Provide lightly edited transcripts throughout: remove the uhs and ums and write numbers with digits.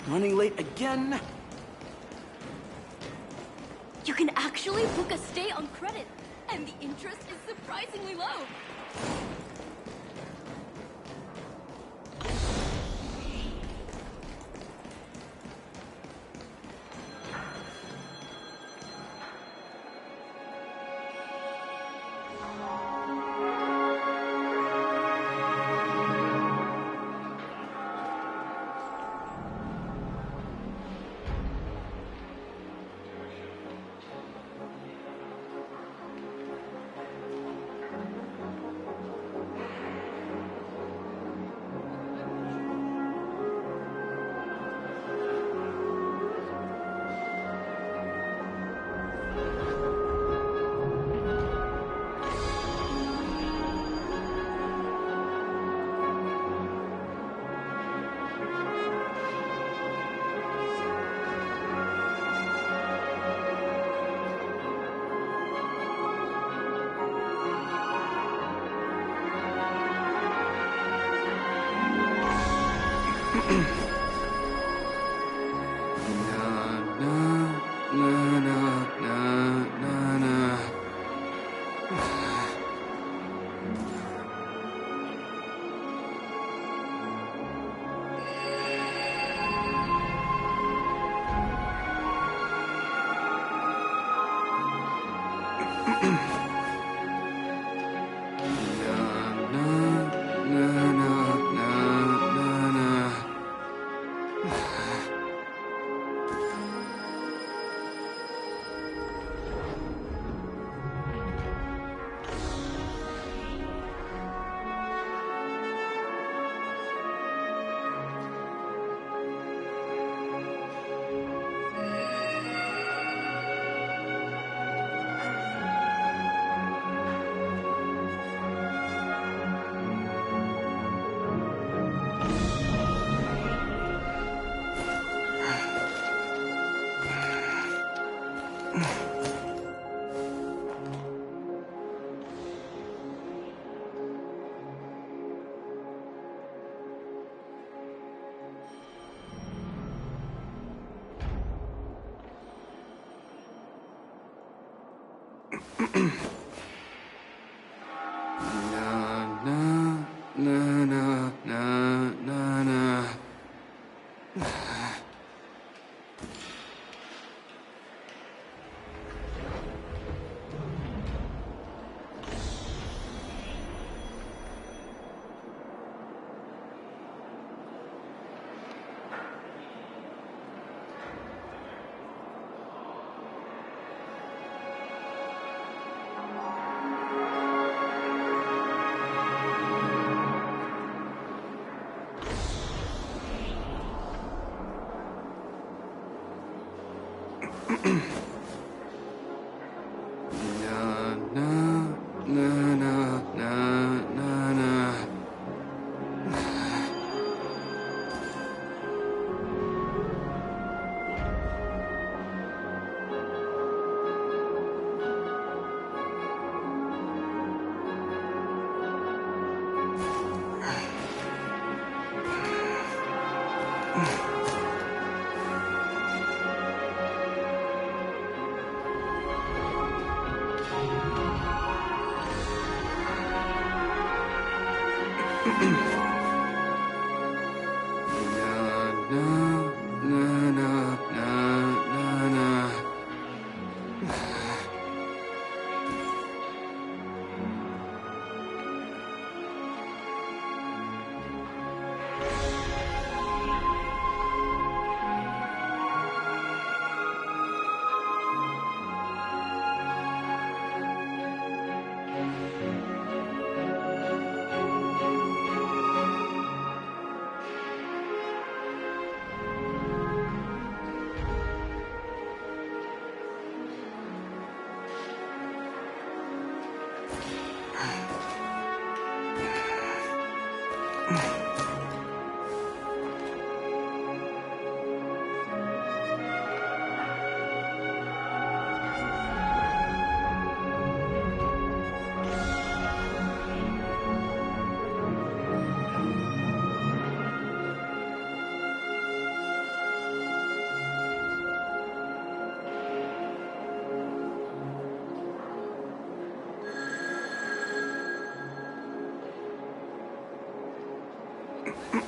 Running late again? You can actually book a stay on credit, and the interest is surprisingly low.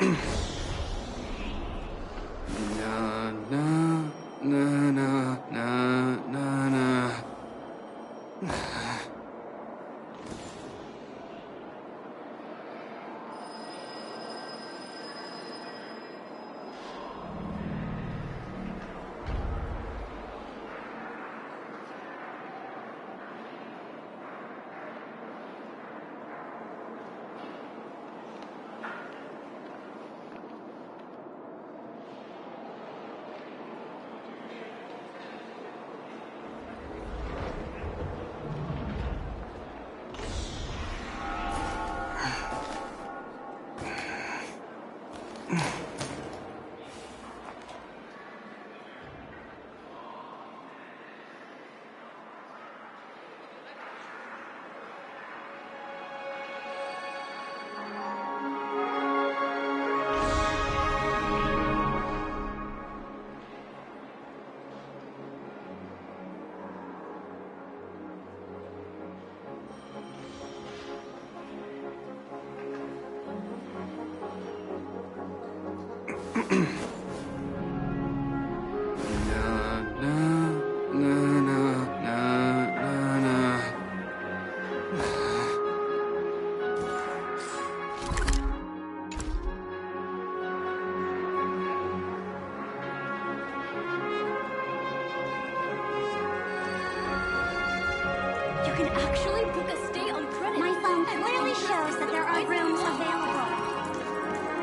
Na na na na na na na. You can actually book a stay on credit. My phone and the clearly interest shows is that there are surprisingly rooms low. available.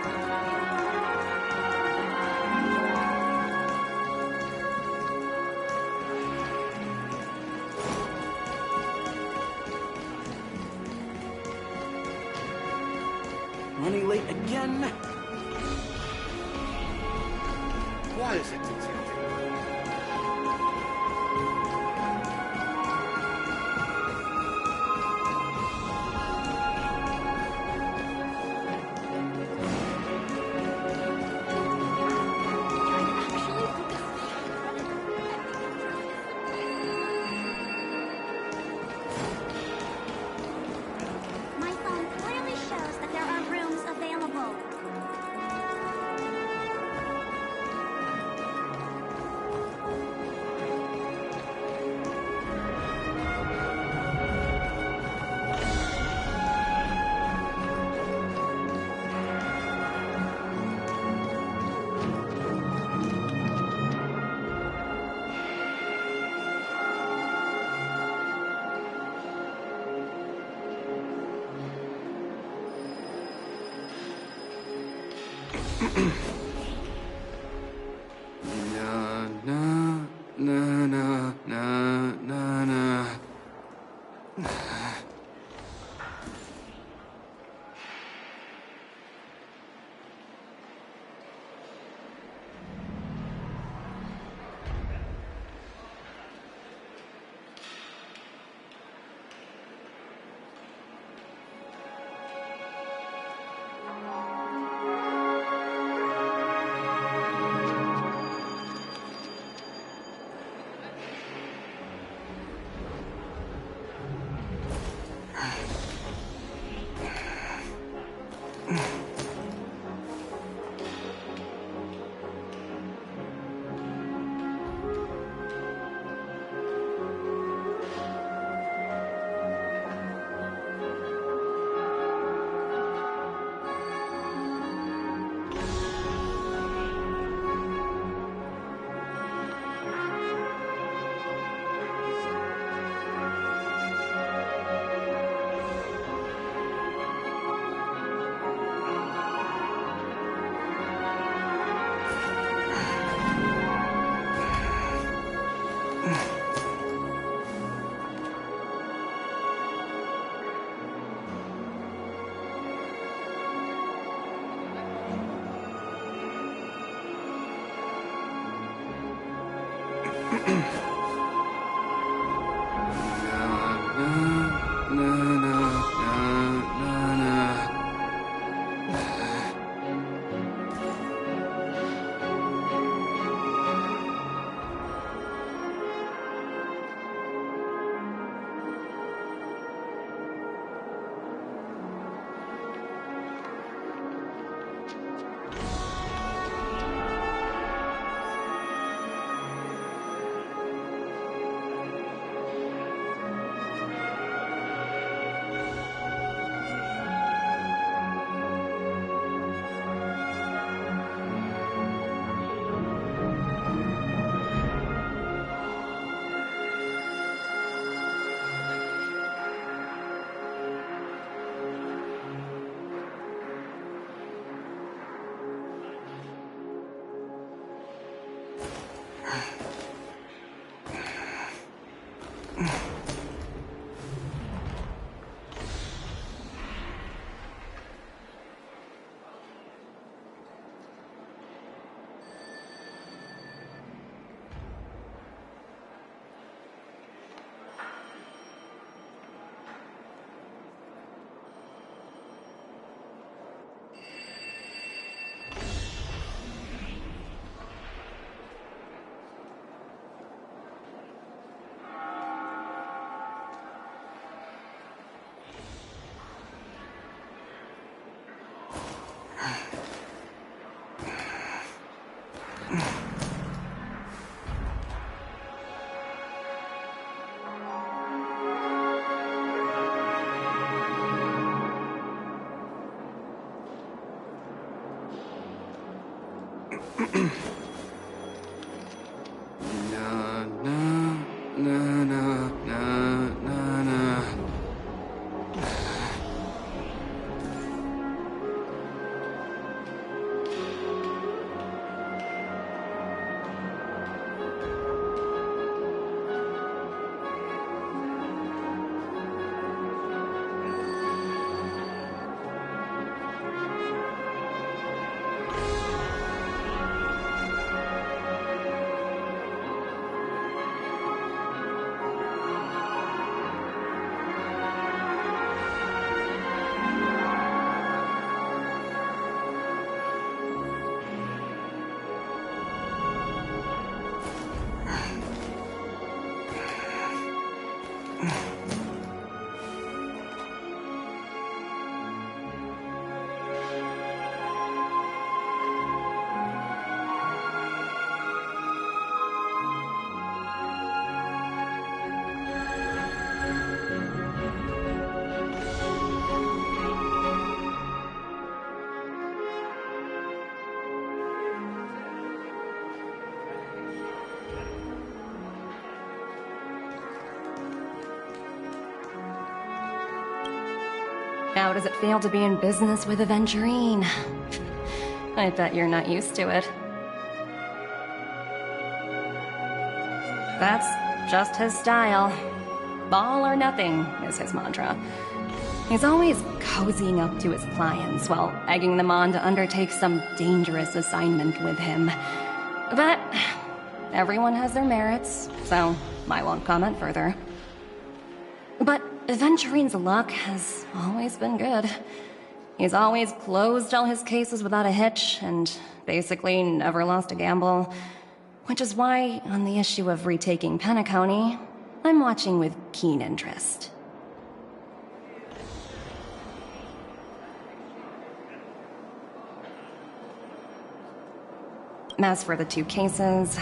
Running late again? What is it, Detective? My phone clearly shows that there are rooms available. Na na na na na na na. Na na na na na na na. How does it feel to be in business with Aventurine? I bet you're not used to it. That's just his style. All or nothing is his mantra. He's always cozying up to his clients while egging them on to undertake some dangerous assignment with him. But everyone has their merits, so I won't comment further. But Aventurine's luck has always been good. He's always closed all his cases without a hitch, and basically never lost a gamble. Which is why, on the issue of retaking Penacony, I'm watching with keen interest. As for the two cases,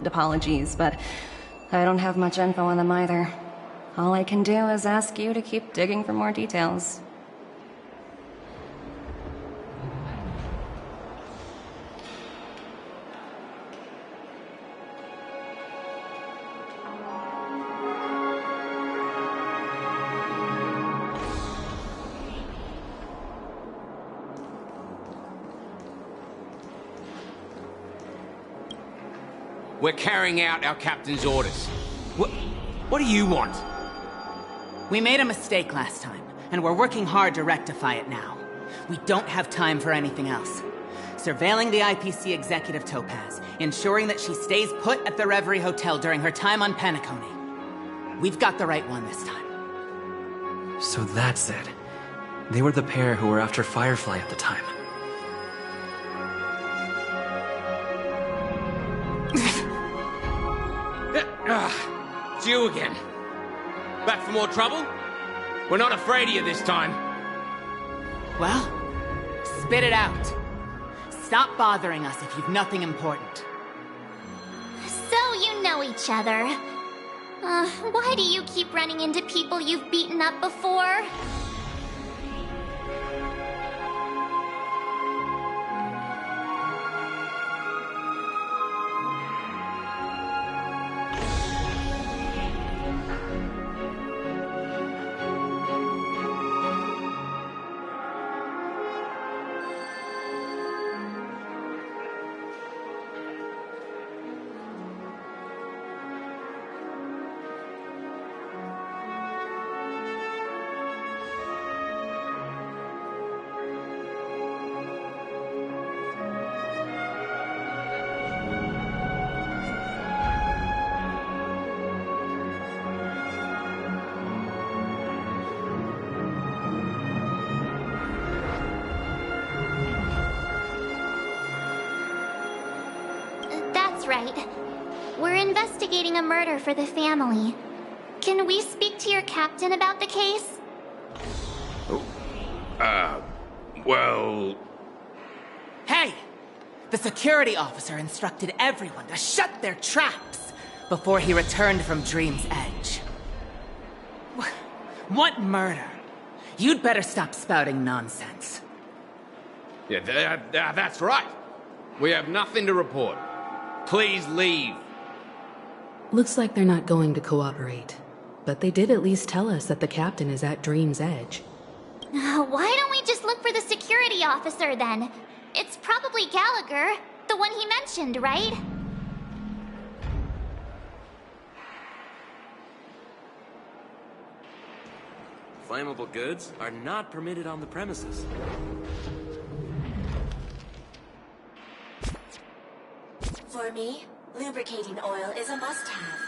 apologies, but I don't have much info on them either. All I can do is ask you to keep digging for more details. We're carrying out our captain's orders. What do you want? We made a mistake last time, and we're working hard to rectify it now. We don't have time for anything else. Surveilling the IPC executive Topaz, ensuring that she stays put at the Reverie Hotel during her time on Penacony. We've got the right one this time. So that's it. They were the pair who were after Firefly at the time. It's you again. Back for more trouble? We're not afraid of you this time. Well, spit it out. Stop bothering us if you've nothing important. So you know each other. Why do you keep running into people you've beaten up before? That's right. We're investigating a murder for the family. Can we speak to your captain about the case? Well... Hey! The security officer instructed everyone to shut their traps before he returned from Dream's Edge. What murder? You'd better stop spouting nonsense. Yeah, that's right. We have nothing to report. Please leave. Looks like they're not going to cooperate. But they did at least tell us that the captain is at Dream's Edge. Why don't we just look for the security officer then? It's probably Gallagher, the one he mentioned, right? Flammable goods are not permitted on the premises. For me, lubricating oil is a must-have.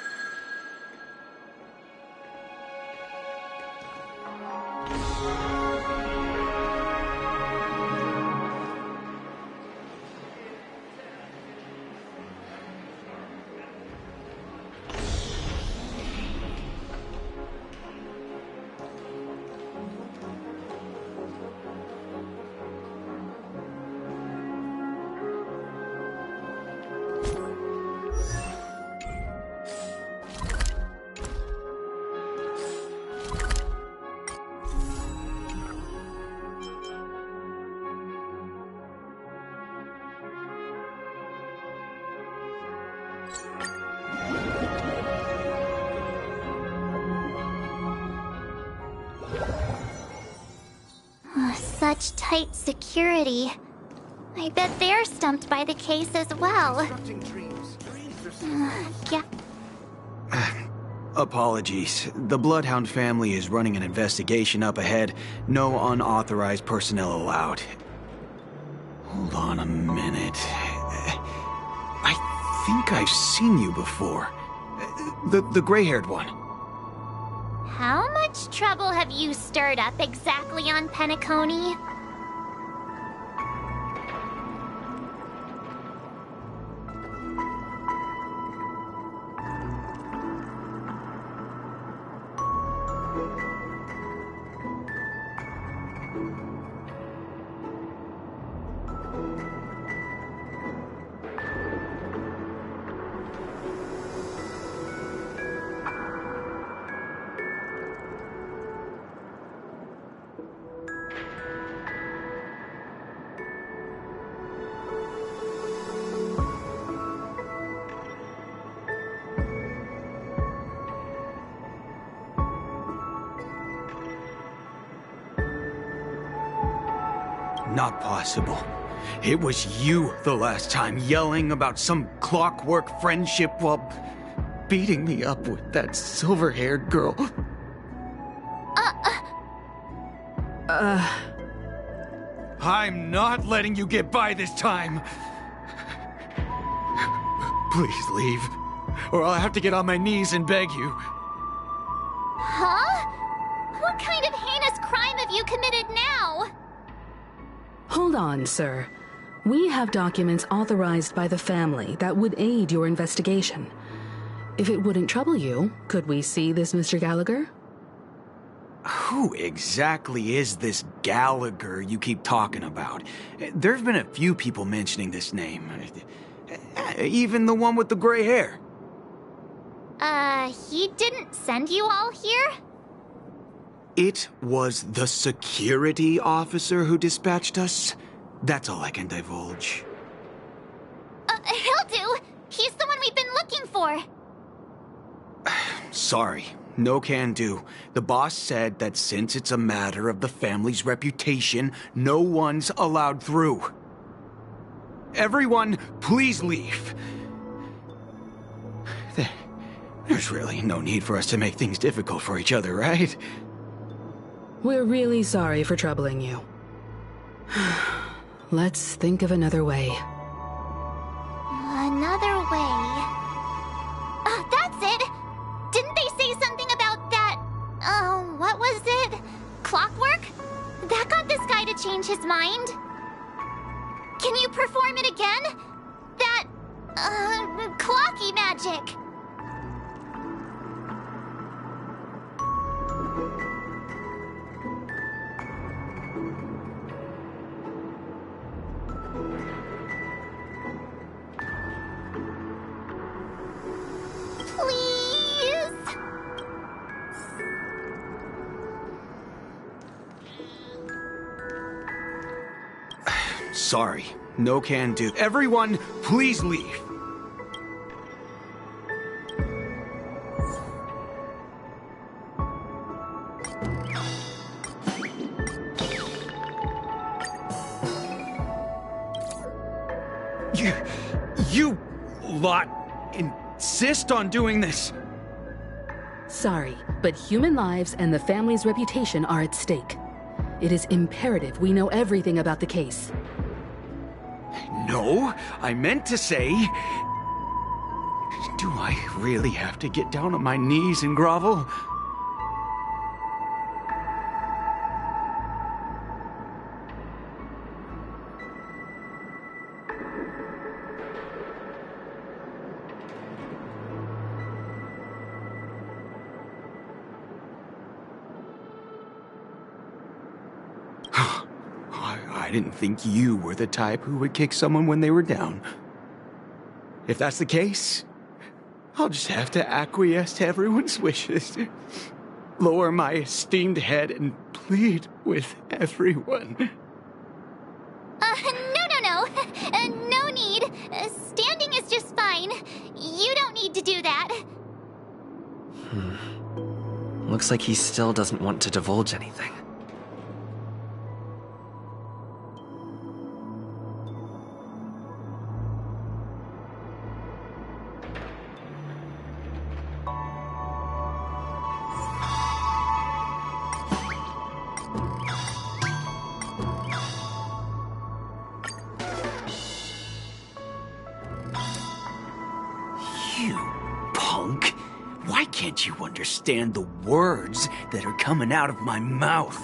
Such tight security. I bet they're stumped by the case as well. Yeah. Apologies. The Bloodhound family is running an investigation up ahead. No unauthorized personnel allowed. Hold on a minute. I think I've seen you before. The gray-haired one. How much trouble have you stirred up exactly on Penacony? Not possible. It was you the last time, yelling about some clockwork friendship while beating me up with that silver-haired girl. I'm not letting you get by this time. Please leave, or I'll have to get on my knees and beg you. Huh? What kind of heinous crime have you committed now? Hold on, sir. We have documents authorized by the family that would aid your investigation. If it wouldn't trouble you, could we see this Mr. Gallagher? Who exactly is this Gallagher you keep talking about? There've been a few people mentioning this name. Even the one with the gray hair. He didn't send you all here? It was the security officer who dispatched us. That's all I can divulge. He'll do. He's the one we've been looking for. Sorry, no can do. The boss said that since it's a matter of the family's reputation, no one's allowed through. Everyone, please leave. There's really no need for us to make things difficult for each other, right? We're really sorry for troubling you. Let's think of another way. Another way. That's it! Didn't they say something about that... what was it? Clockwork? That got this guy to change his mind. Can you perform it again? That... Clocky magic. Sorry, no can do. Everyone, please leave. You lot insist on doing this. Sorry, but human lives and the family's reputation are at stake. It is imperative we know everything about the case. No, I meant to say... Do I really have to get down on my knees and grovel? I didn't think you were the type who would kick someone when they were down. If that's the case, I'll just have to acquiesce to everyone's wishes. Lower my esteemed head and plead with everyone. No. No need. Standing is just fine. You don't need to do that. Looks like he still doesn't want to divulge anything. You punk! Why can't you understand the words that are coming out of my mouth?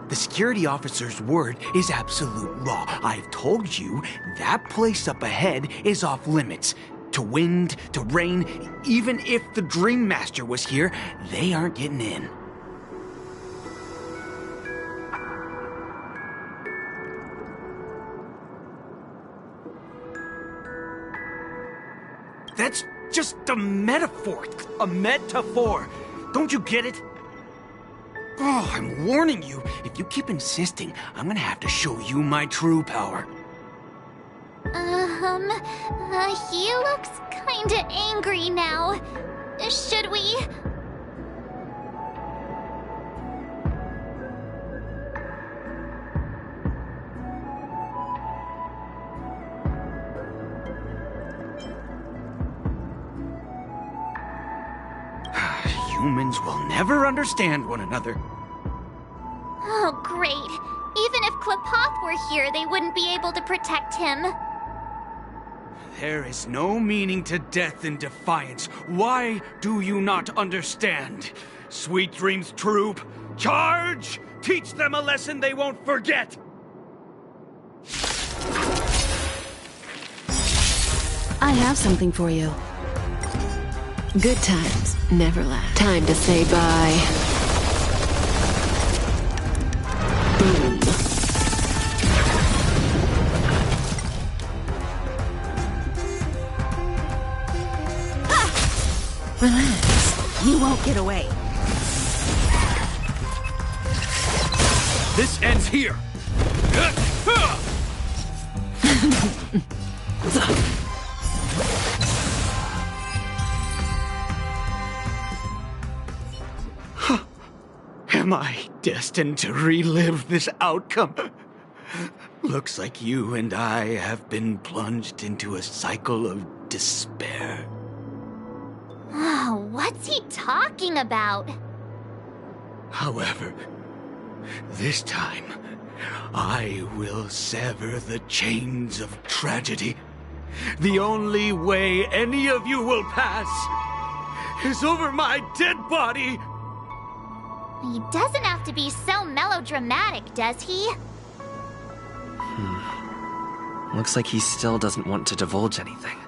The security officer's word is absolute law. I've told you that place up ahead is off limits. To wind, to rain, even if the Dream Master was here, they aren't getting in. That's just a metaphor. A metaphor. Don't you get it? Oh, I'm warning you. If you keep insisting, I'm gonna have to show you my true power. He looks kinda angry now. Should we? Humans will never understand one another. Oh, great. Even if Klapoth were here, they wouldn't be able to protect him. There is no meaning to death and defiance. Why do you not understand? Sweet Dreams Troop, charge! Teach them a lesson they won't forget! I have something for you. Good times never last. Time to say bye. Boom. Relax. You won't get away. This ends here. Am I destined to relive this outcome? Looks like you and I have been plunged into a cycle of despair. Oh, what's he talking about? However, this time, I will sever the chains of tragedy. The only way any of you will pass is over my dead body. He doesn't have to be so melodramatic, does he? Looks like he still doesn't want to divulge anything.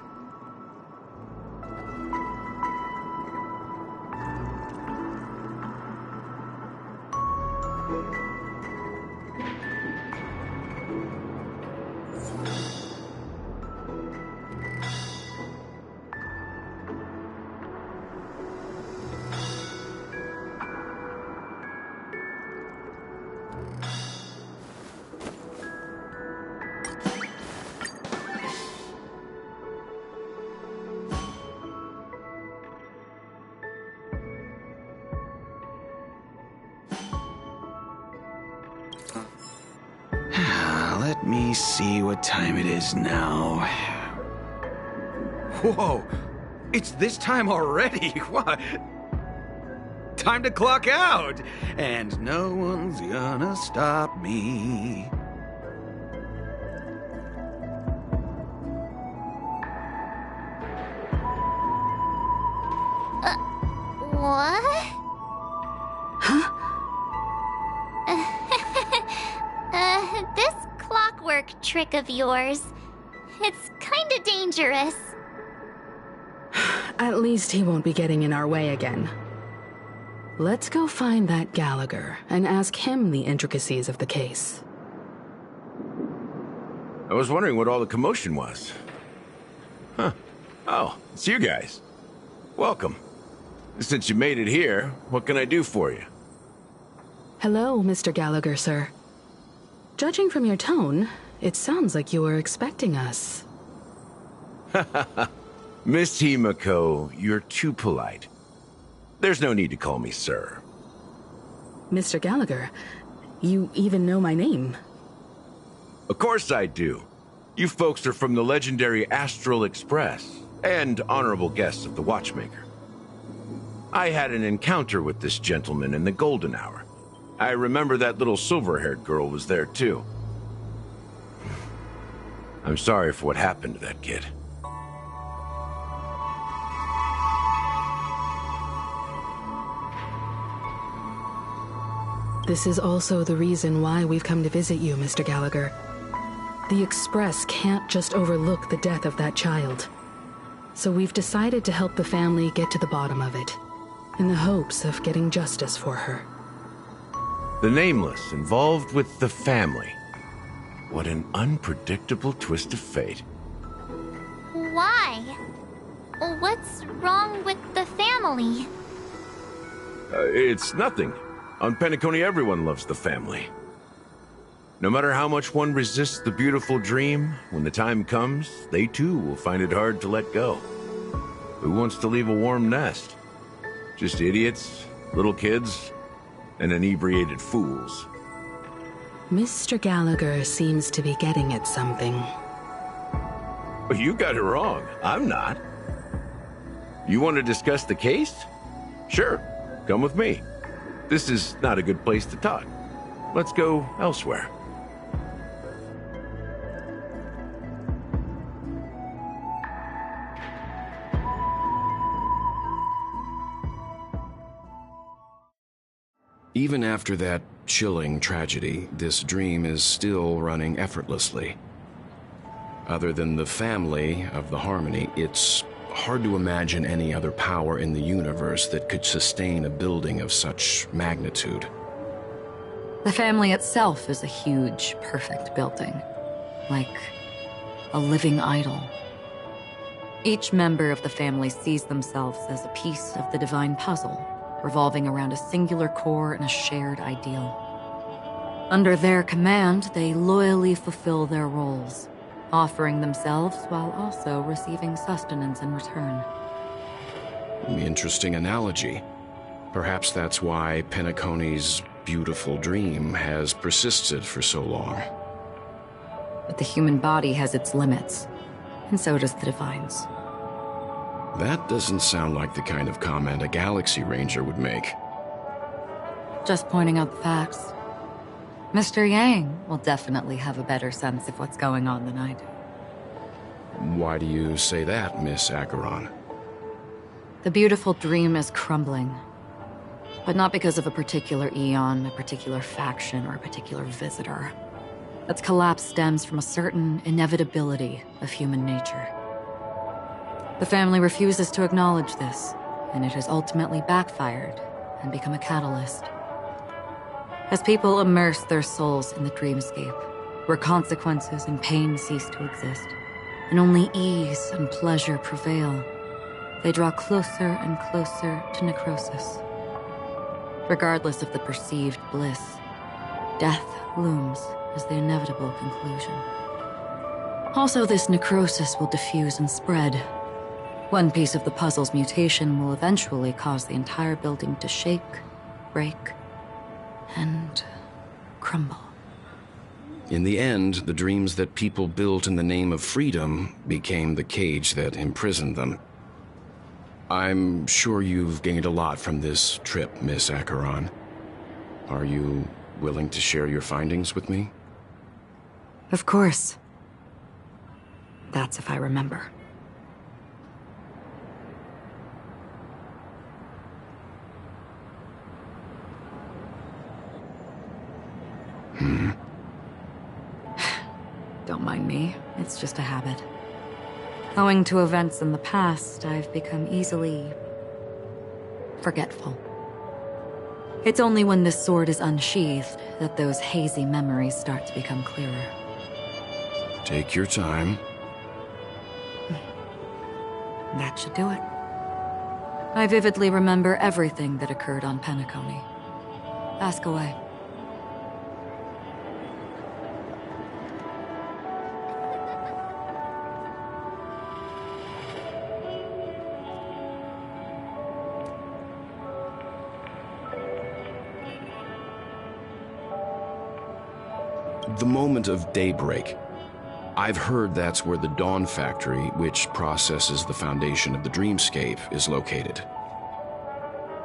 Let me see what time it is now. Whoa! It's this time already! What? Time to clock out! And no one's gonna stop me. What? Huh? This clockwork trick of yours, it's kinda dangerous. At least he won't be getting in our way again. Let's go find that Gallagher and ask him the intricacies of the case. I was wondering what all the commotion was. Huh. Oh, it's you guys. Welcome. Since you made it here, what can I do for you? Hello, Mr. Gallagher, sir. Judging from your tone, it sounds like you were expecting us. Miss Himiko, you're too polite. There's no need to call me sir. Mr. Gallagher, you even know my name. Of course I do. You folks are from the legendary Astral Express, and honorable guests of the Watchmaker. I had an encounter with this gentleman in the Golden Hour. I remember that little silver-haired girl was there too. I'm sorry for what happened to that kid. This is also the reason why we've come to visit you, Mr. Gallagher. The Express can't just overlook the death of that child. So we've decided to help the family get to the bottom of it, in the hopes of getting justice for her. The Nameless involved with the family. What an unpredictable twist of fate. Why? What's wrong with the family? It's nothing. On Penacony, everyone loves the family. No matter how much one resists the beautiful dream, when the time comes, they too will find it hard to let go. Who wants to leave a warm nest? Just idiots, little kids, and inebriated fools. Mr. Gallagher seems to be getting at something. You got it wrong. I'm not. You want to discuss the case? Sure, come with me. This is not a good place to talk. Let's go elsewhere. Even after that chilling tragedy, this dream is still running effortlessly. Other than the family of the Harmony, it's hard to imagine any other power in the universe that could sustain a building of such magnitude. The family itself is a huge, perfect building, like a living idol. Each member of the family sees themselves as a piece of the divine puzzle, revolving around a singular core and a shared ideal. Under their command, they loyally fulfill their roles, offering themselves while also receiving sustenance in return. Interesting analogy. Perhaps that's why Penacony's beautiful dream has persisted for so long. But the human body has its limits, and so does the Divine's. That doesn't sound like the kind of comment a Galaxy Ranger would make. Just pointing out the facts. Mr. Yang will definitely have a better sense of what's going on than I do. Why do you say that, Miss Acheron? The beautiful dream is crumbling. But not because of a particular eon, a particular faction, or a particular visitor. Its collapse stems from a certain inevitability of human nature. The family refuses to acknowledge this, and it has ultimately backfired and become a catalyst. As people immerse their souls in the dreamscape, where consequences and pain cease to exist, and only ease and pleasure prevail, they draw closer and closer to necrosis. Regardless of the perceived bliss, death looms as the inevitable conclusion. Also, this necrosis will diffuse and spread. One piece of the puzzle's mutation will eventually cause the entire building to shake, break, and crumble. In the end, the dreams that people built in the name of freedom became the cage that imprisoned them. I'm sure you've gained a lot from this trip, Miss Acheron. Are you willing to share your findings with me? Of course. That's if I remember. Don't mind me, it's just a habit. Owing to events in the past, I've become easily forgetful. It's only when this sword is unsheathed that those hazy memories start to become clearer. Take your time. That should do it. I vividly remember everything that occurred on Penacony. Ask away. The moment of daybreak. I've heard that's where the Dawn Factory, which processes the foundation of the dreamscape, is located.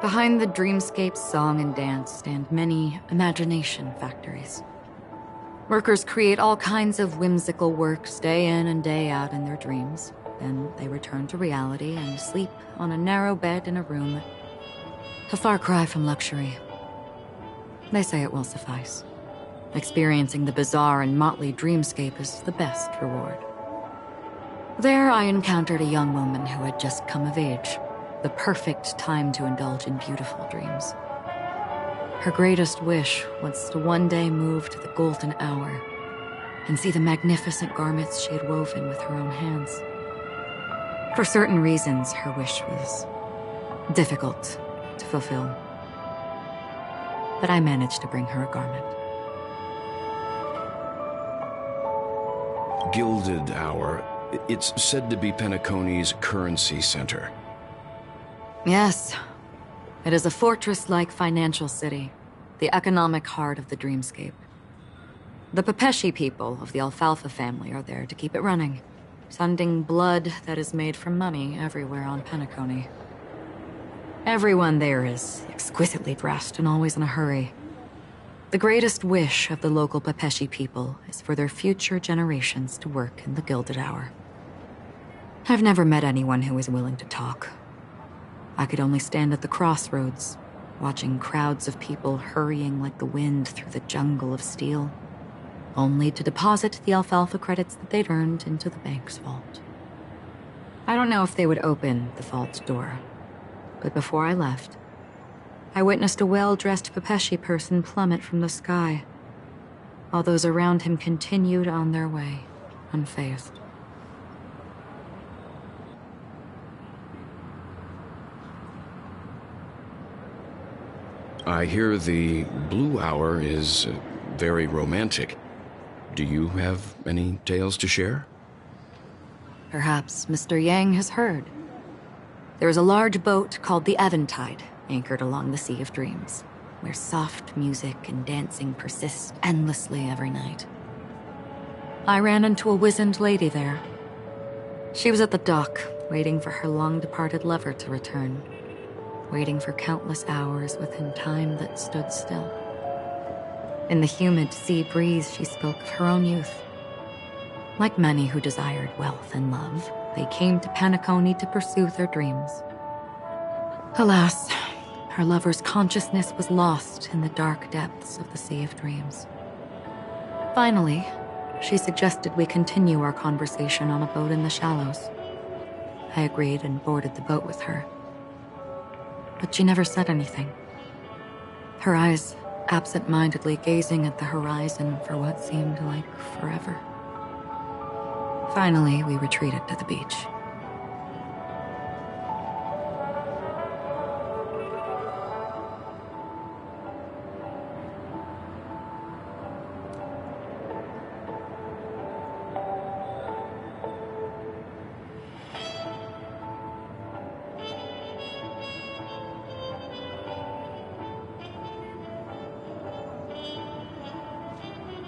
Behind the dreamscape's song and dance stand many imagination factories. Workers create all kinds of whimsical works day in and day out in their dreams. Then they return to reality and sleep on a narrow bed in a room. A far cry from luxury. They say it will suffice. Experiencing the bizarre and motley dreamscape is the best reward. There, I encountered a young woman who had just come of age, the perfect time to indulge in beautiful dreams. Her greatest wish was to one day move to the golden hour and see the magnificent garments she had woven with her own hands. For certain reasons, her wish was difficult to fulfill. But I managed to bring her a garment. Gilded Hour. It's said to be Penacony's currency center. Yes. It is a fortress-like financial city, the economic heart of the dreamscape. The Pepeshi people of the Alfalfa family are there to keep it running, sending blood that is made from money everywhere on Penacony. Everyone there is exquisitely dressed and always in a hurry. The greatest wish of the local Pepeshi people is for their future generations to work in the Gilded Hour. I've never met anyone who is willing to talk. I could only stand at the crossroads, watching crowds of people hurrying like the wind through the jungle of steel, only to deposit the Alfalfa credits that they'd earned into the bank's vault. I don't know if they would open the vault door, but before I left, I witnessed a well-dressed Pepeshi person plummet from the sky, while those around him continued on their way, unfazed. I hear the Blue Hour is very romantic. Do you have any tales to share? Perhaps Mr. Yang has heard. There is a large boat called the Eventide, anchored along the Sea of Dreams, where soft music and dancing persist endlessly every night. I ran into a wizened lady there. She was at the dock, waiting for her long-departed lover to return, waiting for countless hours within time that stood still. In the humid sea breeze, she spoke of her own youth. Like many who desired wealth and love, they came to Penacony to pursue their dreams. Alas, her lover's consciousness was lost in the dark depths of the Sea of Dreams. Finally, she suggested we continue our conversation on a boat in the shallows. I agreed and boarded the boat with her. But she never said anything. Her eyes absent-mindedly gazing at the horizon for what seemed like forever. Finally, we retreated to the beach.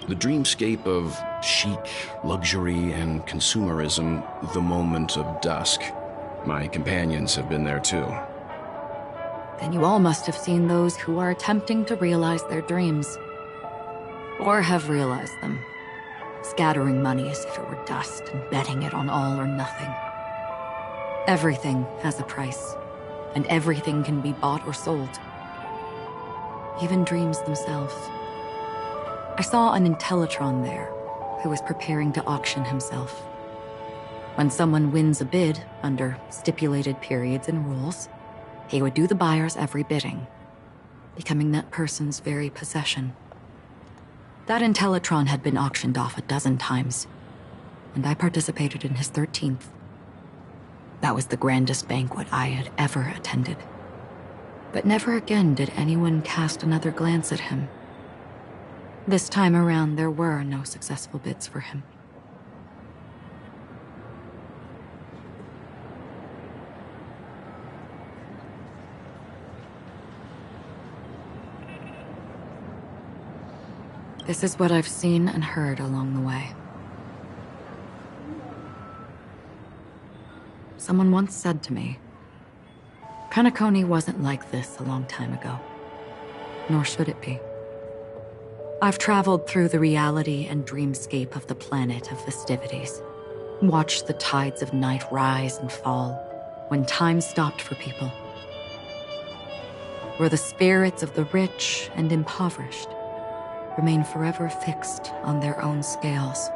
The dreamscape of chic, luxury, and consumerism, the moment of dusk. My companions have been there too. Then you all must have seen those who are attempting to realize their dreams. Or have realized them, scattering money as if it were dust and betting it on all or nothing. Everything has a price, and everything can be bought or sold. Even dreams themselves. I saw an Intellitron there, who was preparing to auction himself. When someone wins a bid under stipulated periods and rules, he would do the buyer's every bidding, becoming that person's very possession. That Intellitron had been auctioned off 12 times, and I participated in his 13th. That was the grandest banquet I had ever attended. But never again did anyone cast another glance at him. This time around, there were no successful bids for him. This is what I've seen and heard along the way. Someone once said to me, Penacony wasn't like this a long time ago, nor should it be. I've traveled through the reality and dreamscape of the planet of festivities, watched the tides of night rise and fall when time stopped for people, where the spirits of the rich and impoverished remain forever fixed on their own scales.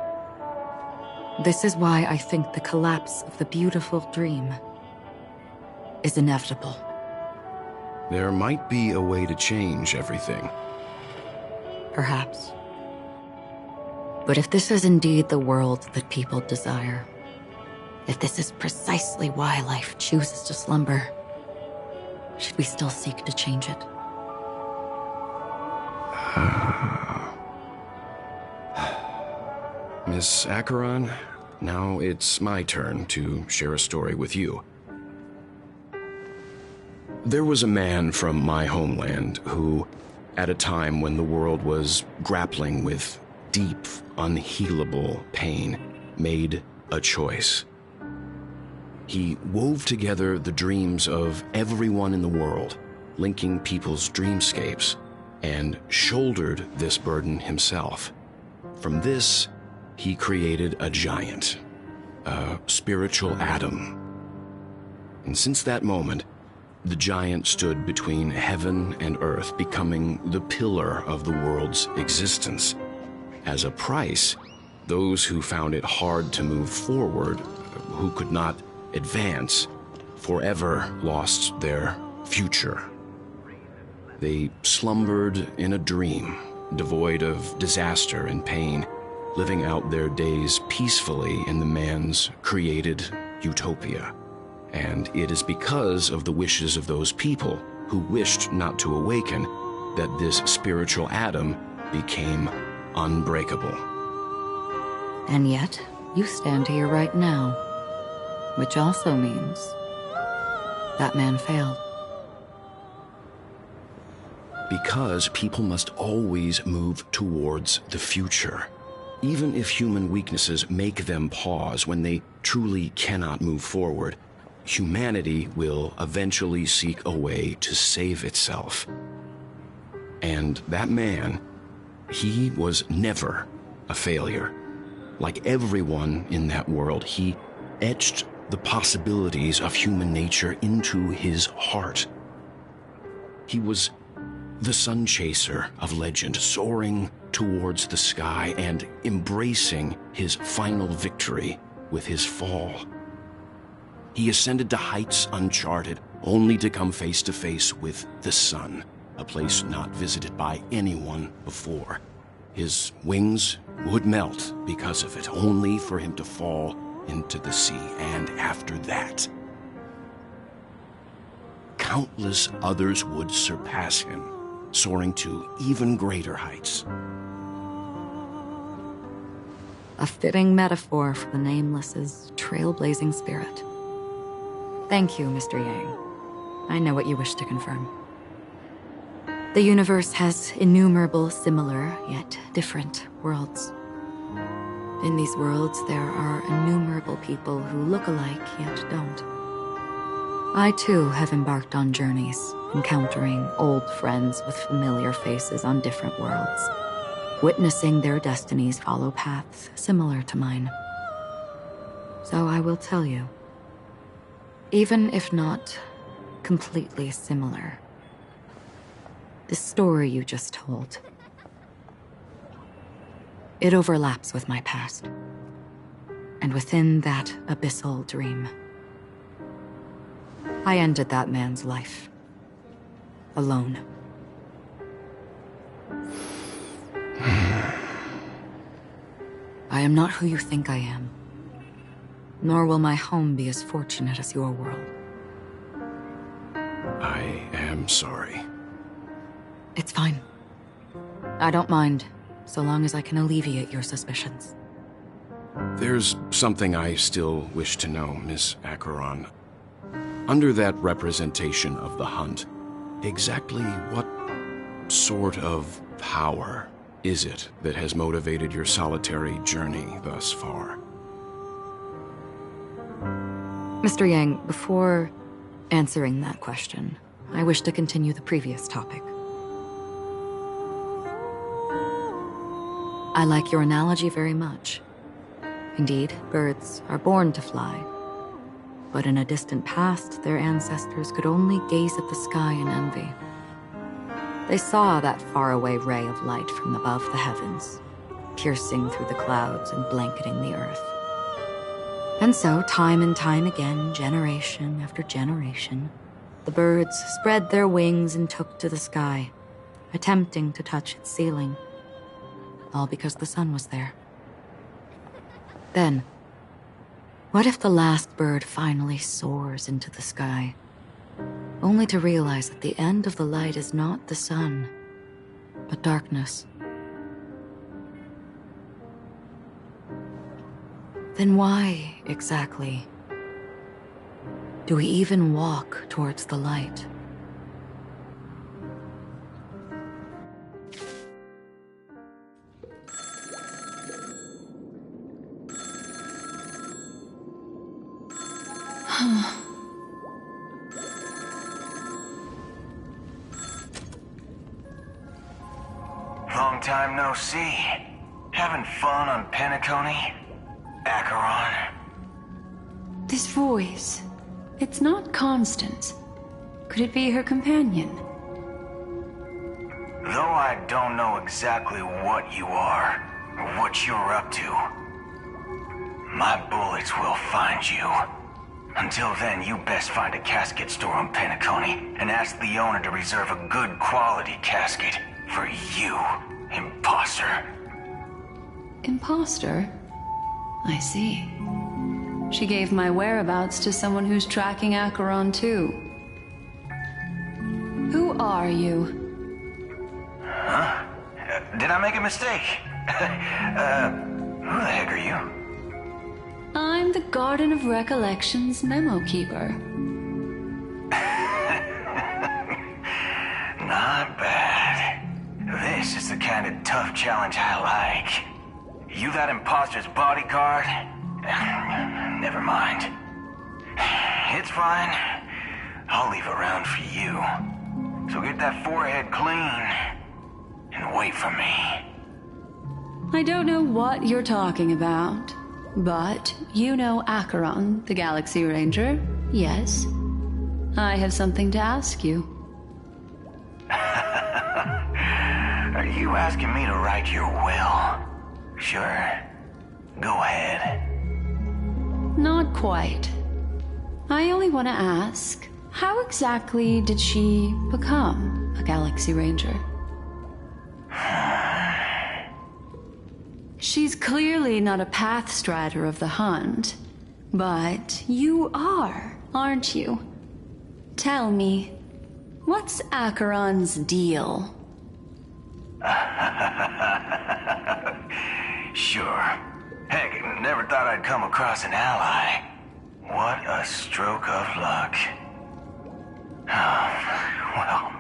This is why I think the collapse of the beautiful dream is inevitable. There might be a way to change everything. Perhaps. But if this is indeed the world that people desire, if this is precisely why life chooses to slumber, should we still seek to change it? Miss Acheron, now it's my turn to share a story with you. There was a man from my homeland who, at a time when the world was grappling with deep, unhealable pain, made a choice. He wove together the dreams of everyone in the world, linking people's dreamscapes, and shouldered this burden himself. From this, he created a giant, a spiritual atom. And since that moment, the giant stood between heaven and earth, becoming the pillar of the world's existence. As a price, those who found it hard to move forward, who could not advance, forever lost their future. They slumbered in a dream, devoid of disaster and pain, living out their days peacefully in the man's created utopia. And it is because of the wishes of those people who wished not to awaken that this spiritual atom became unbreakable. And yet, you stand here right now, which also means that man failed. Because people must always move towards the future. Even if human weaknesses make them pause when they truly cannot move forward, humanity will eventually seek a way to save itself. And that man, he was never a failure. Like everyone in that world, he etched the possibilities of human nature into his heart. He was the sun chaser of legend, soaring towards the sky and embracing his final victory with his fall. He ascended to heights uncharted, only to come face to face with the sun, a place not visited by anyone before. His wings would melt because of it, only for him to fall into the sea, and after that, countless others would surpass him, soaring to even greater heights. A fitting metaphor for the Nameless's trailblazing spirit. Thank you, Mr. Yang. I know what you wish to confirm. The universe has innumerable similar, yet different worlds. In these worlds, there are innumerable people who look alike, yet don't. I, too, have embarked on journeys, encountering old friends with familiar faces on different worlds, witnessing their destinies follow paths similar to mine. So I will tell you, even if not completely similar, the story you just told, it overlaps with my past. And within that abyssal dream, I ended that man's life. Alone. I am not who you think I am. Nor will my home be as fortunate as your world. I am sorry. It's fine. I don't mind, so long as I can alleviate your suspicions. There's something I still wish to know, Miss Acheron. Under that representation of the hunt, exactly what sort of power is it that has motivated your solitary journey thus far? Mr. Yang, before answering that question, I wish to continue the previous topic. I like your analogy very much. Indeed, birds are born to fly. But in a distant past, their ancestors could only gaze at the sky in envy. They saw that faraway ray of light from above the heavens, piercing through the clouds and blanketing the earth. And so, time and time again, generation after generation, the birds spread their wings and took to the sky, attempting to touch its ceiling, all because the sun was there. Then, what if the last bird finally soars into the sky, only to realize that the end of the light is not the sun, but darkness? Then why, exactly, do we even walk towards the light? Long time no see. Having fun on Penacony? Acheron? This voice, it's not Constance. Could it be her companion? Though I don't know exactly what you are, or what you're up to, my bullets will find you. Until then, you best find a casket store on Penacony and ask the owner to reserve a good quality casket for you, imposter. Imposter? I see. She gave my whereabouts to someone who's tracking Acheron too. Who are you? Huh? Did I make a mistake? Who the heck are you? I'm the Garden of Recollection's memo keeper. Not bad. This is the kind of tough challenge I like. You that imposter's bodyguard? Never mind. It's fine. I'll leave a round for you. So get that forehead clean and wait for me. I don't know what you're talking about, but you know Acheron, the Galaxy Ranger, yes? I have something to ask you. Are you asking me to write your will? Sure. Go ahead. Not quite. I only want to ask, how exactly did she become a Galaxy Ranger? She's clearly not a pathstrider of the Hunt, but you are, aren't you? Tell me, what's Acheron's deal? Sure. Heck, never thought I'd come across an ally. What a stroke of luck. Well,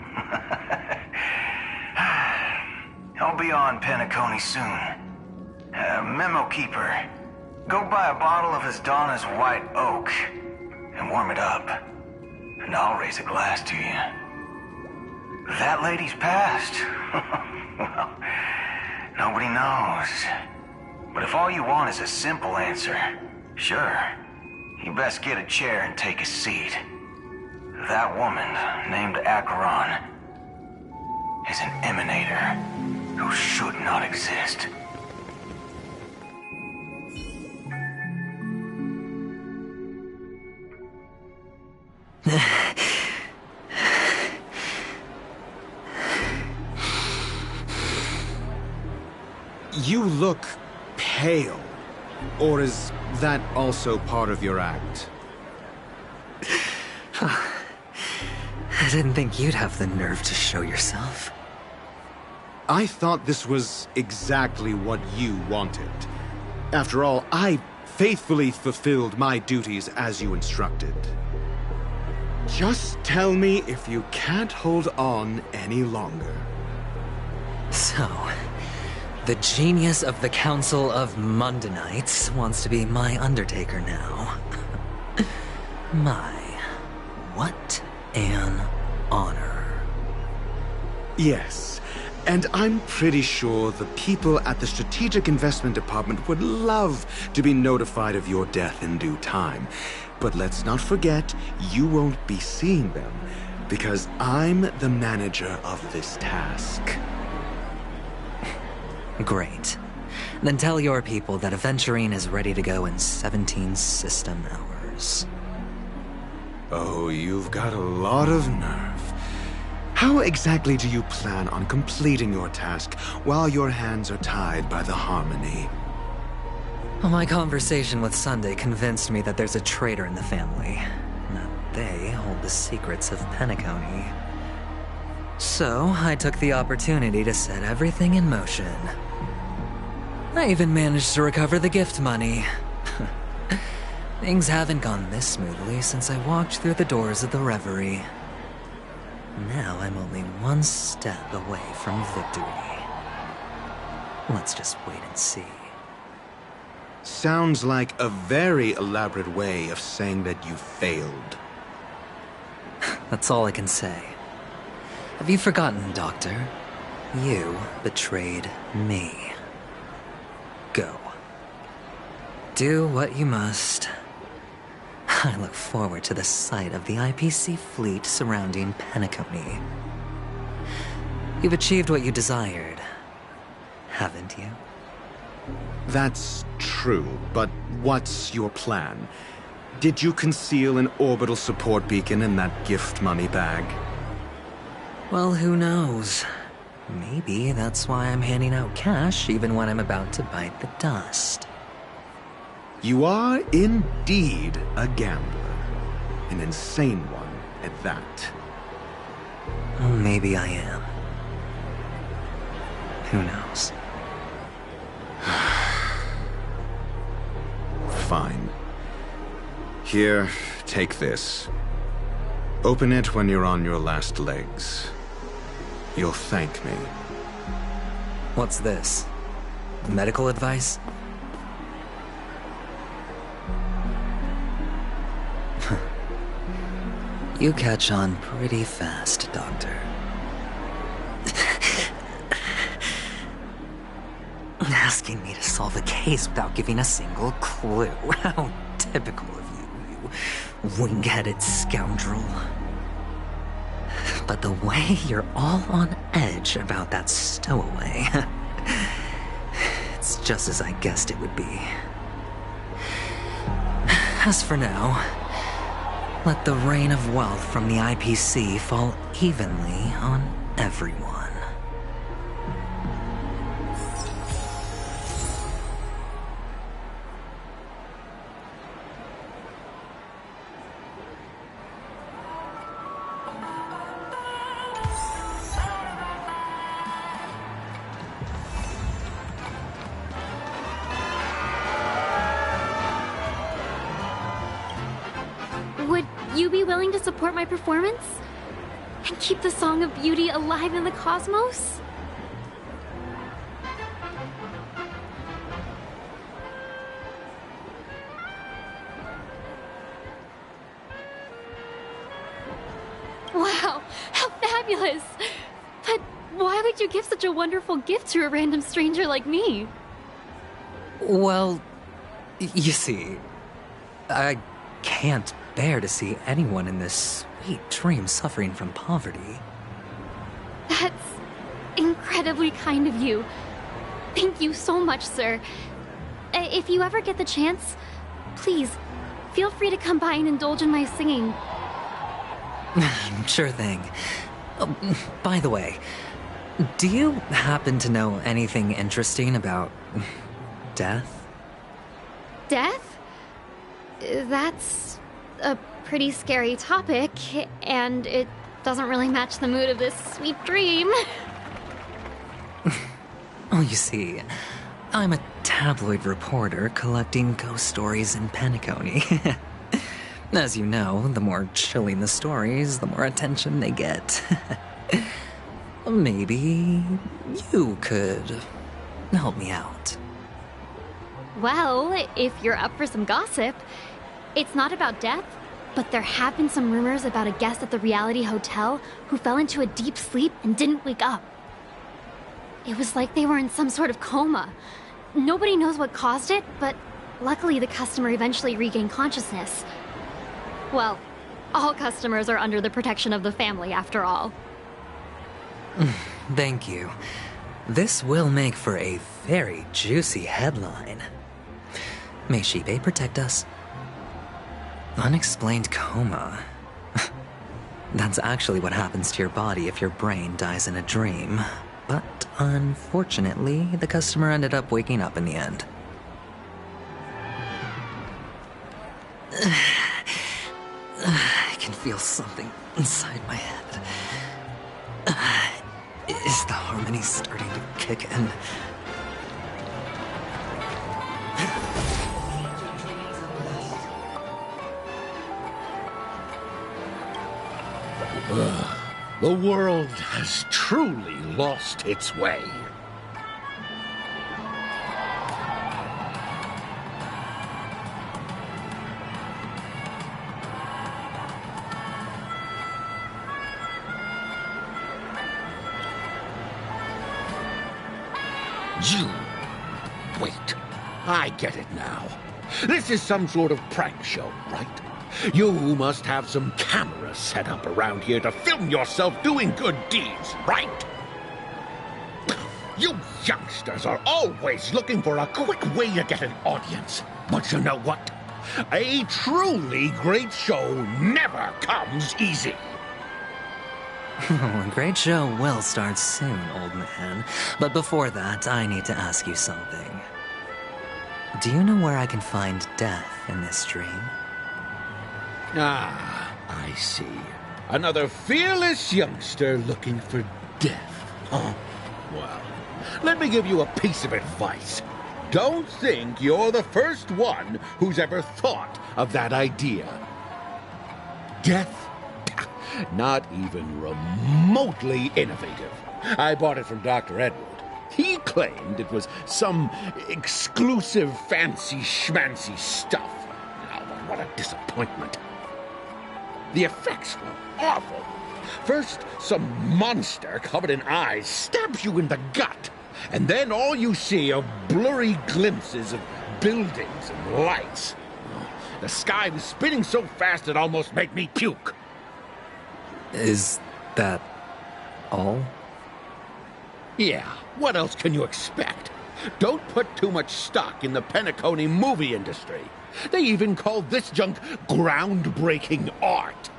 I'll be on Penacony soon. Memo Keeper, go buy a bottle of Hasdana's White Oak and warm it up, and I'll raise a glass to you. That lady's passed. Well, nobody knows. But if all you want is a simple answer, sure, you best get a chair and take a seat. That woman, named Acheron, is an emanator who should not exist. You look pale. Or is that also part of your act? I didn't think you'd have the nerve to show yourself. I thought this was exactly what you wanted. After all, I faithfully fulfilled my duties as you instructed. Just tell me if you can't hold on any longer. So, the genius of the Council of Mundanites wants to be my Undertaker now. What an honor. Yes, and I'm pretty sure the people at the Strategic Investment Department would love to be notified of your death in due time. But let's not forget, you won't be seeing them, because I'm the manager of this task. Great. Then tell your people that Aventurine is ready to go in 17 system hours. Oh, you've got a lot of nerve. How exactly do you plan on completing your task while your hands are tied by the Harmony? Well, my conversation with Sunday convinced me that there's a traitor in the family, and that they hold the secrets of Penacony. So, I took the opportunity to set everything in motion. I even managed to recover the gift money. Things haven't gone this smoothly since I walked through the doors of the Reverie. Now I'm only one step away from victory. Let's just wait and see. Sounds like a very elaborate way of saying that you failed. That's all I can say. Have you forgotten, Doctor? You betrayed me. Go. Do what you must. I look forward to the sight of the IPC fleet surrounding Penacony. You've achieved what you desired, haven't you? That's true, but what's your plan? Did you conceal an orbital support beacon in that gift money bag? Well, who knows? Maybe that's why I'm handing out cash even when I'm about to bite the dust. You are indeed a gambler. An insane one at that. Well, maybe I am. Who knows? Fine. Here, take this. Open it when you're on your last legs. You'll thank me. What's this? Medical advice? You catch on pretty fast, Doctor. Asking me to solve a case without giving a single clue. How typical of you, you wing-headed scoundrel. But the way you're all on edge about that stowaway, it's just as I guessed it would be. As for now, let the rain of wealth from the IPC fall evenly on everyone. Would you be willing to support my performance? And keep the Song of Beauty alive in the cosmos? Wow, how fabulous! But why would you give such a wonderful gift to a random stranger like me? Well, you see, I can't bear to see anyone in this sweet dream suffering from poverty. That's incredibly kind of you. Thank you so much, sir. If you ever get the chance, please, feel free to come by and indulge in my singing. Sure thing. By the way, do you happen to know anything interesting about death? Death? That's a pretty scary topic, and it doesn't really match the mood of this sweet dream. Oh, you see, I'm a tabloid reporter collecting ghost stories in Penacony. As you know, the more chilling the stories, the more attention they get. Maybe you could help me out. Well, if you're up for some gossip, it's not about death, but there have been some rumors about a guest at the Reality Hotel who fell into a deep sleep and didn't wake up. It was like they were in some sort of coma. Nobody knows what caused it, but luckily the customer eventually regained consciousness. Well, all customers are under the protection of the family, after all. Thank you. This will make for a very juicy headline. May Shibe protect us. Unexplained coma. That's actually what happens to your body if your brain dies in a dream. But unfortunately, the customer ended up waking up in the end. I can feel something inside my head. Is the harmony starting to kick in? The world has truly lost its way. You... Wait. I get it now. This is some sort of prank show, right? You must have some cameras set up around here to film yourself doing good deeds, right? You youngsters are always looking for a quick way to get an audience. But you know what? A truly great show never comes easy. Oh, a great show will start soon, old man. But before that, I need to ask you something. Do you know where I can find death in this dream? Ah, I see. Another fearless youngster looking for death, huh? Well, let me give you a piece of advice. Don't think you're the first one who's ever thought of that idea. Death? Not even remotely innovative. I bought it from Dr. Edward. He claimed it was some exclusive fancy schmancy stuff. Oh, but what a disappointment. The effects were awful. First, some monster covered in eyes stabs you in the gut, and then all you see are blurry glimpses of buildings and lights. The sky was spinning so fast it almost made me puke. Is That all? Yeah, what else can you expect? Don't put too much stock in the Penacony movie industry. They even call this junk groundbreaking art.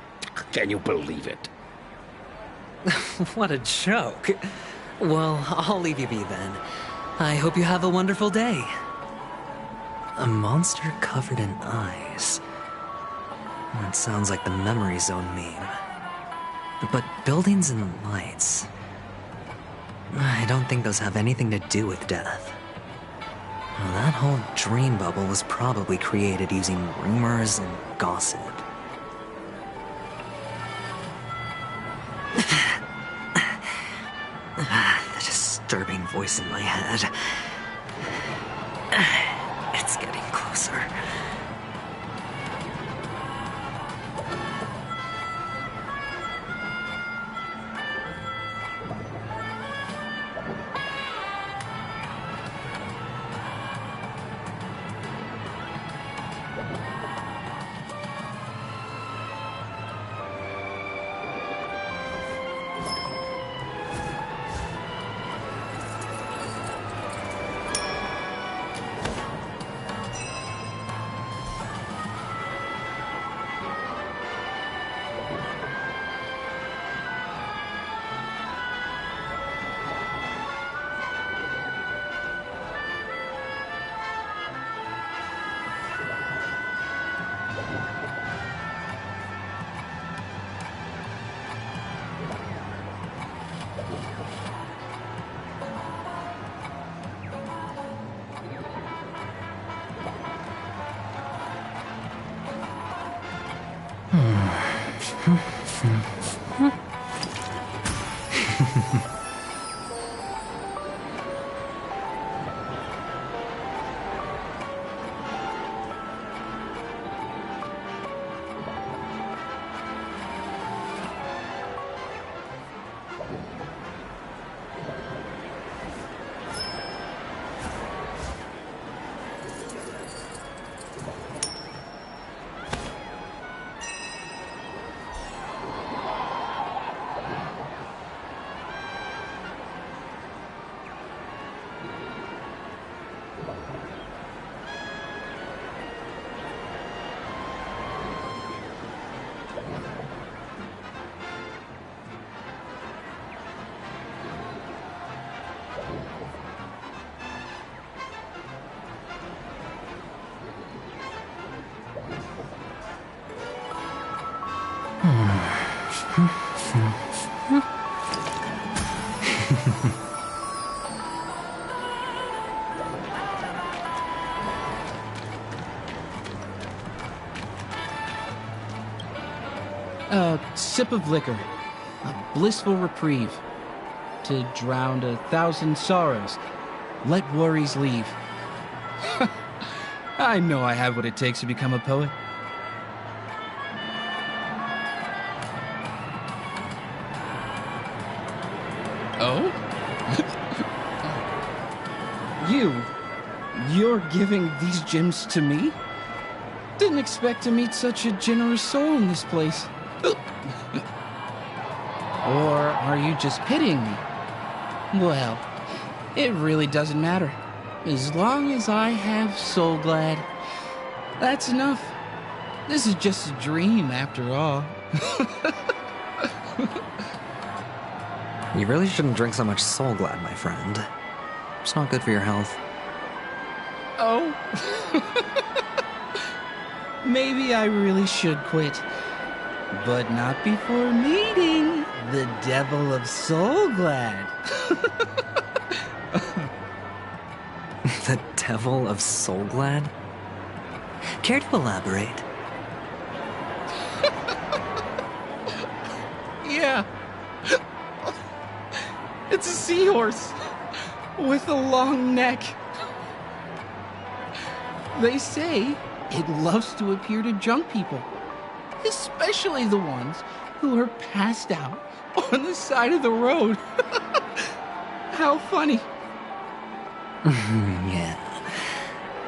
Can you believe it? What a joke. Well, I'll leave you be then. I hope you have a wonderful day. A monster covered in eyes. That sounds like the Memory Zone meme. But buildings and lights... I don't think those have anything to do with death. Well, that whole dream bubble was probably created using rumors and gossip. The disturbing voice in my head. It's getting closer. A sip of liquor, a blissful reprieve, to drown 1,000 sorrows, let worries leave. I know I have what it takes to become a poet. Oh? You're giving these gems to me? Didn't expect to meet such a generous soul in this place. Or are you just pitying me? Well, it really doesn't matter. As long as I have Soulglad, that's enough. This is just a dream after all. You really shouldn't drink so much Soulglad, my friend. It's not good for your health. Oh? Maybe I really should quit. But not before meeting the Devil of Soulglad. The Devil of Soulglad? Care to elaborate? Yeah. It's a seahorse with a long neck. They say it loves to appear to drunk people, especially the ones who are passed out on the side of the road. How funny. Yeah,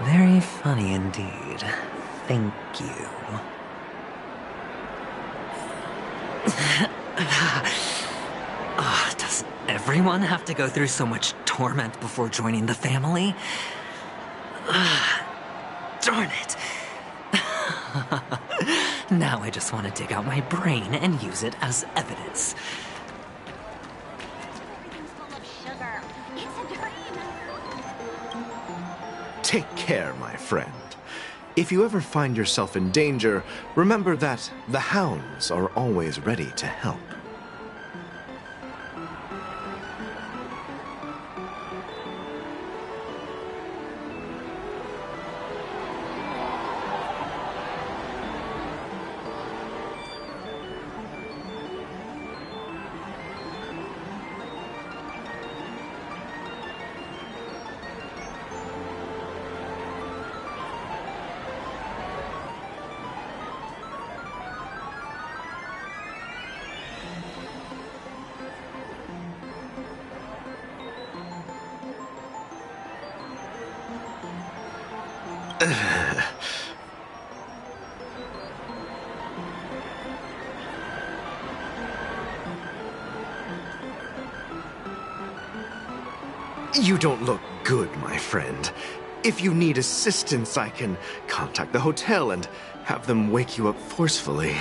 very funny indeed. Thank you. everyone have to go through so much torment before joining the family? Darn it. Now I just want to dig out my brain and use it as evidence. Take care, my friend. If you ever find yourself in danger, remember that the hounds are always ready to help. You don't look good, my friend. If you need assistance, I can contact the hotel and have them wake you up forcefully.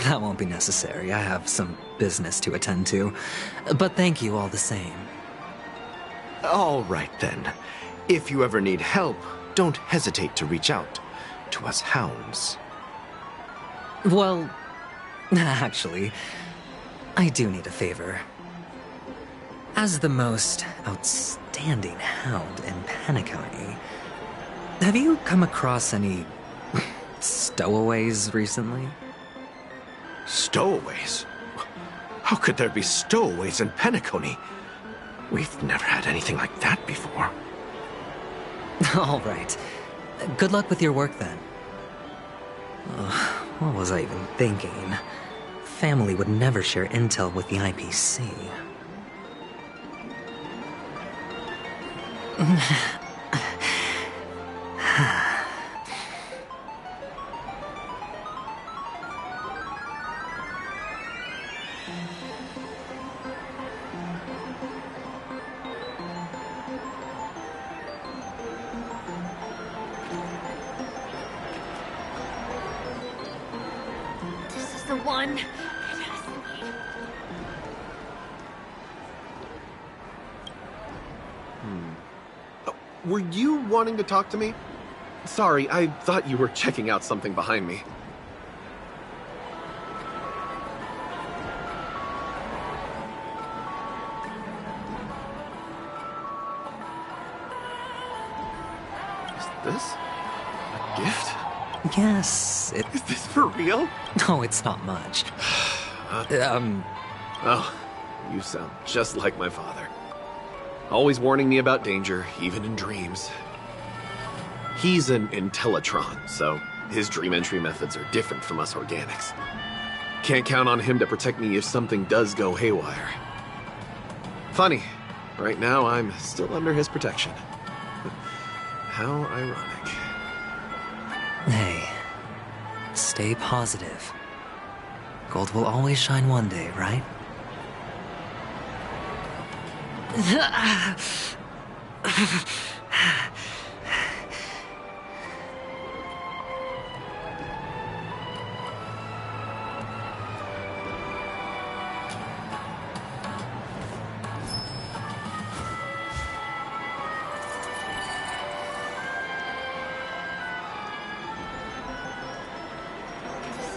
That won't be necessary. I have some business to attend to. But thank you all the same. All right, then. If you ever need help, don't hesitate to reach out to us hounds. Well, actually, I do need a favor. As the most outstanding hound in Penacony, have you come across any stowaways recently? Stowaways? How could there be stowaways in Penacony? We've never had anything like that before. All right. Good luck with your work, then. What was I even thinking? Family would never share intel with the IPC. This is the one. Were you wanting to talk to me? Sorry, I thought you were checking out something behind me. Is this a gift? Yes, Is this for real? No, it's not much. Oh, you sound just like my father. Always warning me about danger, even in dreams. He's an Intellitron, so his dream entry methods are different from us organics. Can't count on him to protect me if something does go haywire. Funny, right now I'm still under his protection. How ironic. Hey, stay positive. Gold will always shine one day, right? This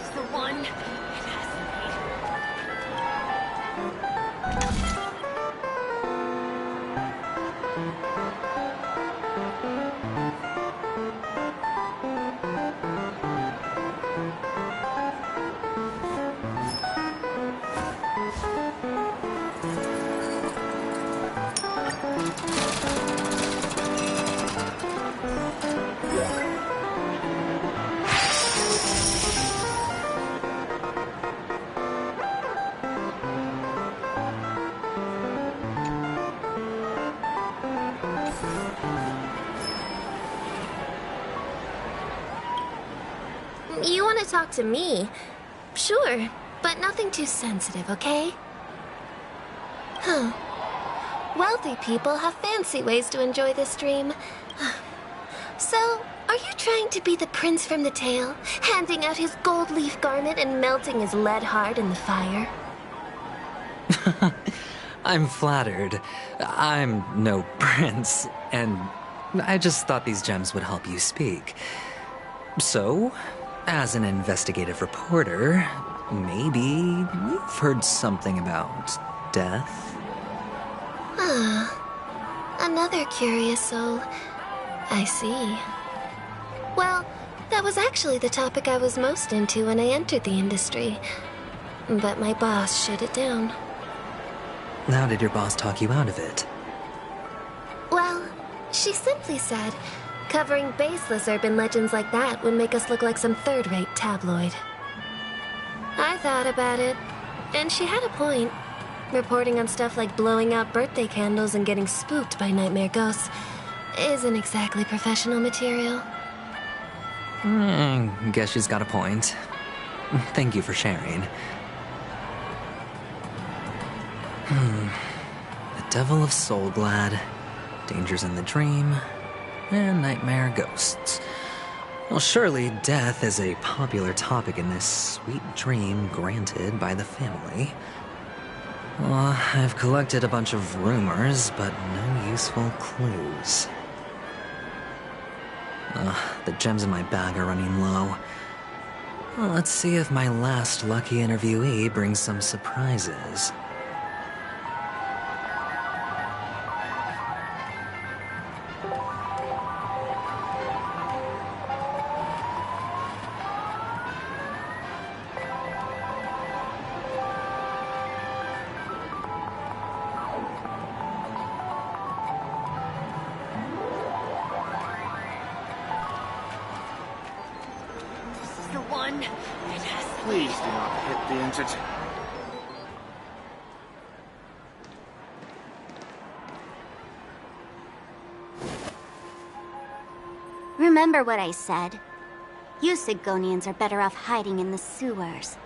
is the one. You want to talk to me? Sure, but nothing too sensitive, okay? Huh. Wealthy people have fancy ways to enjoy this dream. So, are you trying to be the prince from the tale, handing out his gold leaf garment and melting his lead heart in the fire? I'm flattered. I'm no prince, and I just thought these gems would help you speak. So, as an investigative reporter, maybe you've heard something about death? Another curious soul. I see. Well, that was actually the topic I was most into when I entered the industry. But my boss shut it down. How did your boss talk you out of it? Well, she simply said, covering baseless urban legends like that would make us look like some third-rate tabloid. I thought about it, and she had a point. Reporting on stuff like blowing out birthday candles and getting spooked by nightmare ghosts isn't exactly professional material. Guess she's got a point. Thank you for sharing. The Devil of Soulglad, Dangers in the Dream, and Nightmare Ghosts. Well, surely death is a popular topic in this sweet dream granted by the family. Well, I've collected a bunch of rumors, but no useful clues. The gems in my bag are running low. Well, let's see if my last lucky interviewee brings some surprises. Please do not hit the entity. Remember what I said. You Sigonians are better off hiding in the sewers.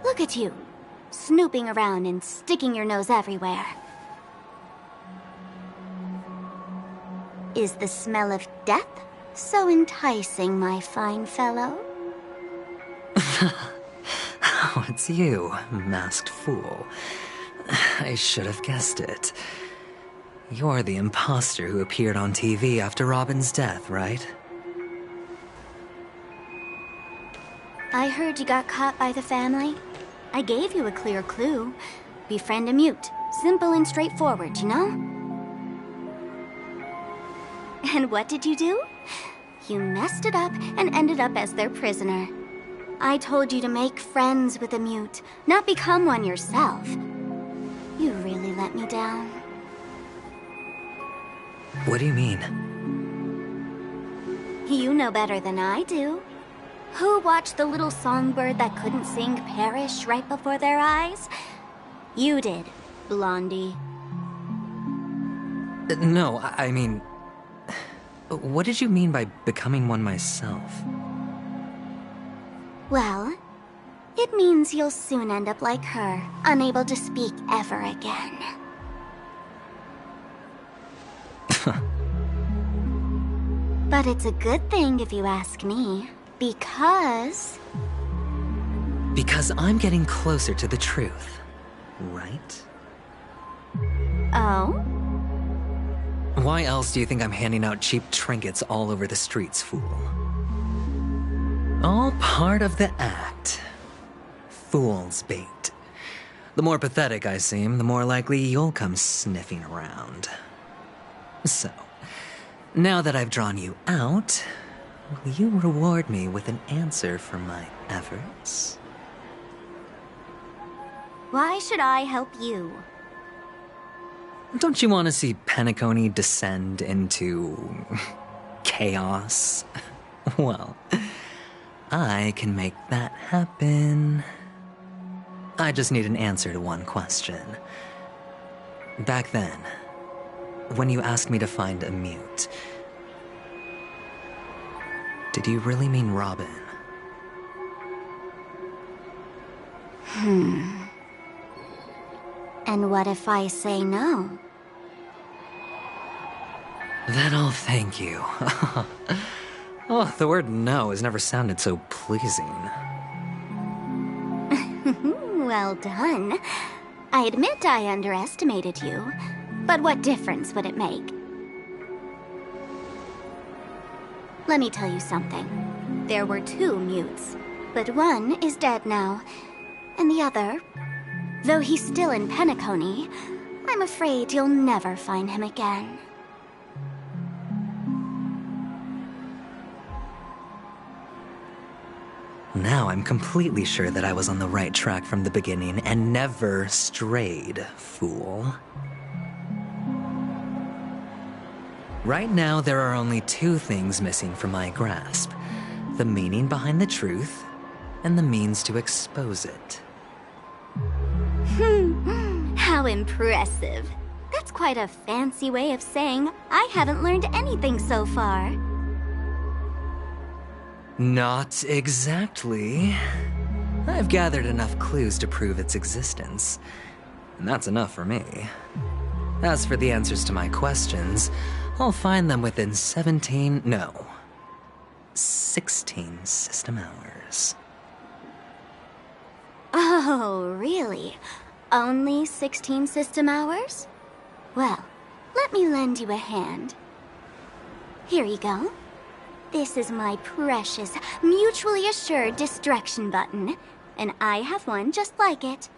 Look at you, snooping around and sticking your nose everywhere. Is the smell of death so enticing, my fine fellow? Oh, it's you, masked fool. I should have guessed it. You're the imposter who appeared on TV after Robin's death, right? I heard you got caught by the family. I gave you a clear clue. Befriend a mute. Simple and straightforward, you know? And what did you do? You messed it up and ended up as their prisoner. I told you to make friends with a mute, not become one yourself. You really let me down. What do you mean? You know better than I do. Who watched the little songbird that couldn't sing perish right before their eyes? You did, Blondie. No, I mean... What did you mean by becoming one myself? Well, it means you'll soon end up like her, unable to speak ever again. But it's a good thing if you ask me, because... Because I'm getting closer to the truth, right? Oh? Why else do you think I'm handing out cheap trinkets all over the streets, fool? All part of the act. Fool's bait. The more pathetic I seem, the more likely you'll come sniffing around. So, now that I've drawn you out, will you reward me with an answer for my efforts? Why should I help you? Don't you want to see Penacony descend into... chaos? Well, I can make that happen. I just need an answer to one question. Back then, when you asked me to find a mute, did you really mean Robin? And what if I say no? Then I'll thank you. Oh, the word no has never sounded so pleasing. Well done. I admit I underestimated you, but what difference would it make? Let me tell you something. There were 2 mutes, but one is dead now, and the other, though he's still in Penacony, I'm afraid you'll never find him again. Now I'm completely sure that I was on the right track from the beginning and never strayed, fool. Right now, there are only 2 things missing from my grasp. The meaning behind the truth, and the means to expose it. How impressive. That's quite a fancy way of saying I haven't learned anything so far. Not exactly. I've gathered enough clues to prove its existence, and that's enough for me. As for the answers to my questions, I'll find them within 16 system hours. Oh, really? Only 16 system hours? Well, let me lend you a hand. Here you go. This is my precious, mutually assured destruction button, and I have one just like it.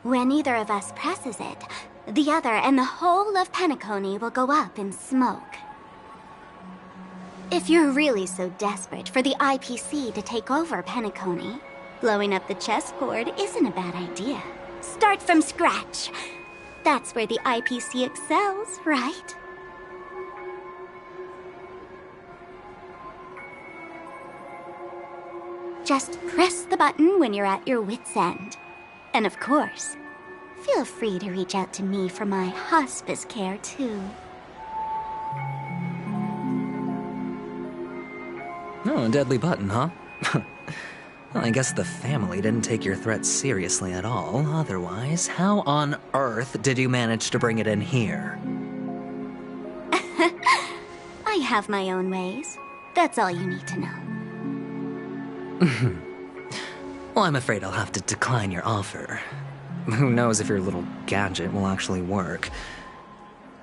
When either of us presses it, the other and the whole of Penacony will go up in smoke. If you're really so desperate for the IPC to take over Penacony, blowing up the chessboard isn't a bad idea. Start from scratch. That's where the IPC excels, right? Just press the button when you're at your wit's end. And of course, feel free to reach out to me for my hospice care, too. Oh, a deadly button, huh? Well, I guess the family didn't take your threat seriously at all. Otherwise, how on earth did you manage to bring it in here? I have my own ways. That's all you need to know. Well, I'm afraid I'll have to decline your offer. Who knows if your little gadget will actually work.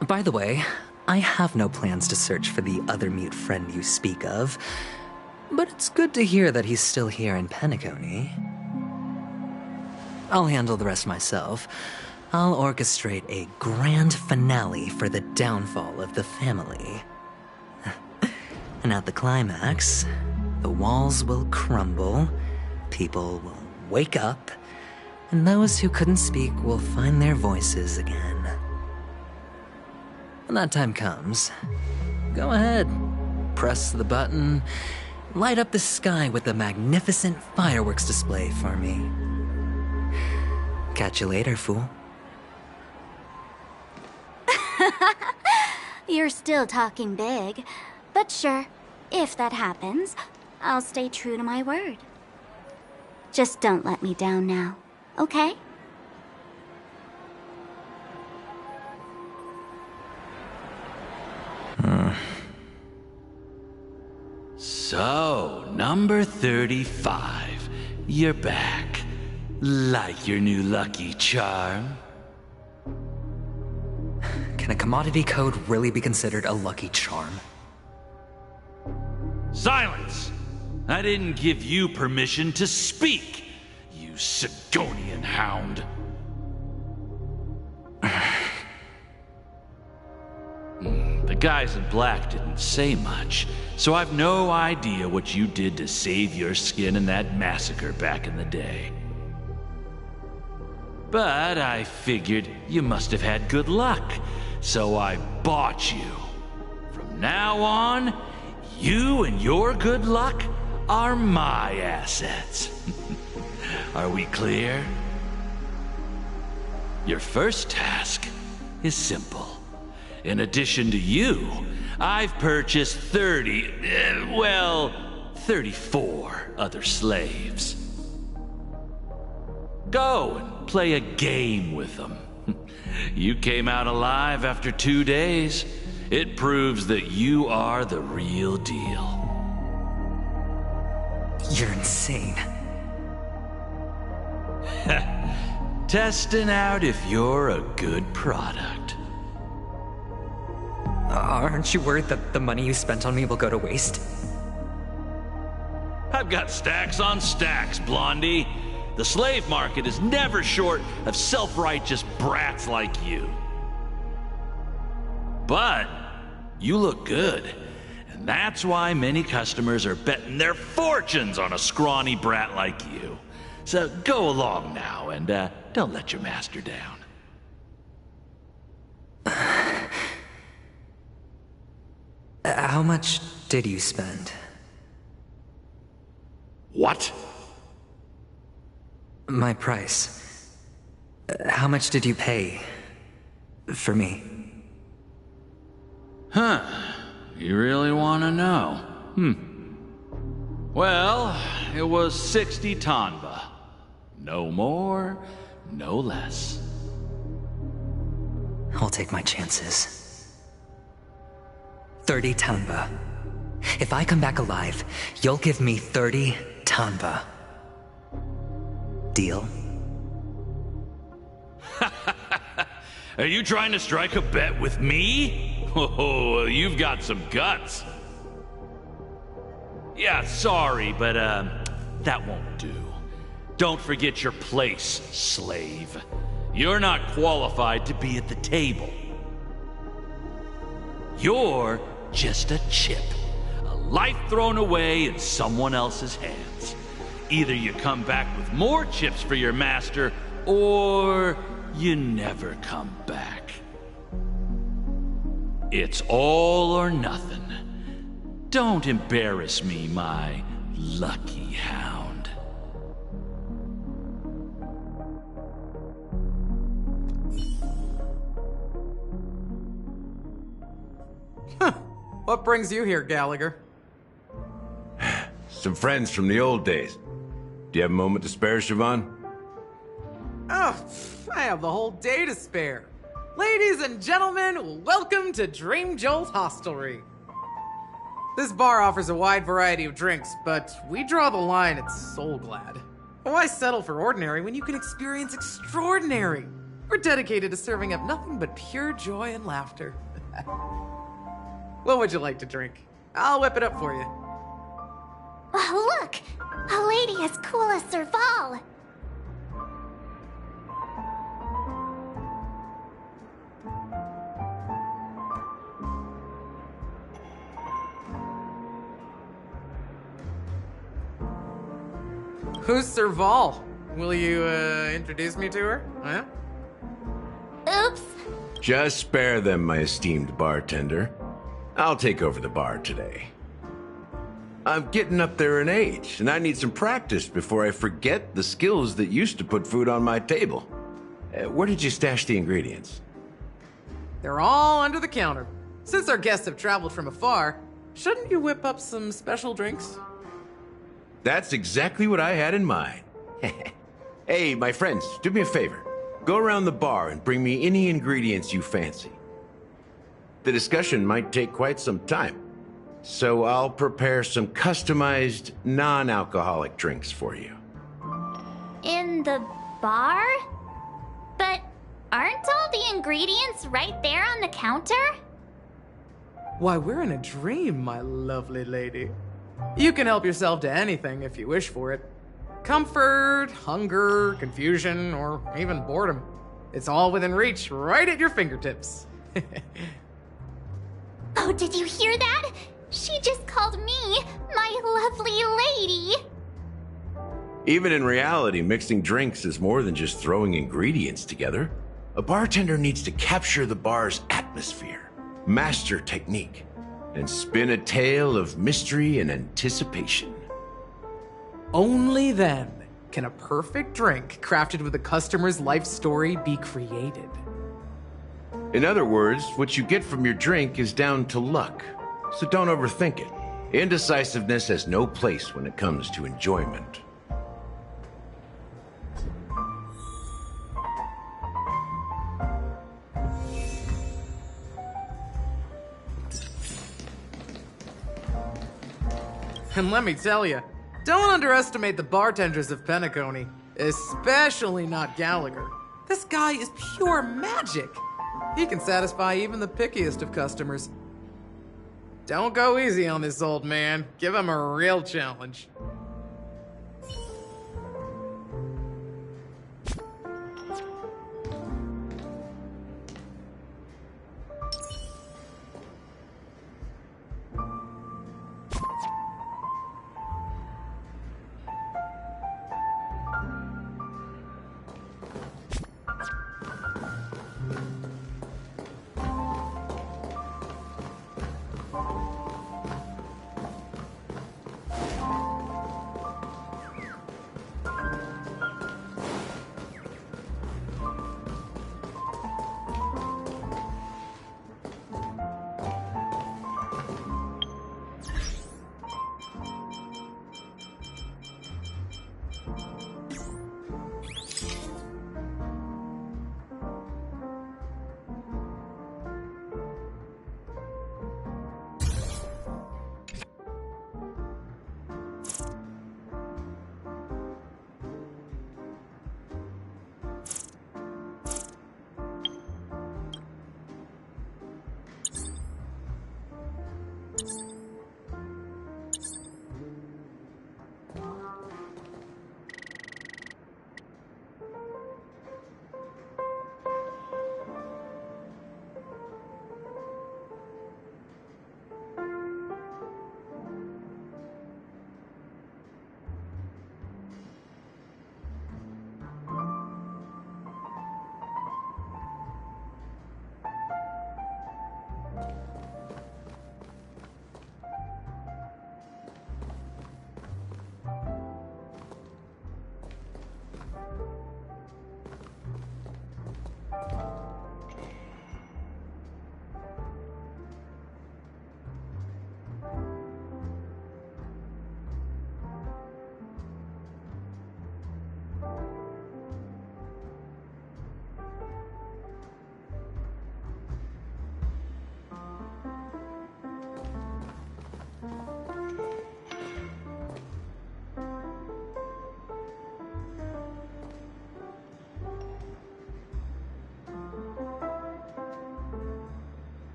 By the way, I have no plans to search for the other mute friend you speak of, but it's good to hear that he's still here in Penacony. I'll handle the rest myself. I'll orchestrate a grand finale for the downfall of the family. And at the climax, the walls will crumble, people will wake up, and those who couldn't speak will find their voices again. When that time comes, go ahead, press the button, light up the sky with a magnificent fireworks display for me. Catch you later, fool. You're still talking big, but sure, if that happens, I'll stay true to my word. Just don't let me down now, okay? So, number 35. You're back. Like your new lucky charm? Can a commodity code really be considered a lucky charm? Silence! I didn't give you permission to speak, you Sigonian hound. The guys in black didn't say much, so I've no idea what you did to save your skin in that massacre back in the day. But I figured you must have had good luck, so I bought you. From now on, you and your good luck are my assets. Are we clear? Your first task is simple. In addition to you, I've purchased 34 other slaves. Go and play a game with them. You came out alive after 2 days. It proves that you are the real deal. You're insane. Testing out if you're a good product. Aren't you worried that the money you spent on me will go to waste? I've got stacks on stacks, Blondie. The slave market is never short of self-righteous brats like you. But you look good, and that's why many customers are betting their fortunes on a scrawny brat like you. So go along now, and don't let your master down. How much did you spend? What? My price. How much did you pay for me? Huh. You really want to know? Well, it was 60 tanba. No more, no less. I'll take my chances. 30 tanba. If I come back alive, you'll give me 30 tanba. Deal? Are you trying to strike a bet with me? Oh, you've got some guts. Yeah, sorry, but that won't do. Don't forget your place, slave. You're not qualified to be at the table. You're just a chip. A life thrown away in someone else's hands. Either you come back with more chips for your master, or you never come back. It's all or nothing. Don't embarrass me, my lucky hound. What brings you here, Gallagher? Some friends from the old days. Do you have a moment to spare, Siobhan? Oh, I have the whole day to spare. Ladies and gentlemen, welcome to Dream Jolt Hostelry. This bar offers a wide variety of drinks, but we draw the line at Soulglad. Why settle for ordinary when you can experience extraordinary? We're dedicated to serving up nothing but pure joy and laughter. What would you like to drink? I'll whip it up for you. Oh, look! A lady as cool as Serval! Who's Serval? Will you, introduce me to her? Huh? Oops. Just spare them, my esteemed bartender. I'll take over the bar today. I'm getting up there in age, and I need some practice before I forget the skills that used to put food on my table. Where did you stash the ingredients? They're all under the counter. Since our guests have traveled from afar, shouldn't you whip up some special drinks? That's exactly what I had in mind. Hey, my friends, do me a favor. Go around the bar and bring me any ingredients you fancy. The discussion might take quite some time, so I'll prepare some customized, non-alcoholic drinks for you. In the bar? But aren't all the ingredients right there on the counter? Why, we're in a dream, my lovely lady. You can help yourself to anything if you wish for it. Comfort, hunger, confusion, or even boredom. It's all within reach, right at your fingertips. Oh, did you hear that? She just called me my lovely lady. Even in reality, mixing drinks is more than just throwing ingredients together. A bartender needs to capture the bar's atmosphere, master technique, and spin a tale of mystery and anticipation. Only then can a perfect drink crafted with a customer's life story be created. In other words, what you get from your drink is down to luck, so don't overthink it. Indecisiveness has no place when it comes to enjoyment. And let me tell you, don't underestimate the bartenders of Penacony, especially not Gallagher. This guy is pure magic. He can satisfy even the pickiest of customers. Don't go easy on this old man. Give him a real challenge.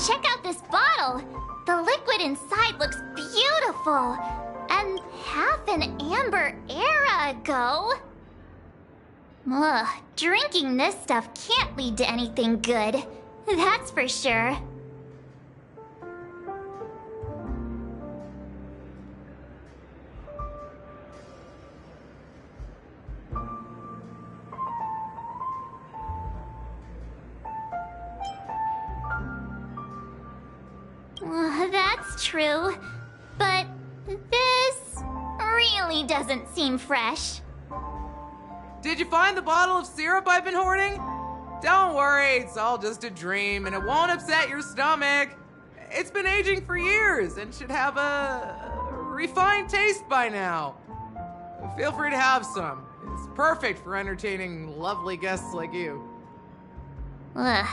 Check out this bottle! The liquid inside looks beautiful! And half an amber era ago. Ugh, drinking this stuff can't lead to anything good. That's for sure. That's true, but this really doesn't seem fresh. Did you find the bottle of syrup I've been hoarding? Don't worry, it's all just a dream and it won't upset your stomach. It's been aging for years and should have a refined taste by now. Feel free to have some. It's perfect for entertaining lovely guests like you. Ugh.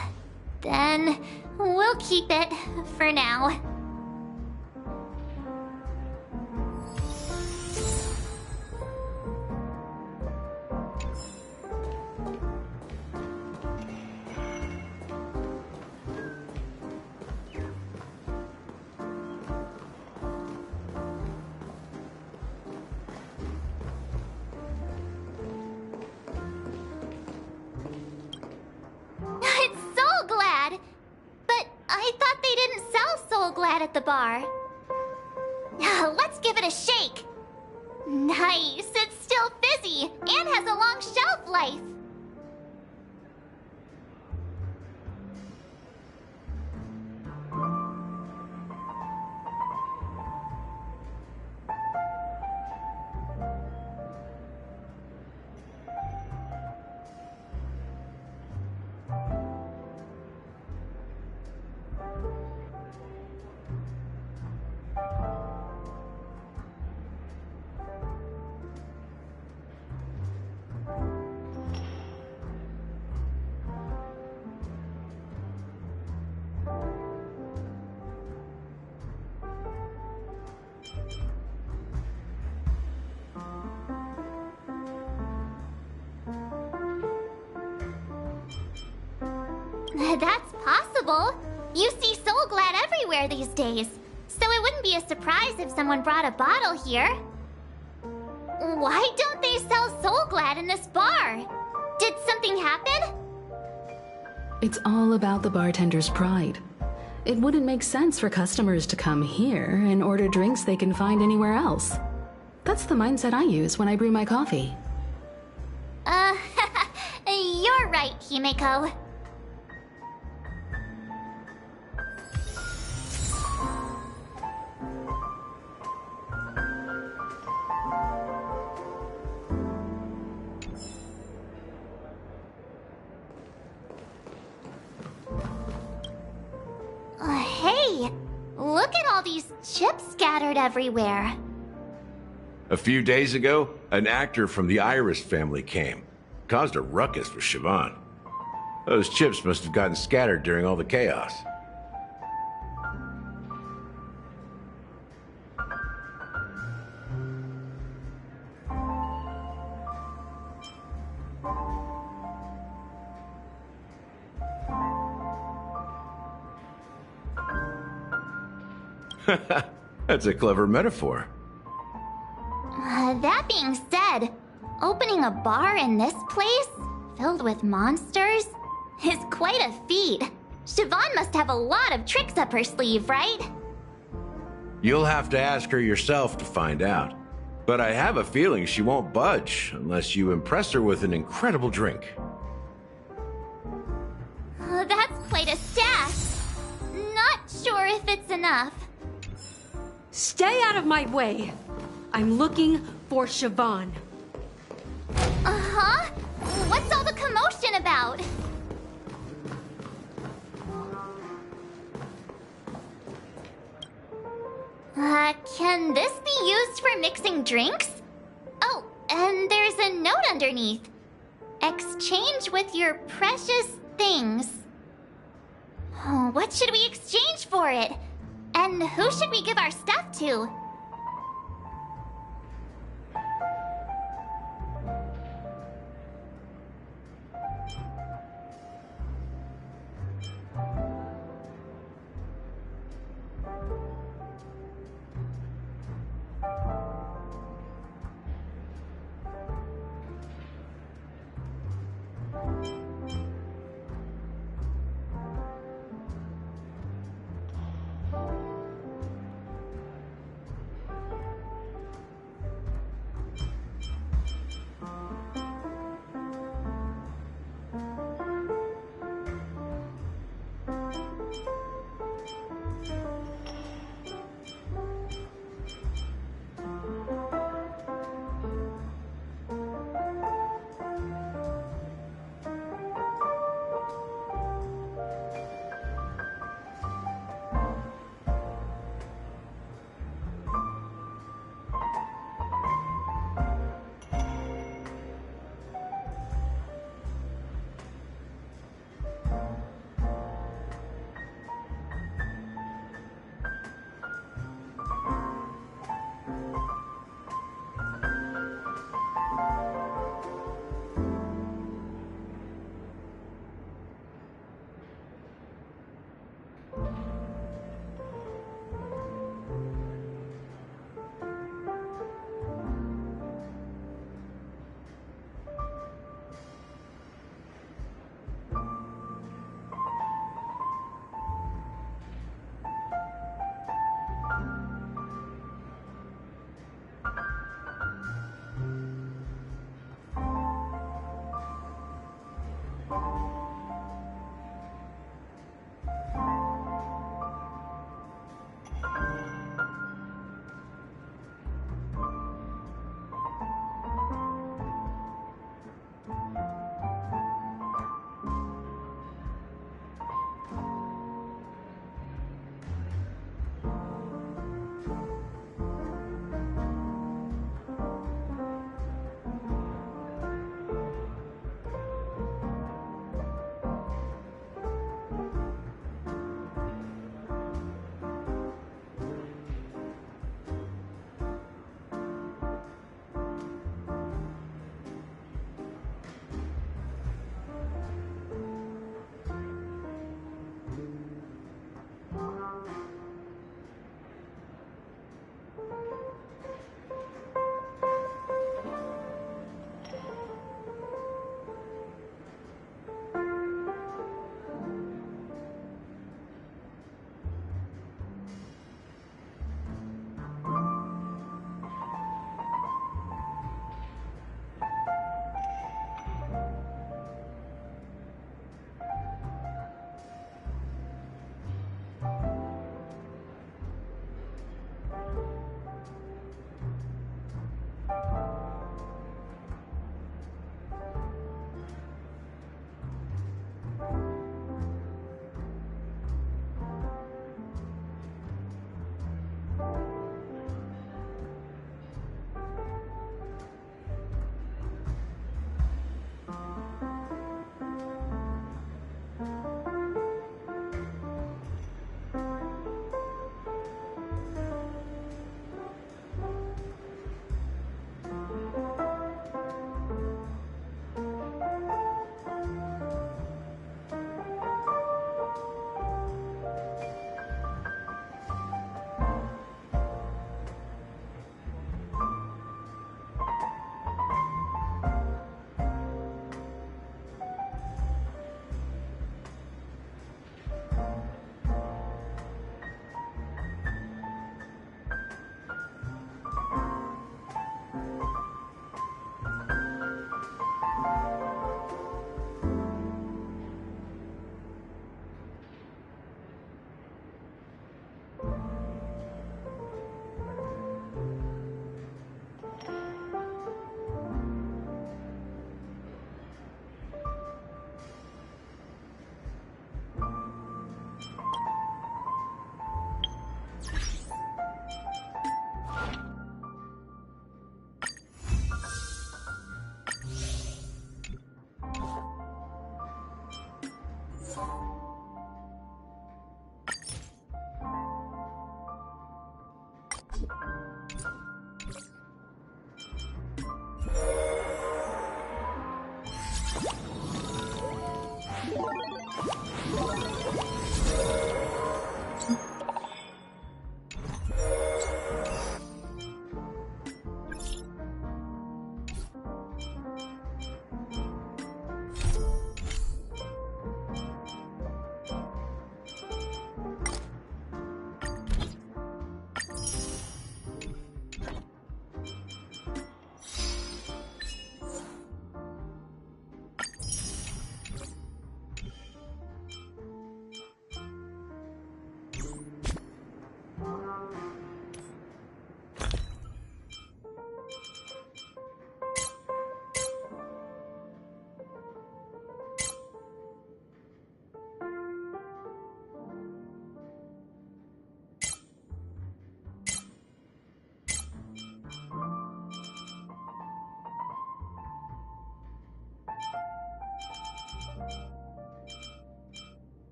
Then we'll keep it for now. At the bar. Let's give it a shake. Nice, it's still fizzy and has a long shelf life. That's possible. You see Soul Glad everywhere these days, so it wouldn't be a surprise if someone brought a bottle here. Why don't they sell Soul Glad in this bar? Did something happen? It's all about the bartender's pride. It wouldn't make sense for customers to come here and order drinks they can find anywhere else. That's the mindset I use when I brew my coffee. You're right, Himeko. Hey, look at all these chips scattered everywhere. A few days ago, an actor from the Iris family came. Caused a ruckus with Siobhan. Those chips must have gotten scattered during all the chaos. That's a clever metaphor. That being said, opening a bar in this place, filled with monsters, is quite a feat. Siobhan must have a lot of tricks up her sleeve, right? You'll have to ask her yourself to find out. But I have a feeling she won't budge unless you impress her with an incredible drink. That's quite a stash. Not sure if it's enough. Stay out of my way. I'm looking for Siobhan. Uh-huh? What's all the commotion about? Can this be used for mixing drinks? Oh, and there's a note underneath. Exchange with your precious things. Oh, what should we exchange for it? And who should we give our stuff to?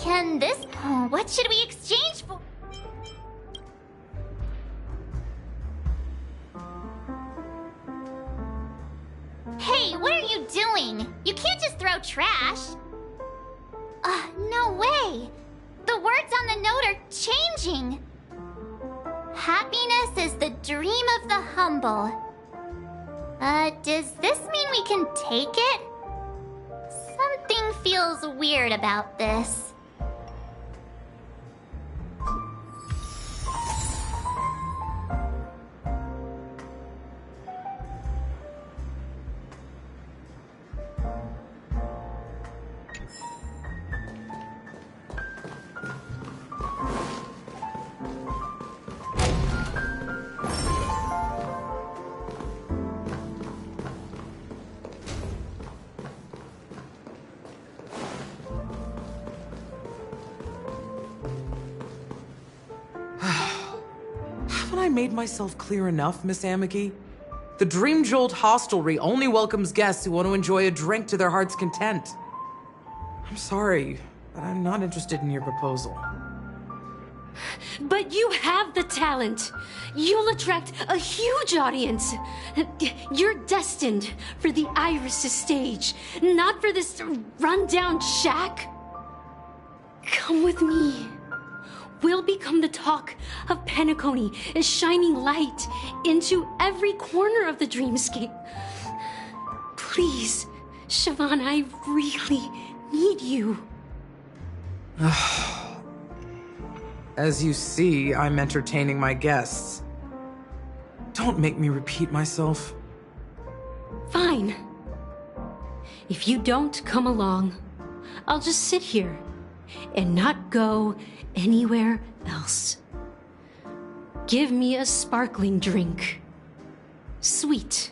Can this... What should we exchange for? Hey, what are you doing? You can't just throw trash. No way. The words on the note are changing. Happiness is the dream of the humble. Does this mean we can take it? Something feels weird about this. Made myself clear enough, Miss Amiki? The Dream Jolt Hostelry only welcomes guests who want to enjoy a drink to their heart's content. I'm sorry, but I'm not interested in your proposal. But you have the talent. You'll attract a huge audience. You're destined for the Iris' stage, not for this rundown shack. Come with me. We'll become the talk of Penacony, as shining light into every corner of the dreamscape. Please, Siobhan, I really need you. As you see, I'm entertaining my guests. Don't make me repeat myself. Fine. If you don't come along, I'll just sit here and not go anywhere else. Give me a sparkling drink. Sweet.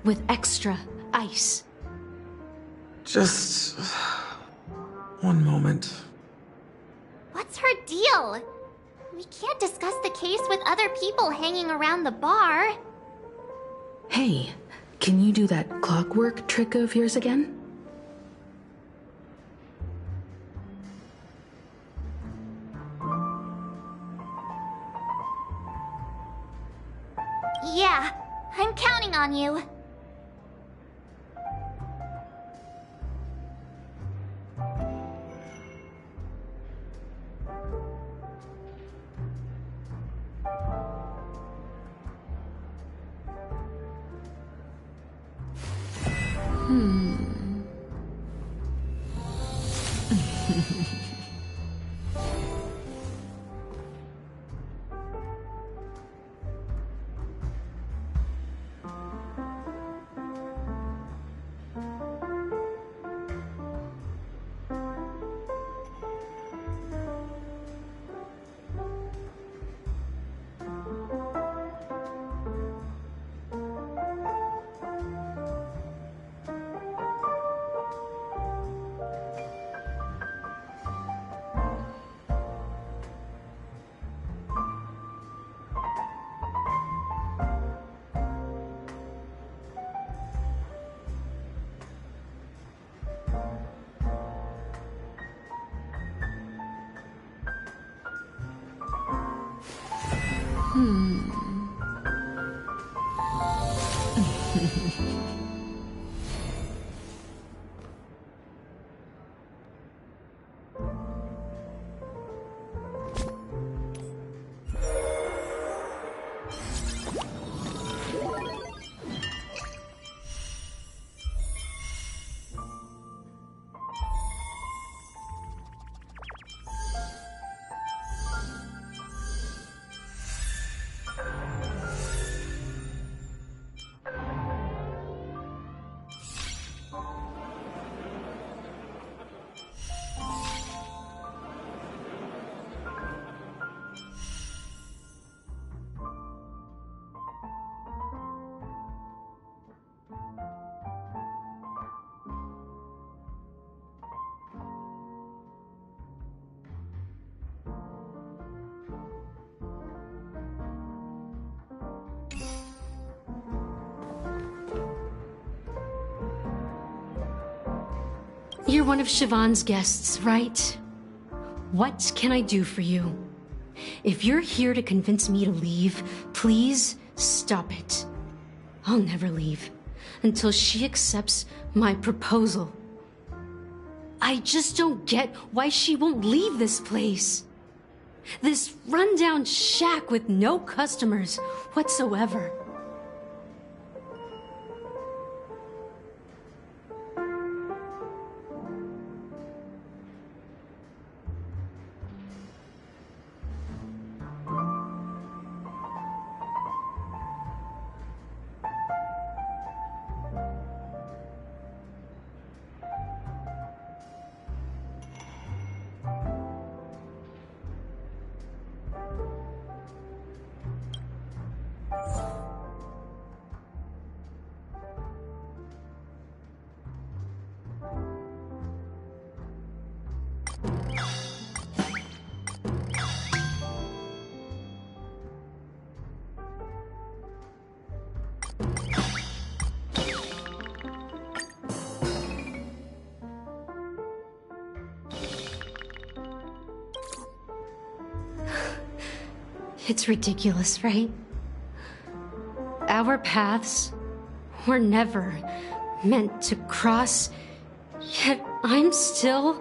With extra ice. Just... one moment. What's her deal? We can't discuss the case with other people hanging around the bar. Hey, can you do that clockwork trick of yours again? Yeah, I'm counting on you. You're one of Siobhan's guests, right? What can I do for you? If you're here to convince me to leave, please stop it. I'll never leave until she accepts my proposal. I just don't get why she won't leave this place. This rundown shack with no customers whatsoever. It's ridiculous, right? Our paths were never meant to cross, yet I'm still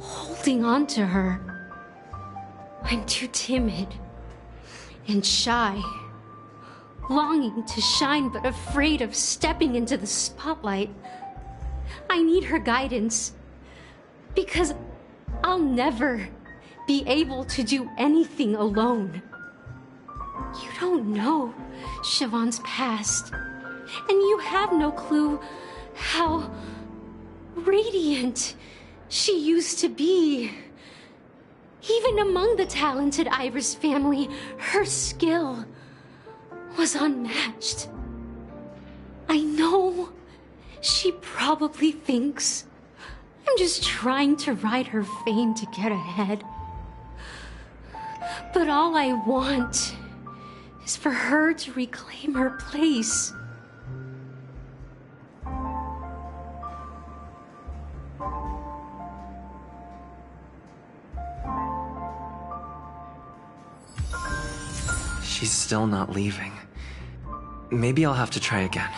holding on to her. I'm too timid and shy, longing to shine but afraid of stepping into the spotlight. I need her guidance, because I'll never be able to do anything alone. You don't know Siobhan's past. And you have no clue how radiant she used to be. Even among the talented Iris family, her skill was unmatched. I know she probably thinks I'm just trying to ride her fame to get ahead. But all I want is for her to reclaim her place. She's still not leaving. Maybe I'll have to try again.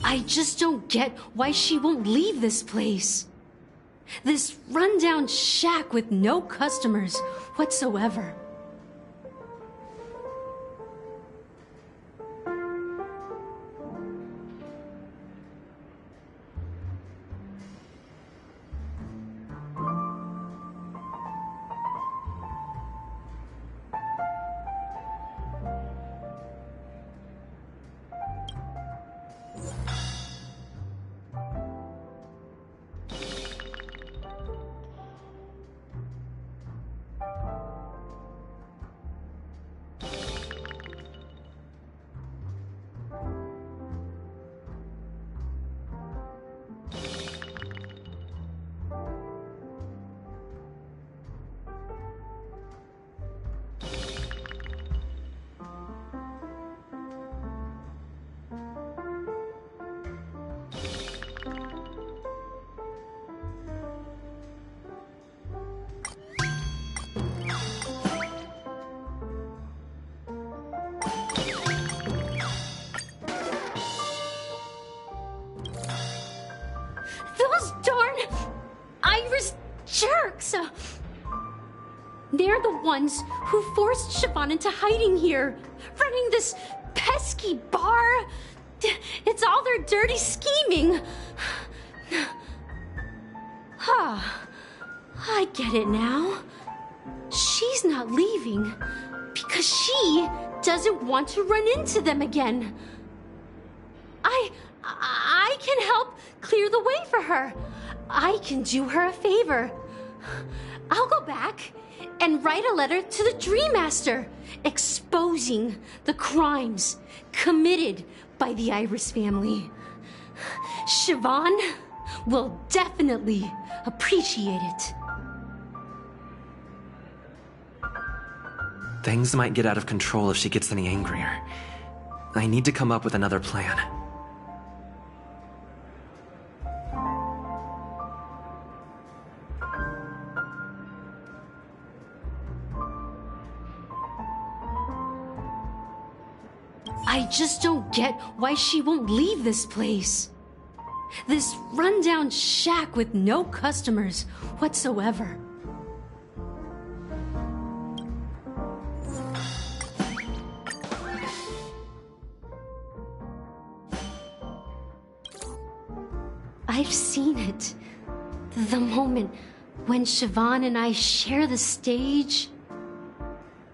I just don't get why she won't leave this place. This rundown shack with no customers whatsoever. Those darn Iris jerks! They're the ones who forced Siobhan into hiding here, running this pesky bar. It's all their dirty scheming. I get it now. She's not leaving because she doesn't want to run into them again. I can help clear the way for her. I can do her a favor. I'll go back and write a letter to the Dream Master exposing the crimes committed by the Iris family. Siobhan will definitely appreciate it. Things might get out of control if she gets any angrier. I need to come up with another plan. I just don't get why she won't leave this place. This rundown shack with no customers whatsoever. I've seen it. The moment when Siobhan and I share the stage.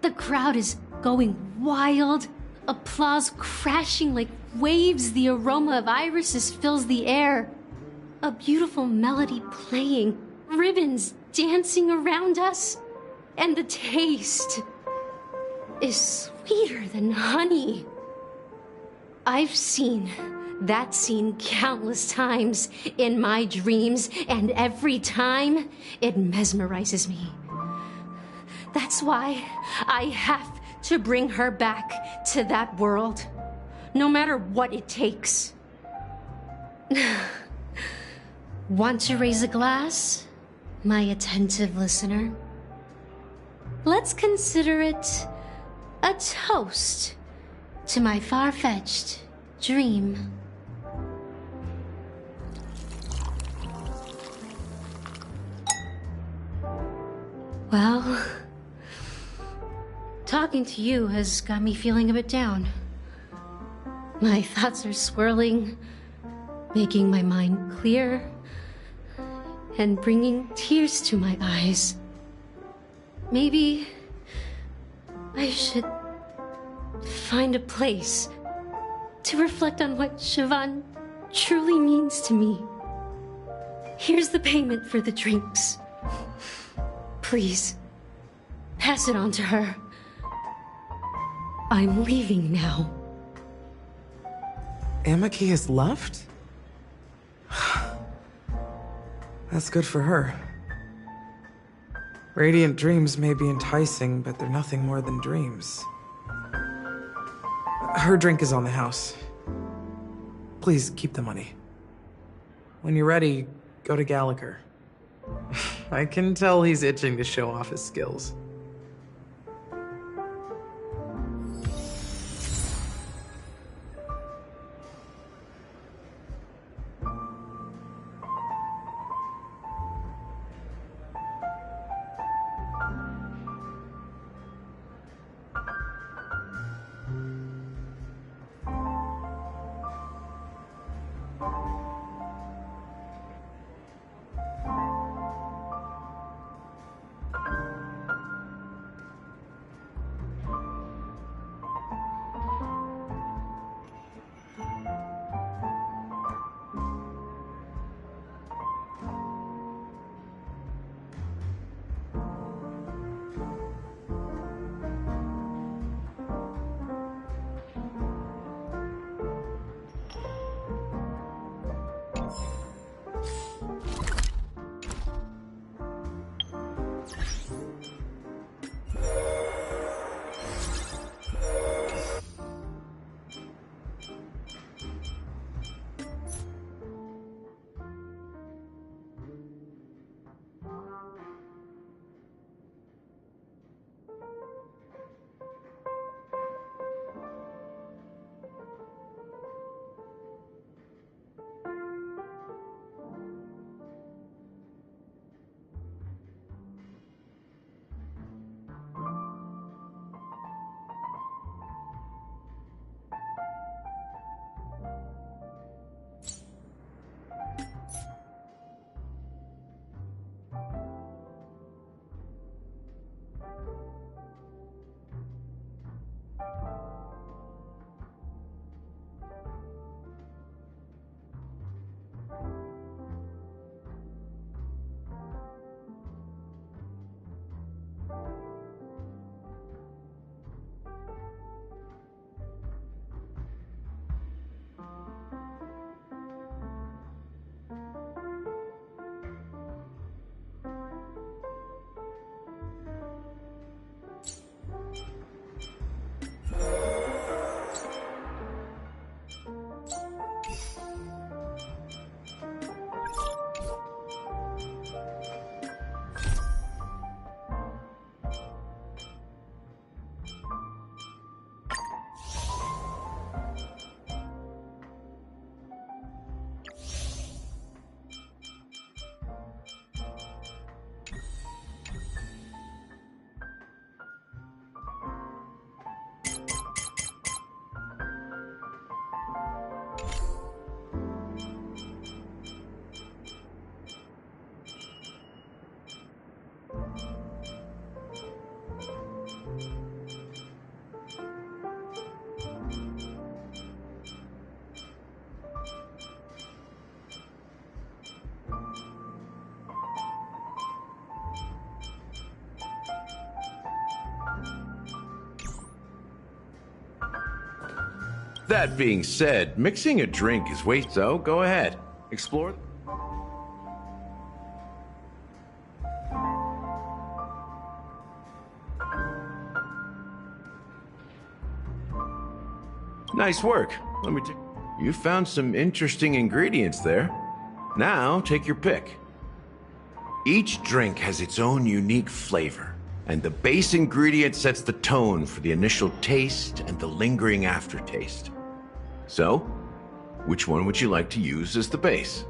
The crowd is going wild. Applause crashing like waves. The aroma of irises fills the air. A beautiful melody playing. Ribbons dancing around us. And the taste is sweeter than honey. I've seen that scene countless times in my dreams, and every time it mesmerizes me. That's why I have to bring her back to that world, no matter what it takes. Want to raise a glass? my attentive listener. Let's consider it a toast to my far-fetched dream. Well, talking to you has got me feeling a bit down. My thoughts are swirling, making my mind clear, and bringing tears to my eyes. Maybe I should find a place to reflect on what Siobhan truly means to me. Here's the payment for the drinks. Please, pass it on to her. I'm leaving now. Amaki has left? That's good for her. Radiant dreams may be enticing, but they're nothing more than dreams. Her drink is on the house. Please keep the money. When you're ready, go to Gallagher. I can tell he's itching to show off his skills. That being said, mixing a drink is waste, so go ahead. Explore. Nice work. Let me take. You found some interesting ingredients there. Now, take your pick. Each drink has its own unique flavor, and the base ingredient sets the tone for the initial taste and the lingering aftertaste. So, which one would you like to use as the base?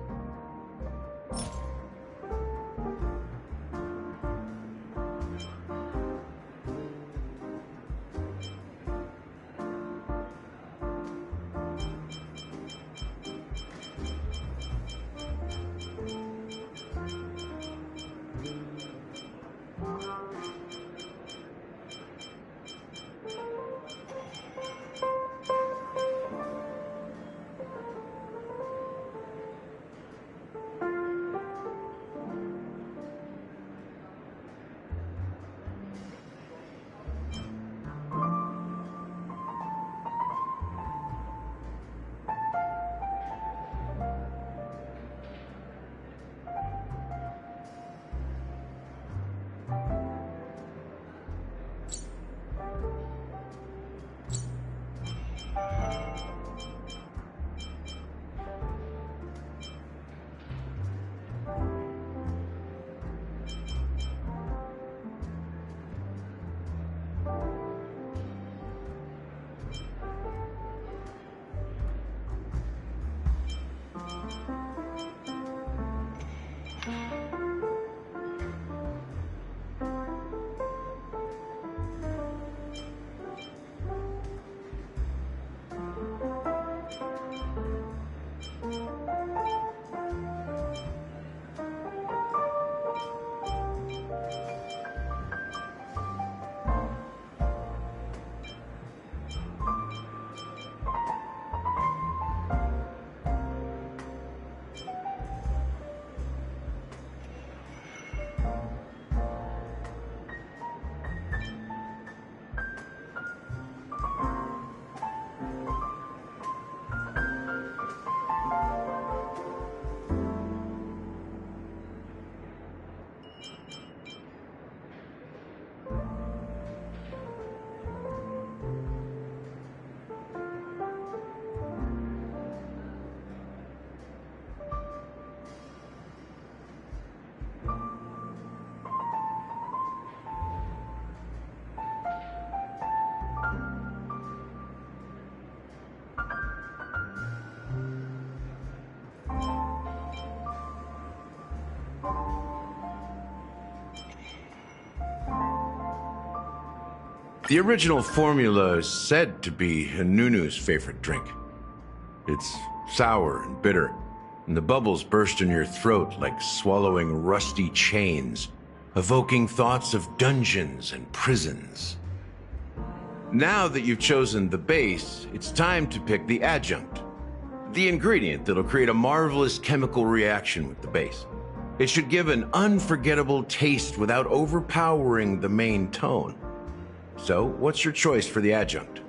The original formula is said to be Nunu's favorite drink. It's sour and bitter, and the bubbles burst in your throat like swallowing rusty chains, evoking thoughts of dungeons and prisons. Now that you've chosen the base, it's time to pick the adjunct, the ingredient that'll create a marvelous chemical reaction with the base. It should give an unforgettable taste without overpowering the main tone. So, what's your choice for the adjunct?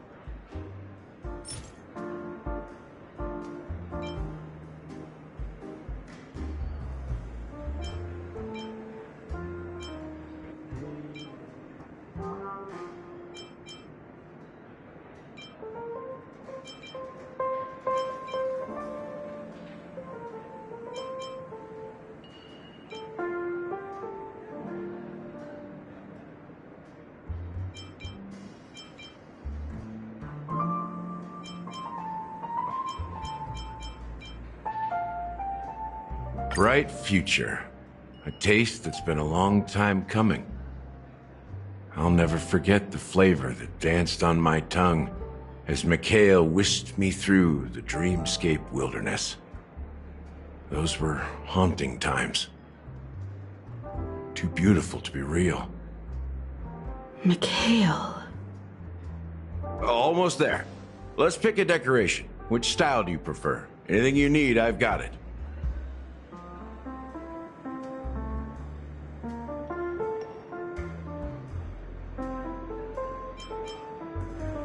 Bright future. A taste that's been a long time coming. I'll never forget the flavor that danced on my tongue as Mikhail whisked me through the dreamscape wilderness. Those were haunting times. Too beautiful to be real. Mikhail. Almost there. Let's pick a decoration. Which style do you prefer? Anything you need, I've got it.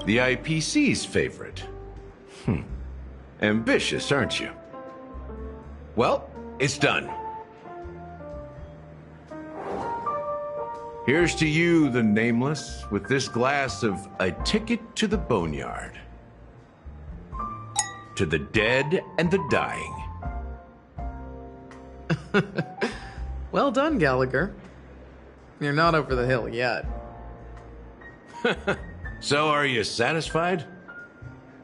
The IPC's favorite. Ambitious, aren't you? Well, it's done. Here's to you, the Nameless, with this glass of A Ticket to the Boneyard. To the dead and the dying. Well done, Gallagher. You're not over the hill yet. So, are you satisfied?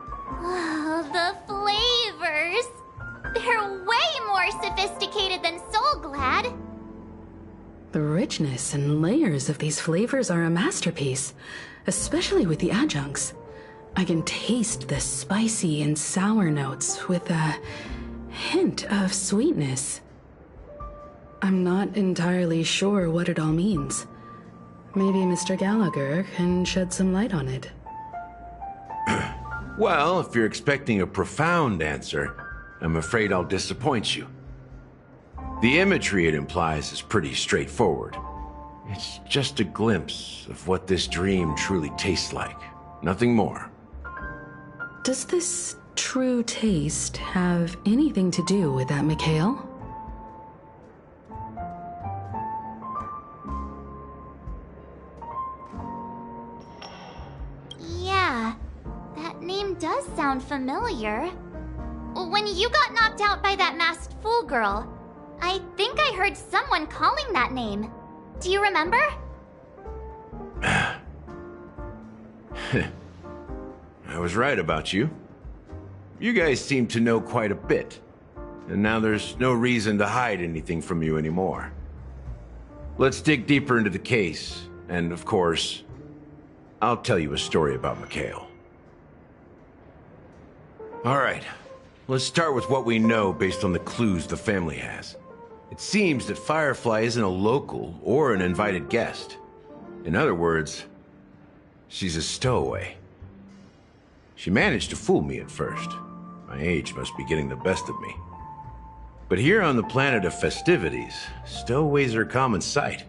Oh, the flavors! They're way more sophisticated than Soulglad. The richness and layers of these flavors are a masterpiece, especially with the adjuncts. I can taste the spicy and sour notes with a hint of sweetness. I'm not entirely sure what it all means. Maybe Mr. Gallagher can shed some light on it. Well, if you're expecting a profound answer, I'm afraid I'll disappoint you. The imagery it implies is pretty straightforward. It's just a glimpse of what this dream truly tastes like. Nothing more. Does this true taste have anything to do with that Mikhail? Yeah, that name does sound familiar. When you got knocked out by that masked fool girl, I think I heard someone calling that name. Do you remember? I was right about you. You guys seem to know quite a bit, and now there's no reason to hide anything from you anymore. Let's dig deeper into the case, and of course, I'll tell you a story about Mikhail. All right, let's start with what we know based on the clues the family has. It seems that Firefly isn't a local or an invited guest. In other words, she's a stowaway. She managed to fool me at first. My age must be getting the best of me. But here on the planet of festivities, stowaways are a common sight.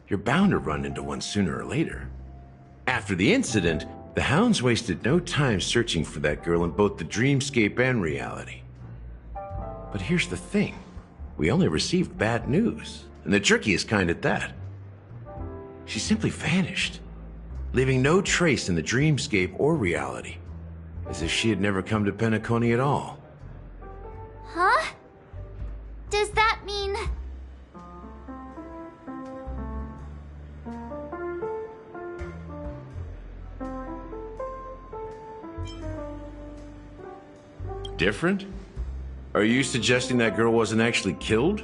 You're bound to run into one sooner or later. After the incident, the hounds wasted no time searching for that girl in both the dreamscape and reality. But here's the thing. We only received bad news, and the trickiest kind at that. She simply vanished, leaving no trace in the dreamscape or reality, as if she had never come to Penacony at all. Huh? Does that mean... Different? Are you suggesting that girl wasn't actually killed?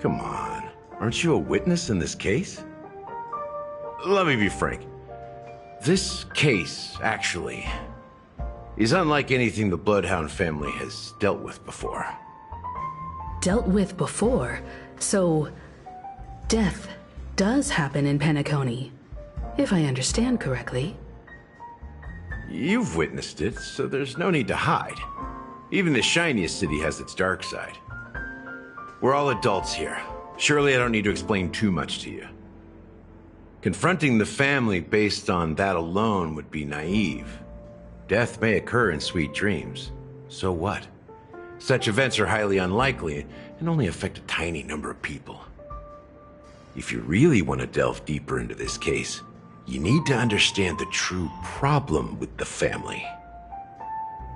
Come on, aren't you a witness in this case? Let me be frank. This case, actually, is unlike anything the Bloodhound family has dealt with before. Dealt with before? So, death does happen in Penacony, if I understand correctly. You've witnessed it, so there's no need to hide. Even the shiniest city has its dark side. We're all adults here. Surely I don't need to explain too much to you. Confronting the family based on that alone would be naive. Death may occur in sweet dreams. So what? Such events are highly unlikely and only affect a tiny number of people. If you really want to delve deeper into this case, you need to understand the true problem with the family.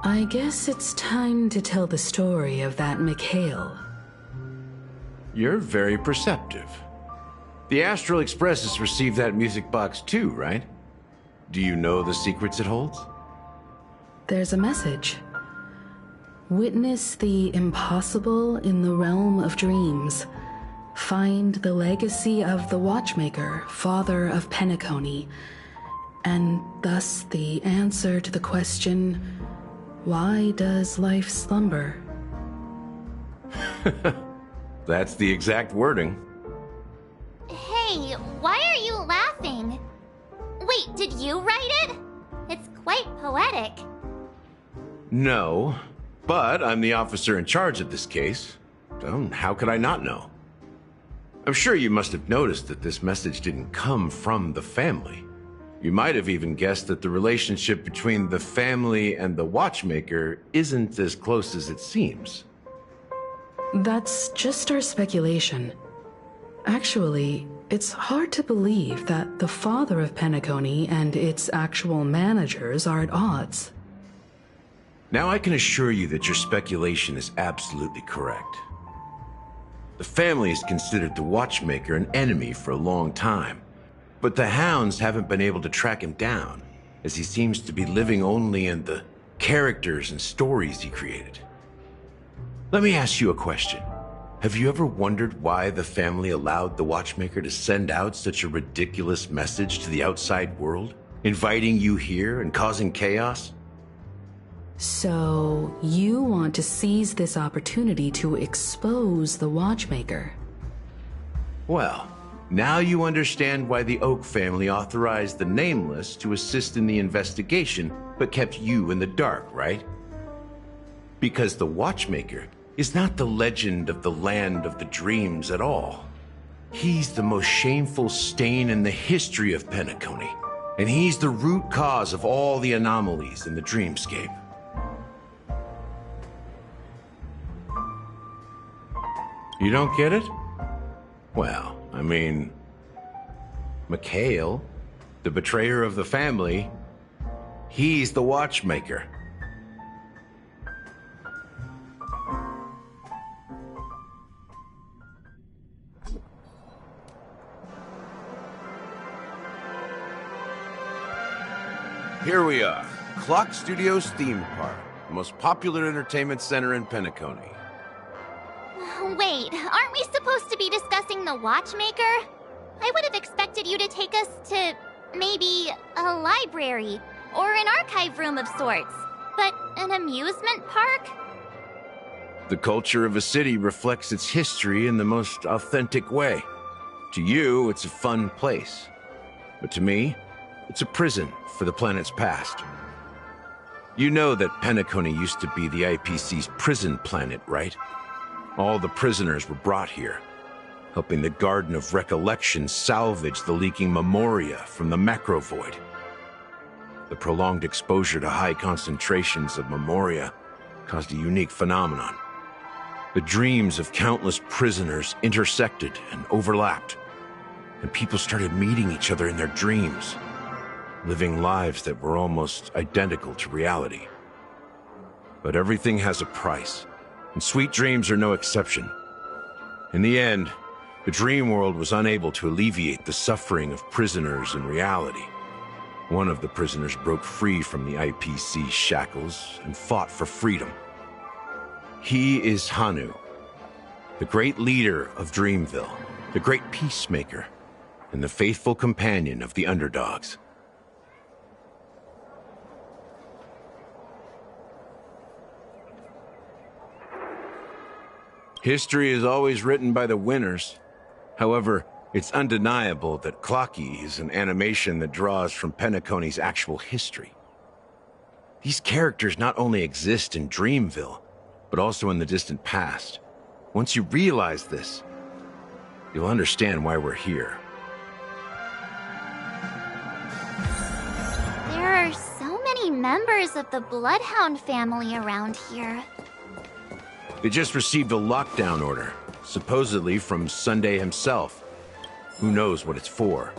I guess it's time to tell the story of that Mikhail. You're very perceptive. The Astral Express has received that music box too, right? Do you know the secrets it holds? There's a message. Witness the impossible in the realm of dreams. Find the legacy of the Watchmaker, father of Penacony, and thus the answer to the question, why does life slumber? That's the exact wording. Hey, why are you laughing? Wait, did you write it? It's quite poetic. No, but I'm the officer in charge of this case, so how could I not know? I'm sure you must have noticed that this message didn't come from the family. You might have even guessed that the relationship between the family and the Watchmaker isn't as close as it seems. That's just our speculation. Actually, it's hard to believe that the father of Penacony and its actual managers are at odds. Now I can assure you that your speculation is absolutely correct. The family has considered the Watchmaker an enemy for a long time, but the hounds haven't been able to track him down, as he seems to be living only in the characters and stories he created. Let me ask you a question. Have you ever wondered why the family allowed the Watchmaker to send out such a ridiculous message to the outside world, inviting you here and causing chaos? So, you want to seize this opportunity to expose the Watchmaker? Well, now you understand why the Oak family authorized the Nameless to assist in the investigation, but kept you in the dark, right? Because the Watchmaker is not the legend of the Land of the Dreams at all. He's the most shameful stain in the history of Penacony, and he's the root cause of all the anomalies in the dreamscape. You don't get it? Well, I mean, Mikhail, the betrayer of the family, he's the Watchmaker. Here we are, Clock Studios theme park, the most popular entertainment center in Penacony. Wait, aren't we supposed to be discussing the Watchmaker? I would have expected you to take us to, maybe, a library, or an archive room of sorts. But an amusement park? The culture of a city reflects its history in the most authentic way. To you, it's a fun place. But to me, it's a prison for the planet's past. You know that Penacony used to be the IPC's prison planet, right? All the prisoners were brought here, helping the Garden of Recollection salvage the leaking memoria from the Macrovoid. The prolonged exposure to high concentrations of memoria caused a unique phenomenon. The dreams of countless prisoners intersected and overlapped, and people started meeting each other in their dreams, living lives that were almost identical to reality. But everything has a price, and sweet dreams are no exception. In the end, the dream world was unable to alleviate the suffering of prisoners in reality. One of the prisoners broke free from the IPC shackles and fought for freedom. He is Hanu, the great leader of Dreamville, the great peacemaker, and the faithful companion of the underdogs. History is always written by the winners. However, it's undeniable that Clocky is an animation that draws from Penacony's actual history. These characters not only exist in Dreamville, but also in the distant past. Once you realize this, you'll understand why we're here. There are so many members of the Bloodhound family around here. They just received a lockdown order, supposedly from Sunday himself. Who knows what it's for?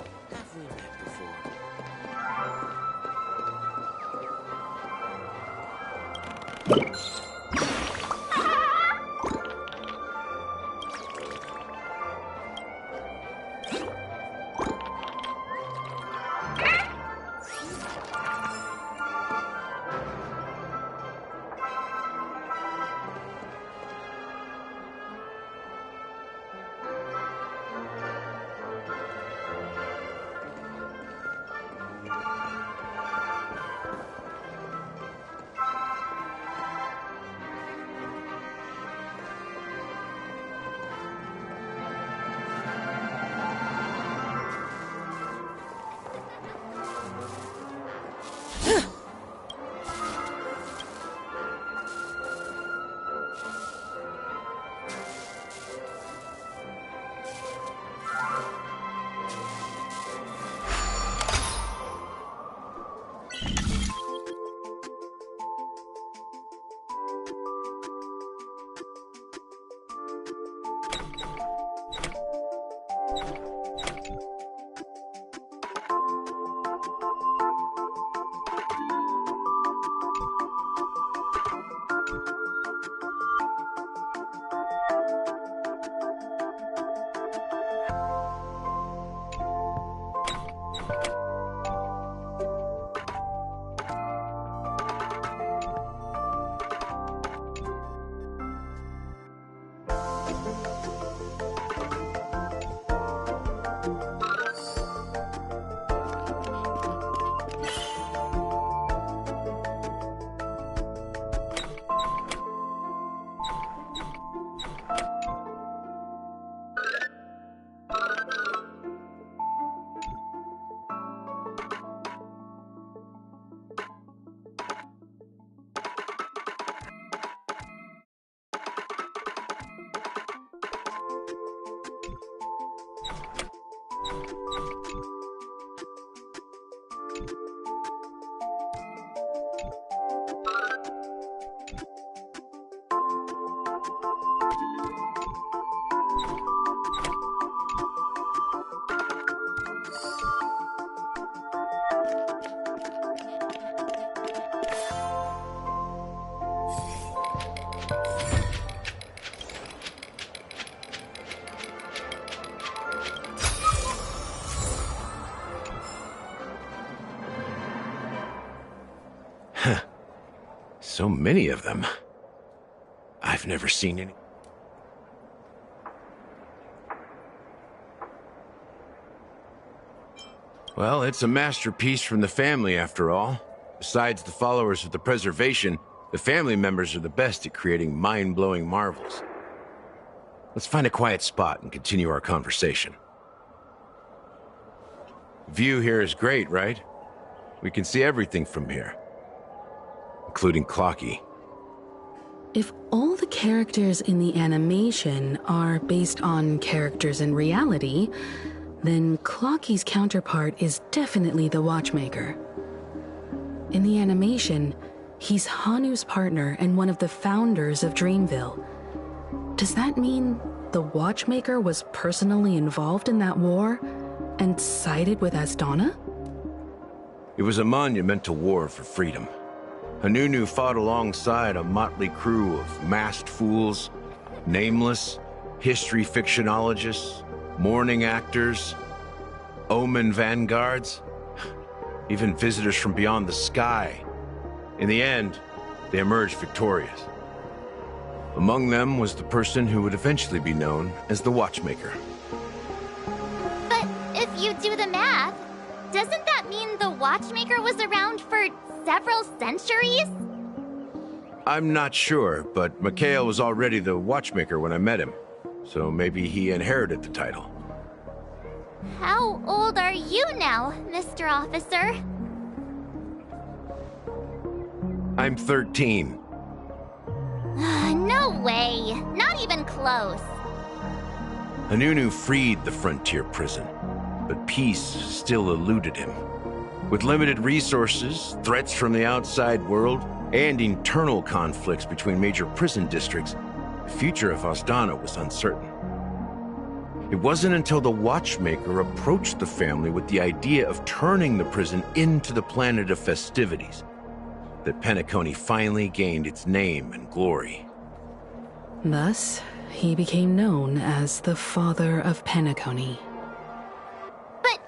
So many of them. I've never seen any. Well, it's a masterpiece from the family, after all. Besides the followers of the preservation, the family members are the best at creating mind-blowing marvels. Let's find a quiet spot and continue our conversation. View here is great, right? We can see everything from here. Including Clocky. If all the characters in the animation are based on characters in reality, then Clocky's counterpart is definitely the Watchmaker. In the animation, he's Hanu's partner and one of the founders of Dreamville. Does that mean the Watchmaker was personally involved in that war and sided with Asdana? It was a monumental war for freedom. Hanunu fought alongside a motley crew of masked fools, nameless, history fictionologists, mourning actors, omen vanguards, even visitors from beyond the sky. In the end, they emerged victorious. Among them was the person who would eventually be known as the Watchmaker. But if you do the math, doesn't that mean the Watchmaker was around for several centuries? I'm not sure, but Mikhail was already the Watchmaker when I met him, so maybe he inherited the title. How old are you now, Mr. Officer? I'm 13. No way. Not even close. Hanunu freed the frontier prison, but peace still eluded him. With limited resources, threats from the outside world, and internal conflicts between major prison districts, the future of Asdana was uncertain. It wasn't until the Watchmaker approached the family with the idea of turning the prison into the planet of festivities that Penacony finally gained its name and glory. Thus, he became known as the Father of Penacony. But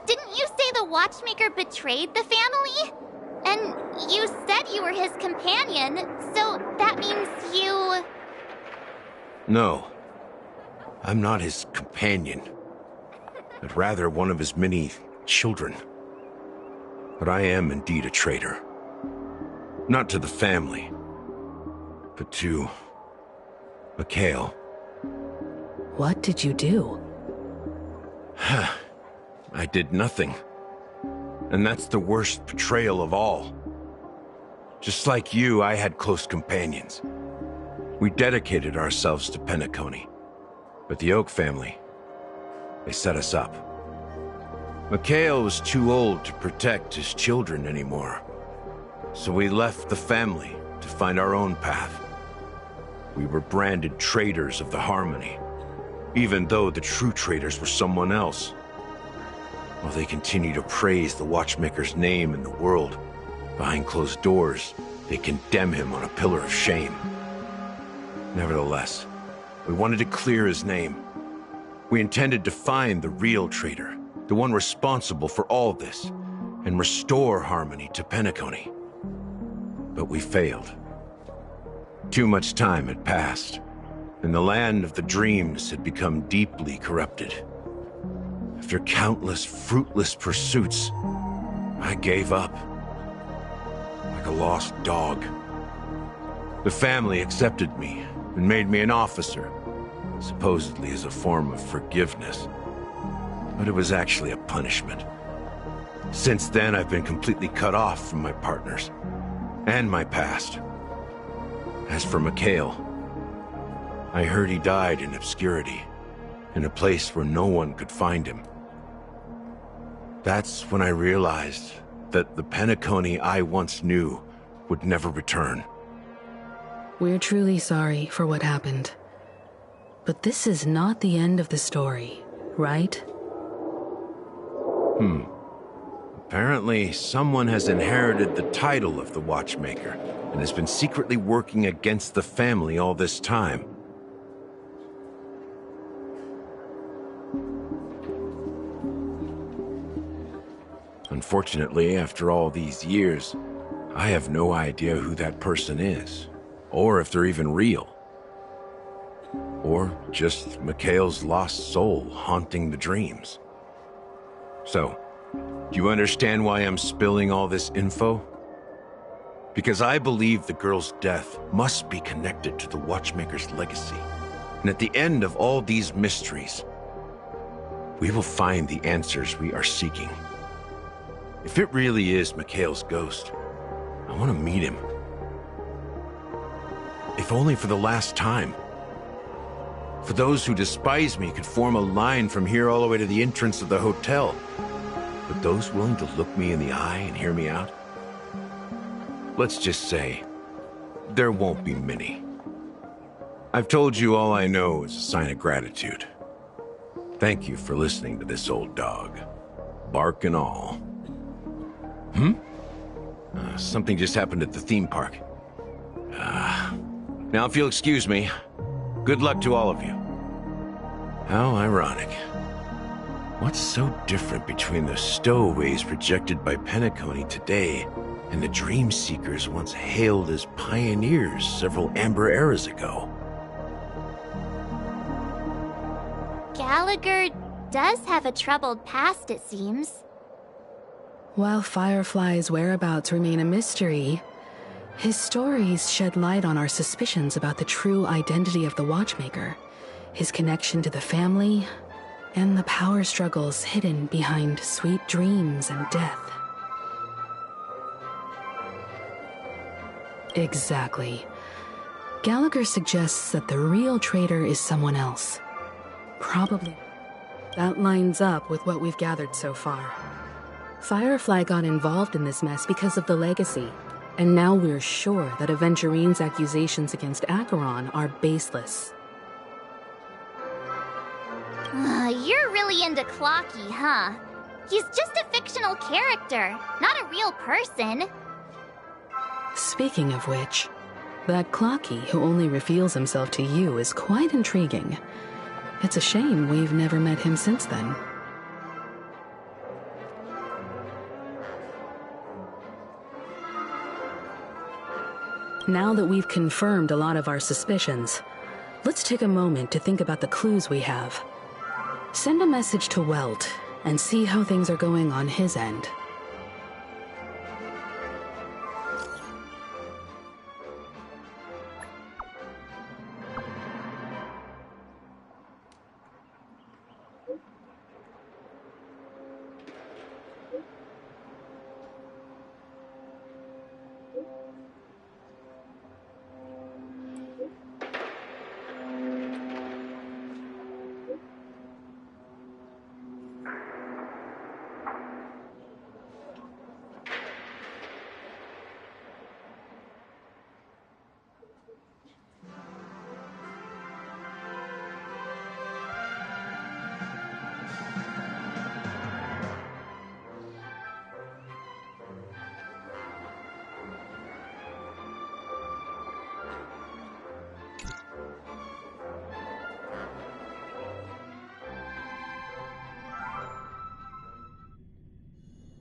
didn't you say the Watchmaker betrayed the family? And you said you were his companion, so that means you... No, I'm not his companion, but rather one of his many children. But I am indeed a traitor. Not to the family, but to Mikhail. What did you do? I did nothing. And that's the worst betrayal of all. Just like you, I had close companions. We dedicated ourselves to Penacony. But the Oak family, they set us up. Mikhail was too old to protect his children anymore. So we left the family to find our own path. We were branded traitors of the Harmony, even though the true traitors were someone else. While they continue to praise the Watchmaker's name in the world, behind closed doors, they condemn him on a pillar of shame. Nevertheless, we wanted to clear his name. We intended to find the real traitor, the one responsible for all this, and restore harmony to Penacony. But we failed. Too much time had passed, and the land of the dreams had become deeply corrupted. After countless fruitless pursuits, I gave up. Like a lost dog. The family accepted me and made me an officer, supposedly as a form of forgiveness. But it was actually a punishment. Since then, I've been completely cut off from my partners and my past. As for Mikhail, I heard he died in obscurity, in a place where no one could find him. That's when I realized that the Penacony I once knew would never return. We're truly sorry for what happened. But this is not the end of the story, right? Apparently, someone has inherited the title of the Watchmaker and has been secretly working against the family all this time. Unfortunately, after all these years, I have no idea who that person is, or if they're even real. Or just Mikhail's lost soul haunting the dreams. So, do you understand why I'm spilling all this info? Because I believe the girl's death must be connected to the Watchmaker's legacy. And at the end of all these mysteries, we will find the answers we are seeking. If it really is Mikhail's ghost, I want to meet him. If only for the last time. For those who despise me could form a line from here all the way to the entrance of the hotel. But those willing to look me in the eye and hear me out? Let's just say, there won't be many. I've told you all I know is a sign of gratitude. Thank you for listening to this old dog. Bark and all. Something just happened at the theme park. Now if you'll excuse me, good luck to all of you. How ironic. What's so different between the stowaways rejected by Penacony today and the dream seekers once hailed as pioneers several amber eras ago? Gallagher does have a troubled past, it seems. While Firefly's whereabouts remain a mystery, his stories shed light on our suspicions about the true identity of the Watchmaker, his connection to the family, and the power struggles hidden behind sweet dreams and death. Exactly. Gallagher suggests that the real traitor is someone else. Probably. That lines up with what we've gathered so far. Firefly got involved in this mess because of the legacy, and now we're sure that Aventurine's accusations against Acheron are baseless. You're really into Clocky, huh? He's just a fictional character, not a real person. Speaking of which, that Clocky who only reveals himself to you is quite intriguing. It's a shame we've never met him since then. Now that we've confirmed a lot of our suspicions, let's take a moment to think about the clues we have. Send a message to Welt and see how things are going on his end.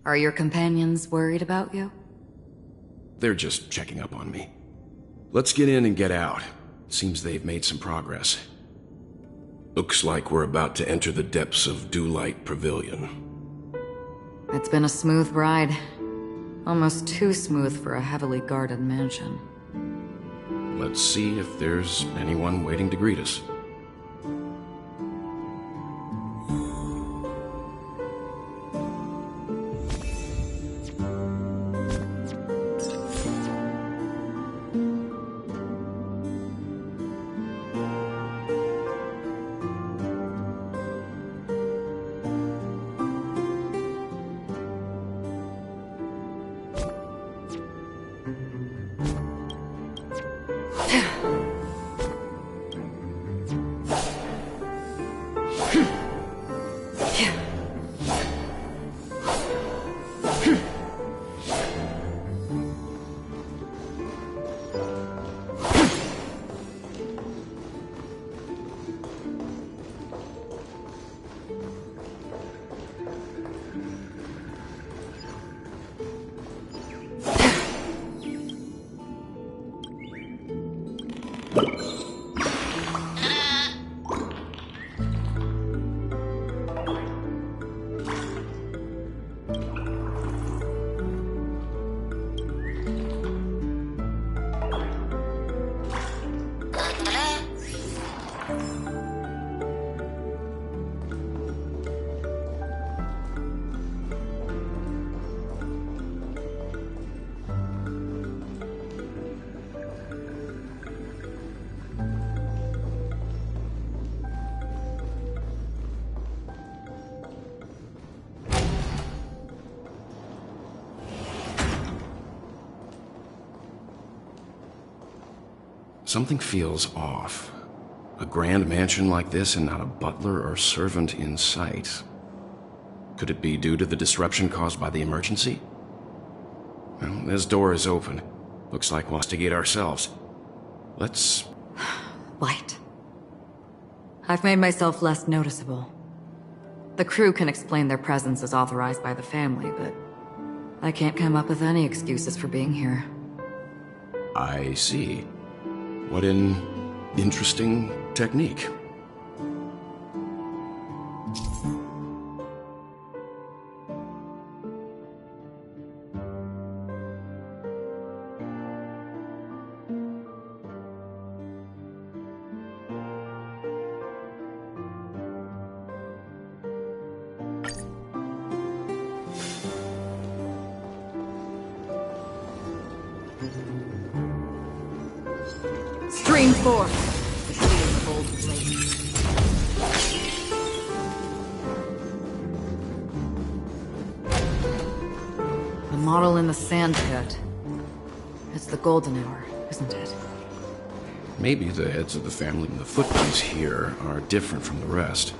Are your companions worried about you? They're just checking up on me. Let's get in and get out. Seems they've made some progress. Looks like we're about to enter the depths of Dewlight Pavilion. It's been a smooth ride. Almost too smooth for a heavily guarded mansion. Let's see if there's anyone waiting to greet us. Something feels off. A grand mansion like this and not a butler or servant in sight. Could it be due to the disruption caused by the emergency? Well, this door is open. Looks like we'll investigate ourselves. Let's... Light. I've made myself less noticeable. The crew can explain their presence as authorized by the family, but I can't come up with any excuses for being here. I see. What an interesting technique. Stream forth, the gleam of old blades. The model in the sand pit. It's the golden hour, isn't it? Maybe the heads of the family and the footprints here are different from the rest.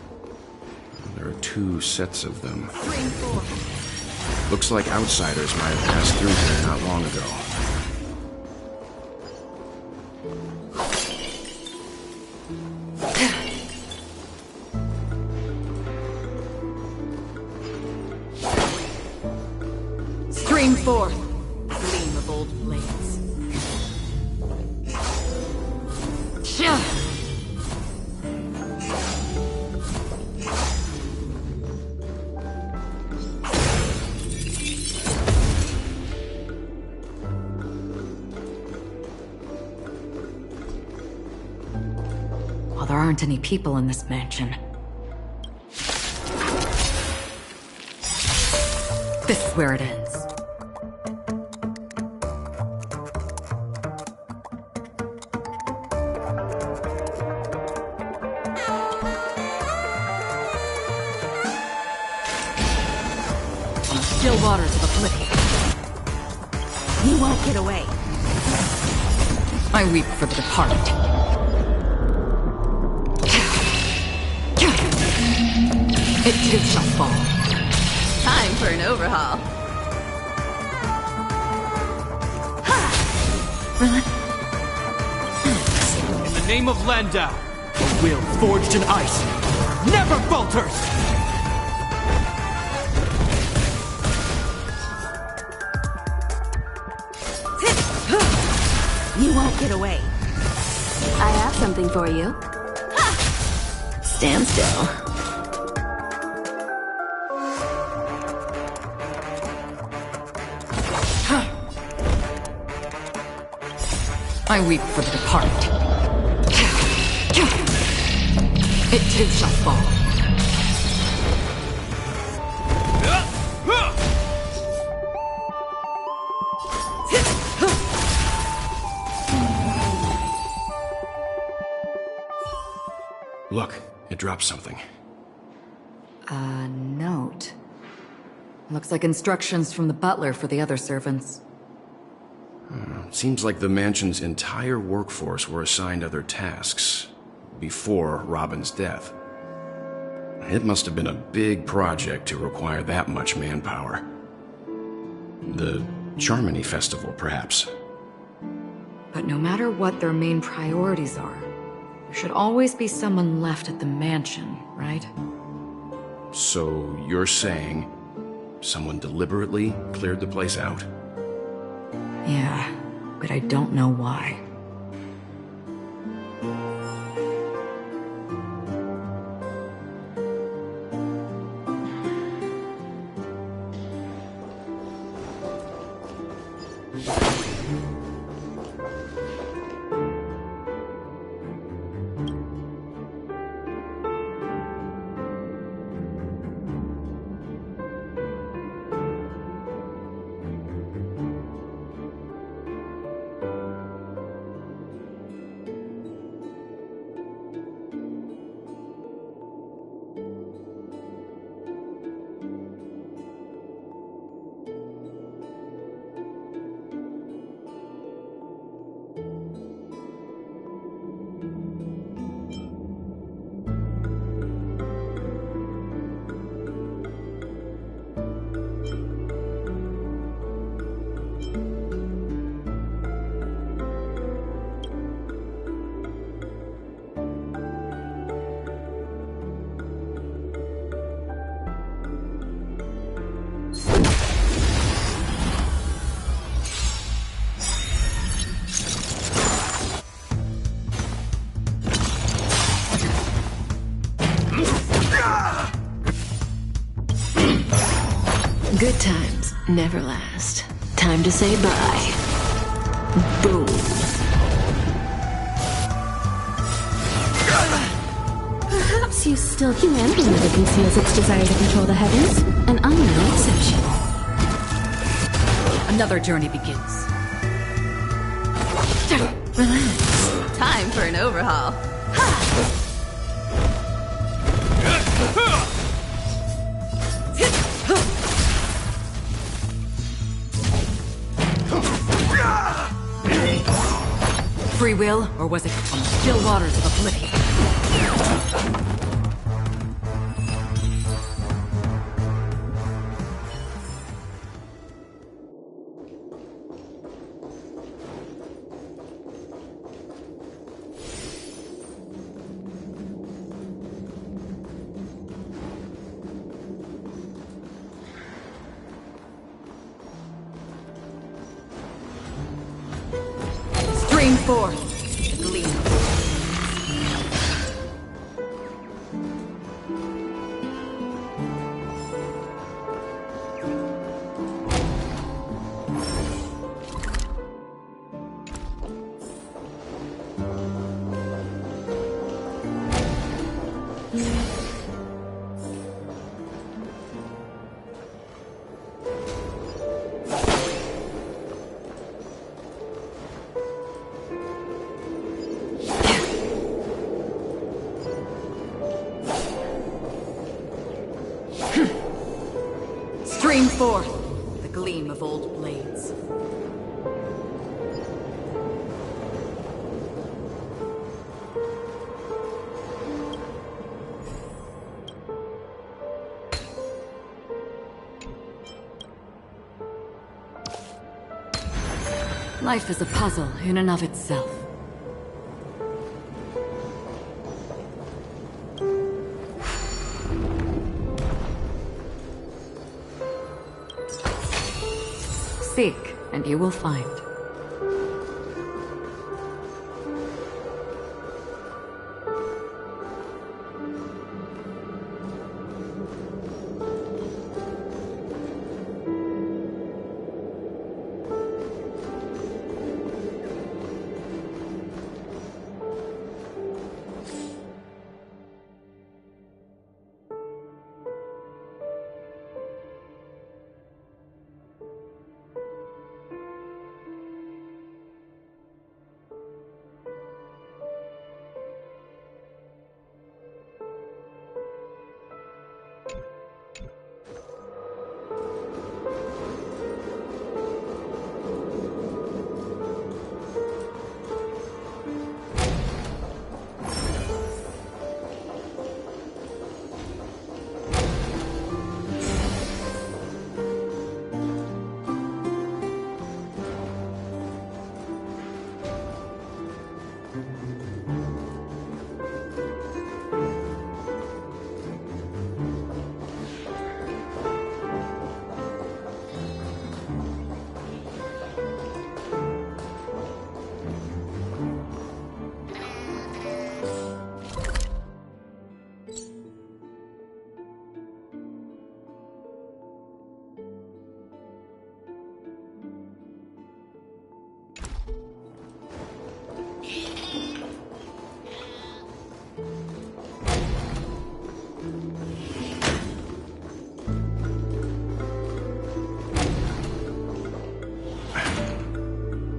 There are two sets of them. Stream forth. Looks like outsiders might have passed through here not long ago. Stream forth, gleam of old blades. Well, there aren't any people in this mansion. This is where it ends. Still waters of oblivion. You won't get away. I weep for the departed. It too shall fall. Time for an overhaul. In the name of Landau, a will forged in ice never falters! You won't get away. I have something for you. Ha! Stand still. I weep for the departed. It too shall fall. Look, it dropped something. A note. Looks like instructions from the butler for the other servants. Seems like the mansion's entire workforce were assigned other tasks before Robin's death. It must have been a big project to require that much manpower. The Charmony Festival, perhaps. But no matter what their main priorities are, there should always be someone left at the mansion, right? So you're saying someone deliberately cleared the place out? Yeah, but I don't know why. Good times never last. Time to say bye. Boom. Perhaps you still humanity never conceals its desire to control the heavens, and I'm no exception. Another journey begins. Relax. Time for an overhaul. Free will, or was it on the still waters of oblivion? Stream forth, the gleam. Stream forth, the gleam of old blades. Life is a puzzle in and of itself. Seek, and you will find.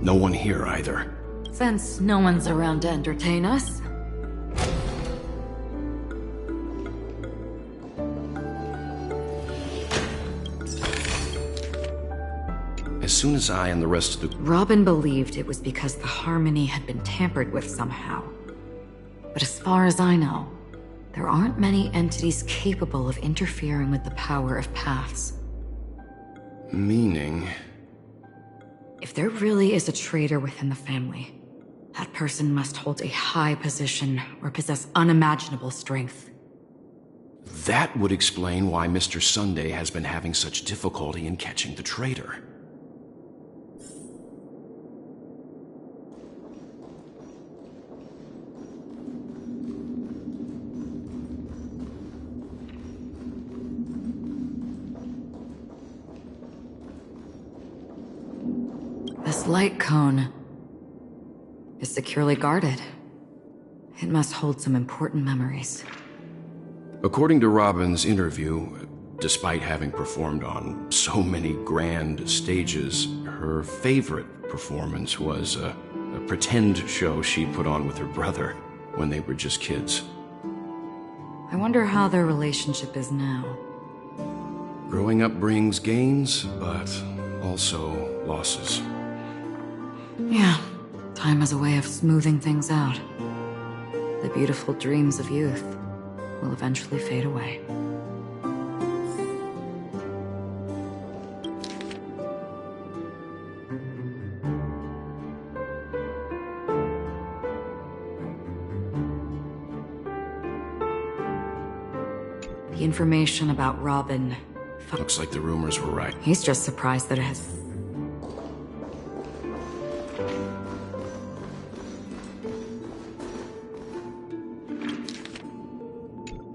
No one here either. Since no one's around to entertain us. As soon as I and the rest of the... Robin believed it was because the Harmony had been tampered with somehow. But as far as I know, there aren't many entities capable of interfering with the power of paths. Meaning? If there really is a traitor within the family, that person must hold a high position or possess unimaginable strength. That would explain why Mr. Sunday has been having such difficulty in catching the traitor. This light cone is securely guarded. It must hold some important memories. According to Robin's interview, despite having performed on so many grand stages, her favorite performance was a pretend show she put on with her brother when they were just kids. I wonder how their relationship is now. Growing up brings gains, but also losses. Yeah, time has a way of smoothing things out. The beautiful dreams of youth will eventually fade away. The information about Robin... Looks like the rumors were right. He's just surprised that it has...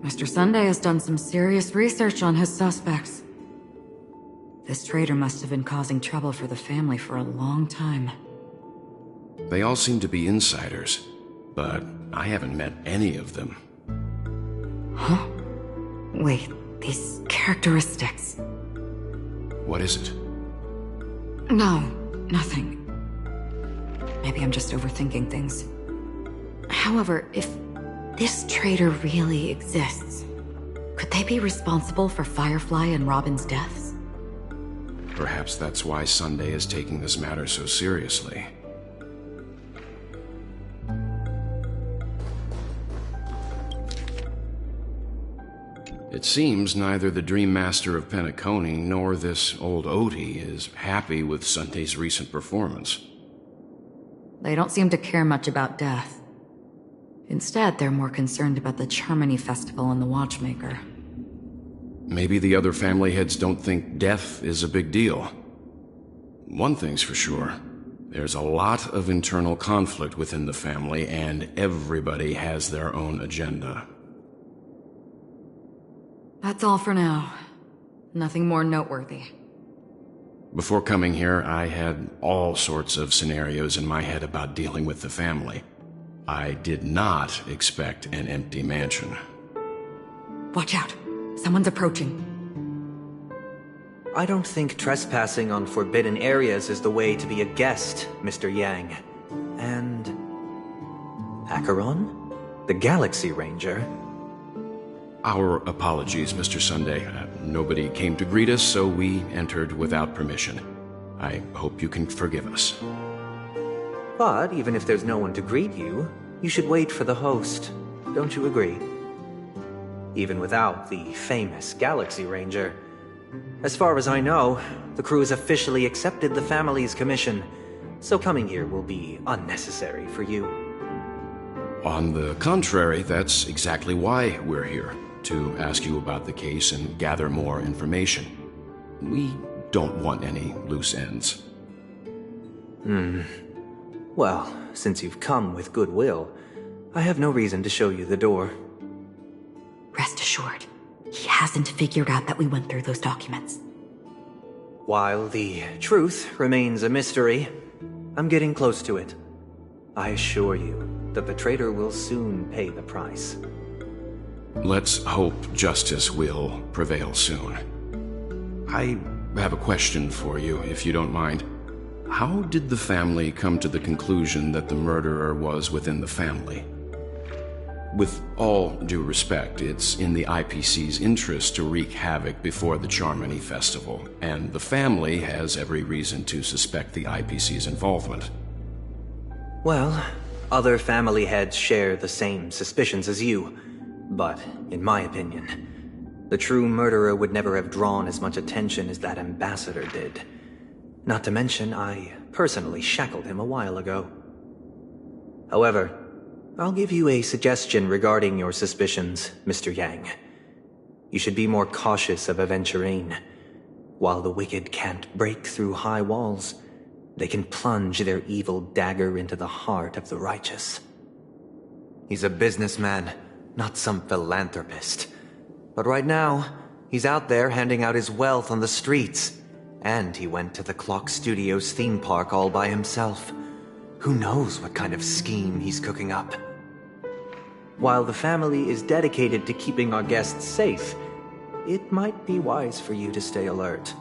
Mr. Sunday has done some serious research on his suspects. This traitor must have been causing trouble for the family for a long time. They all seem to be insiders, but I haven't met any of them. Huh? Wait, these characteristics... What is it? No, nothing. Maybe I'm just overthinking things. However, if this traitor really exists, could they be responsible for Firefly and Robin's deaths? Perhaps that's why Sunday is taking this matter so seriously. It seems neither the Dream Master of Penacony nor this old Odie is happy with Sunday's recent performance. They don't seem to care much about death. Instead, they're more concerned about the Charmony Festival and the Watchmaker. Maybe the other family heads don't think death is a big deal. One thing's for sure. There's a lot of internal conflict within the family, and everybody has their own agenda. That's all for now. Nothing more noteworthy. Before coming here, I had all sorts of scenarios in my head about dealing with the family. I did not expect an empty mansion. Watch out. Someone's approaching. I don't think trespassing on forbidden areas is the way to be a guest, Mr. Yang. And... Acheron? The Galaxy Ranger? Our apologies, Mr. Sunday. Nobody came to greet us, so we entered without permission. I hope you can forgive us. But even if there's no one to greet you, you should wait for the host. Don't you agree? Even without the famous Galaxy Ranger. As far as I know, the crew has officially accepted the family's commission, so coming here will be unnecessary for you. On the contrary, that's exactly why we're here, to ask you about the case and gather more information. We don't want any loose ends. Well, since you've come with goodwill, I have no reason to show you the door. Rest assured, he hasn't figured out that we went through those documents. While the truth remains a mystery, I'm getting close to it. I assure you that the traitor will soon pay the price. Let's hope justice will prevail soon. I have a question for you, if you don't mind. How did the family come to the conclusion that the murderer was within the family? With all due respect, it's in the IPC's interest to wreak havoc before the Charmony Festival, and the family has every reason to suspect the IPC's involvement. Well, other family heads share the same suspicions as you, but in my opinion, the true murderer would never have drawn as much attention as that ambassador did. Not to mention, I personally shackled him a while ago. However, I'll give you a suggestion regarding your suspicions, Mr. Yang. You should be more cautious of Aventurine. While the wicked can't break through high walls, they can plunge their evil dagger into the heart of the righteous. He's a businessman, not some philanthropist. But right now, he's out there handing out his wealth on the streets. And he went to the Clock Studios theme park all by himself. Who knows what kind of scheme he's cooking up? While the family is dedicated to keeping our guests safe, it might be wise for you to stay alert.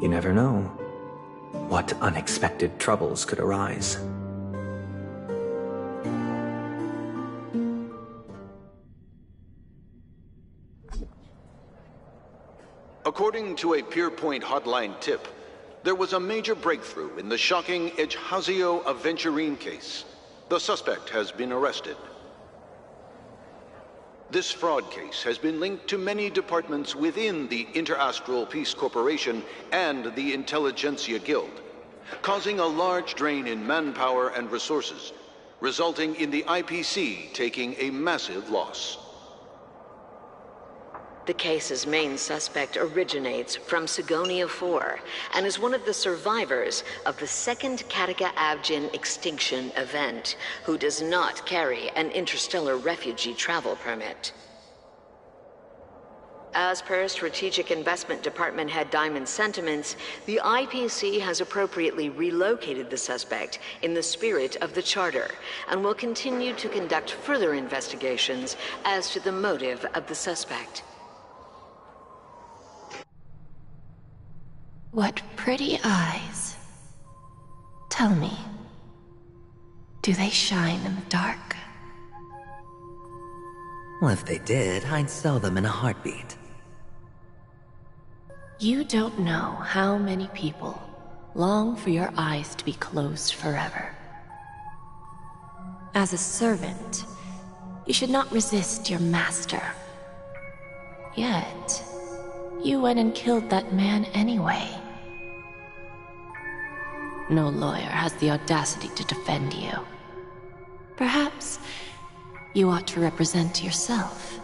You never know what unexpected troubles could arise. According to a Pierpoint hotline tip, there was a major breakthrough in the shocking Ejhazio Aventurine case. The suspect has been arrested. This fraud case has been linked to many departments within the Interastral Peace Corporation and the Intelligentsia Guild, causing a large drain in manpower and resources, resulting in the IPC taking a massive loss. The case's main suspect originates from Sigonia 4 and is one of the survivors of the second Kataka Abjin extinction event, who does not carry an interstellar refugee travel permit. As per Strategic Investment Department head Diamond's sentiments, the IPC has appropriately relocated the suspect in the spirit of the Charter and will continue to conduct further investigations as to the motive of the suspect. What pretty eyes. Tell me, do they shine in the dark? Well, if they did, I'd sell them in a heartbeat. You don't know how many people long for your eyes to be closed forever. As a servant, you should not resist your master. Yet, you went and killed that man anyway. No lawyer has the audacity to defend you. Perhaps you ought to represent yourself.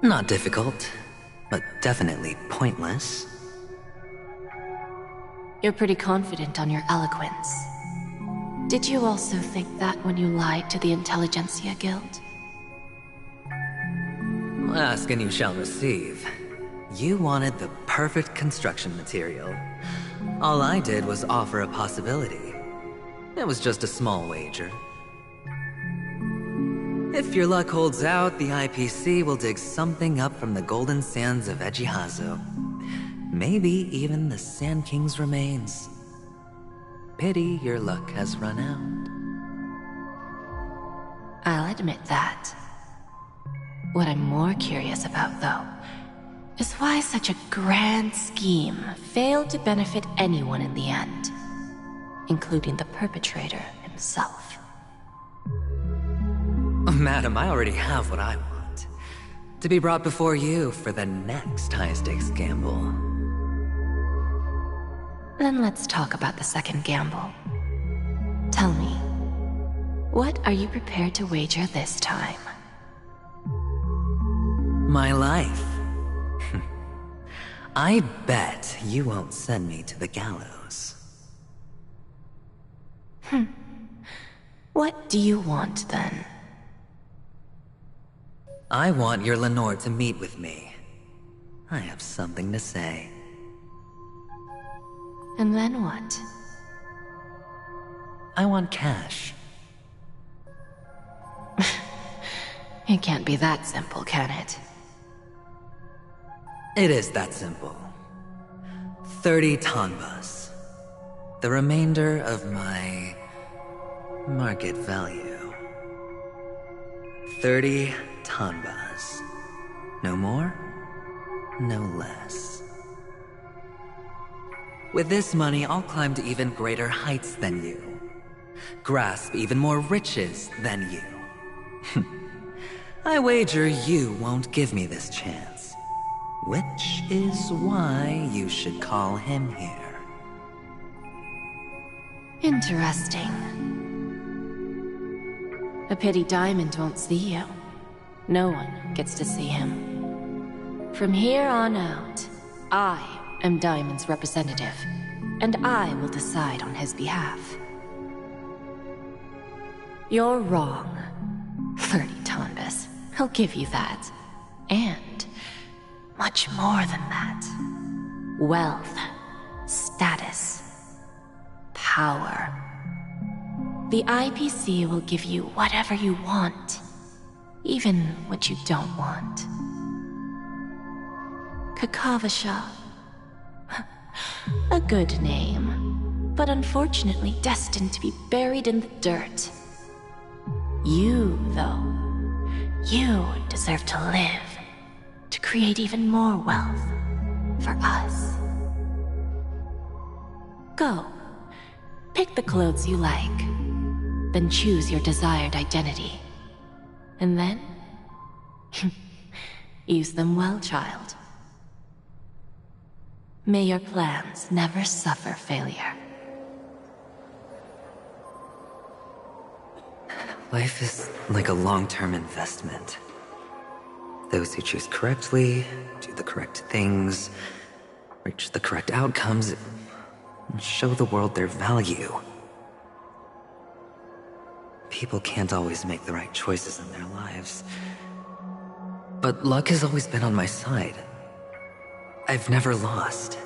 Not difficult, but definitely pointless. You're pretty confident on your eloquence. Did you also think that when you lied to the Intelligentsia Guild? Ask and you shall receive. You wanted the perfect construction material. All I did was offer a possibility. It was just a small wager. If your luck holds out, the IPC will dig something up from the golden sands of Ejhazio. Maybe even the Sand King's remains. Pity your luck has run out. I'll admit that. What I'm more curious about, though, is why such a grand scheme failed to benefit anyone in the end, including the perpetrator himself. Madam, I already have what I want. To be brought before you for the next high-stakes gamble. Then let's talk about the second gamble. Tell me, what are you prepared to wager this time? My life. I bet you won't send me to the gallows. What do you want, then? I want your Lenore to meet with me. I have something to say. And then what? I want cash. It can't be that simple, can it? It is that simple. 30 tanbas. The remainder of my market value. 30 tanbas. No more, no less. With this money, I'll climb to even greater heights than you. Grasp even more riches than you. I wager you won't give me this chance. Which is why you should call him here. Interesting. A pity Diamond won't see you. No one gets to see him. From here on out, I am Diamond's representative, and I will decide on his behalf. You're wrong. 30 tanbas. I'll give you that. And much more than that. Wealth, status, power. The IPC will give you whatever you want, even what you don't want. Kakavasha. A good name, but unfortunately destined to be buried in the dirt. You, though, you deserve to live, to create even more wealth for us. Go, pick the clothes you like, then choose your desired identity. And then, use them well, child. May your plans never suffer failure. Life is like a long-term investment. Those who choose correctly, do the correct things, reach the correct outcomes, and show the world their value. People can't always make the right choices in their lives. But luck has always been on my side. I've never lost.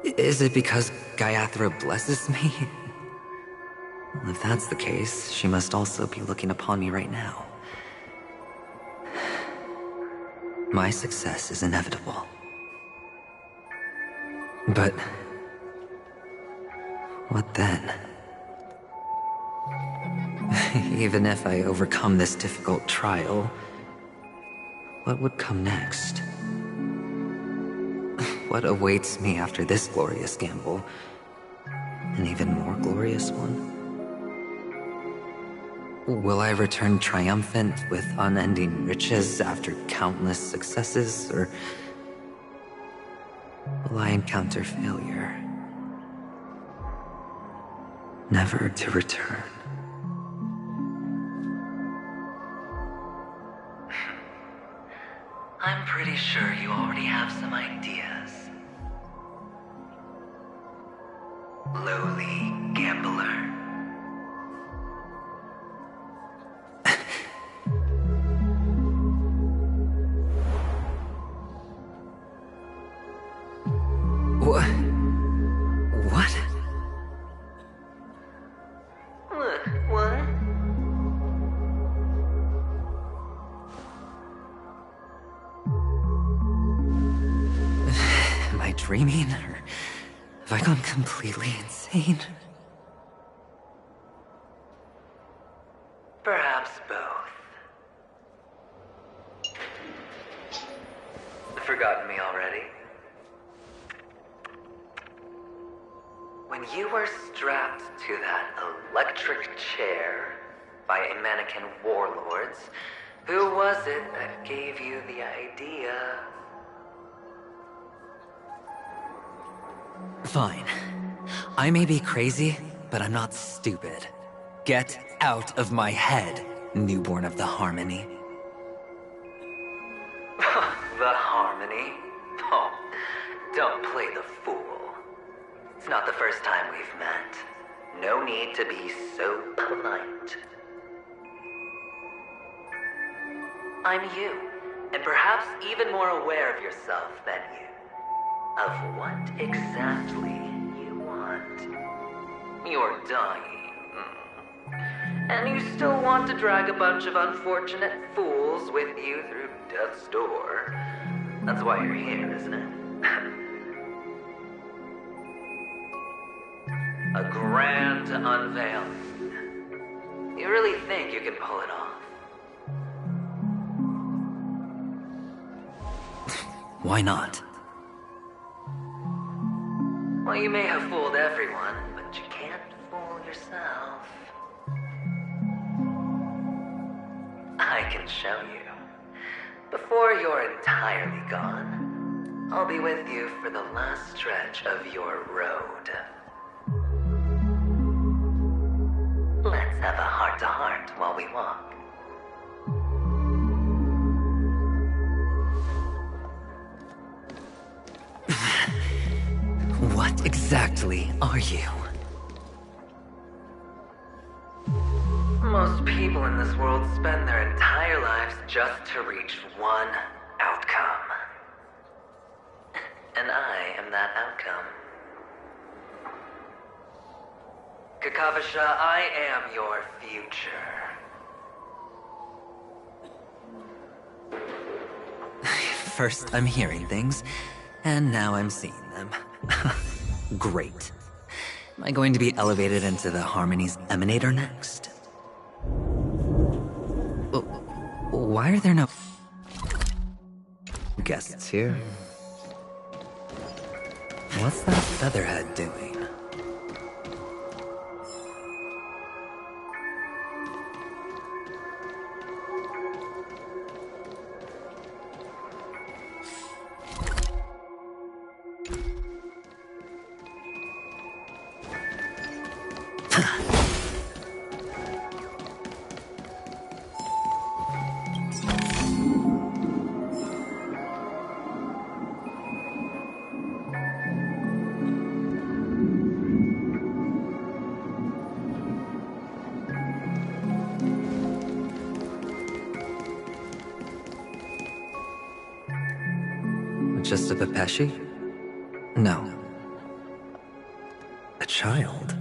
Is it because Gayatri blesses me? Well, if that's the case, she must also be looking upon me right now. My success is inevitable. But what then? Even if I overcome this difficult trial, what would come next? What awaits me after this glorious gamble? An even more glorious one? Will I return triumphant with unending riches after countless successes, or will I encounter failure, never to return? I'm pretty sure you already have some ideas. Lowly gambler. What? What? Am I dreaming, or have I gone completely insane? Perhaps both. Forgotten me already? When you were strapped to that electric chair by a mannequin warlords, who was it that gave you the idea? Fine. I may be crazy, but I'm not stupid. Get out of my head, newborn of the Harmony. The Harmony? Oh, don't play the fool. It's not the first time we've met. No need to be so polite. I'm you, and perhaps even more aware of yourself than you. Of what exactly you want. You're dying. And you still want to drag a bunch of unfortunate fools with you through death's door. That's why you're here, isn't it? A grand unveiling. You really think you can pull it off? Why not? Well, you may have fooled everyone, but you can't fool yourself. I can show you. Before you're entirely gone, I'll be with you for the last stretch of your road. Let's have a heart-to-heart while we walk. What exactly are you? Most people in this world spend their entire lives just to reach one outcome. And I am that outcome. Kakavasha, I am your future. First I'm hearing things, and now I'm seeing them. Great. Am I going to be elevated into the Harmony's Emanator next? Why are there no guests here? What's that featherhead doing? Just a Pepeshi? No. A child?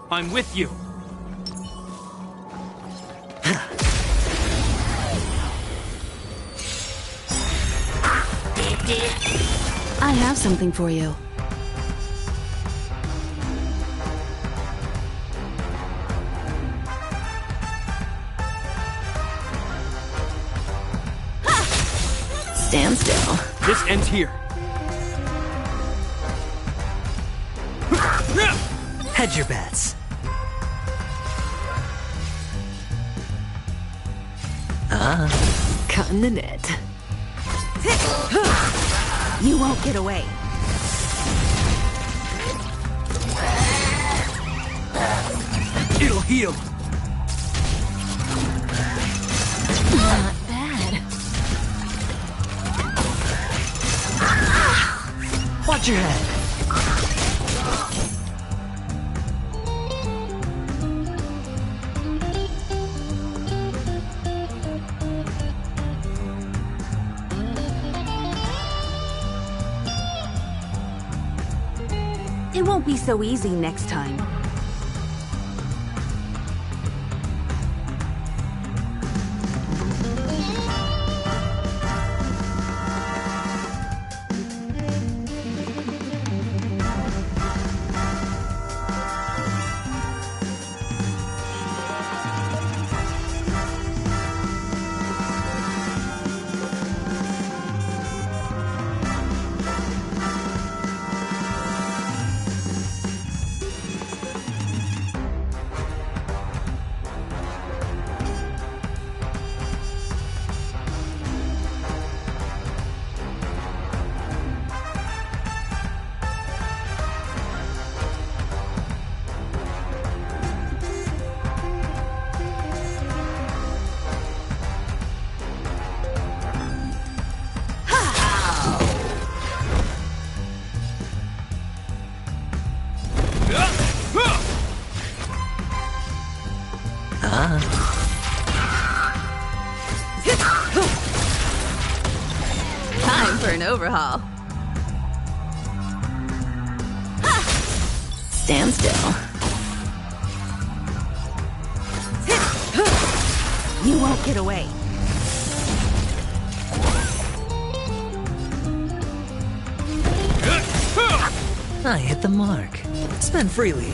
I'm with you. I have something for you. Stand still. This ends here. Hedge your bets. Cutting the net. You won't get away. It'll heal. Not bad. Watch your head. It won't be so easy next time. overhaul. Stand still. You won't get away. I hit the mark. Spend freely.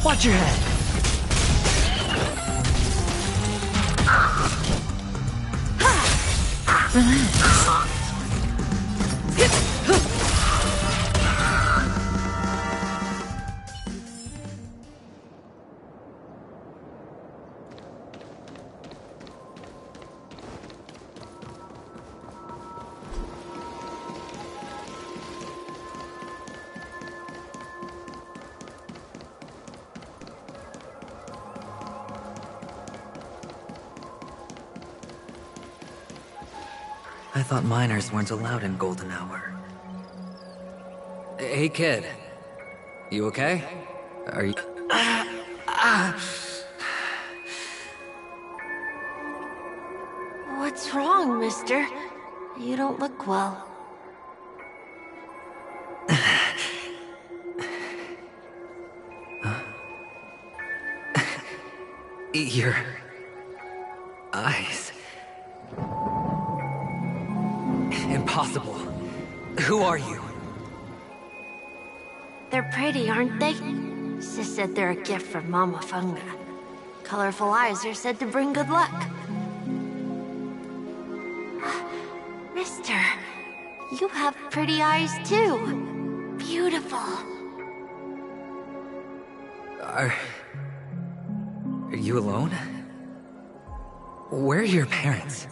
Watch your head. Relax. I thought minors weren't allowed in Golden Hour. Hey, kid. You okay? Are you... What's wrong, mister? You don't look well. Your... eyes... Impossible. Who are you? They're pretty, aren't they? Sis said they're a gift from Mama Funga. Colorful eyes are said to bring good luck. Mister, you have pretty eyes too. Beautiful. Are you alone? Where are your parents?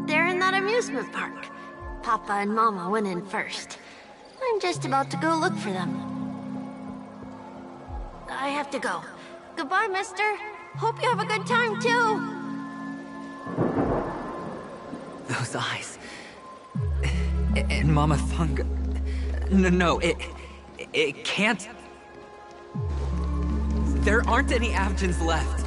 They're in that amusement park. Papa and Mama went in first. I'm just about to go look for them. I have to go. Goodbye, mister. Hope you have a good time, too. Those eyes. And Mama Funga... No, it can't... There aren't any Avgens left.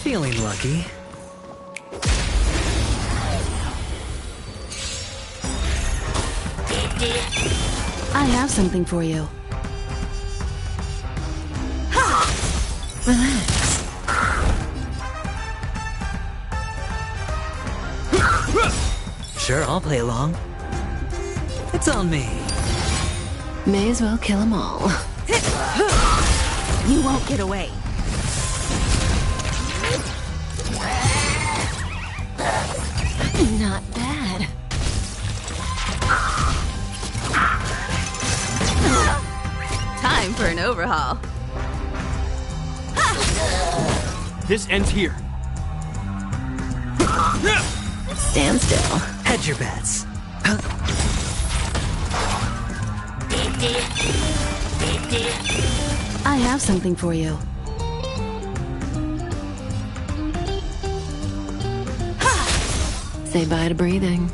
Feeling lucky. I have something for you. Relax. Sure, I'll play along. It's on me. May as well kill them all. You won't get away. Not bad. Time for an overhaul. This ends here. Stand still. Hedge your bets. I have something for you. Say bye to breathing.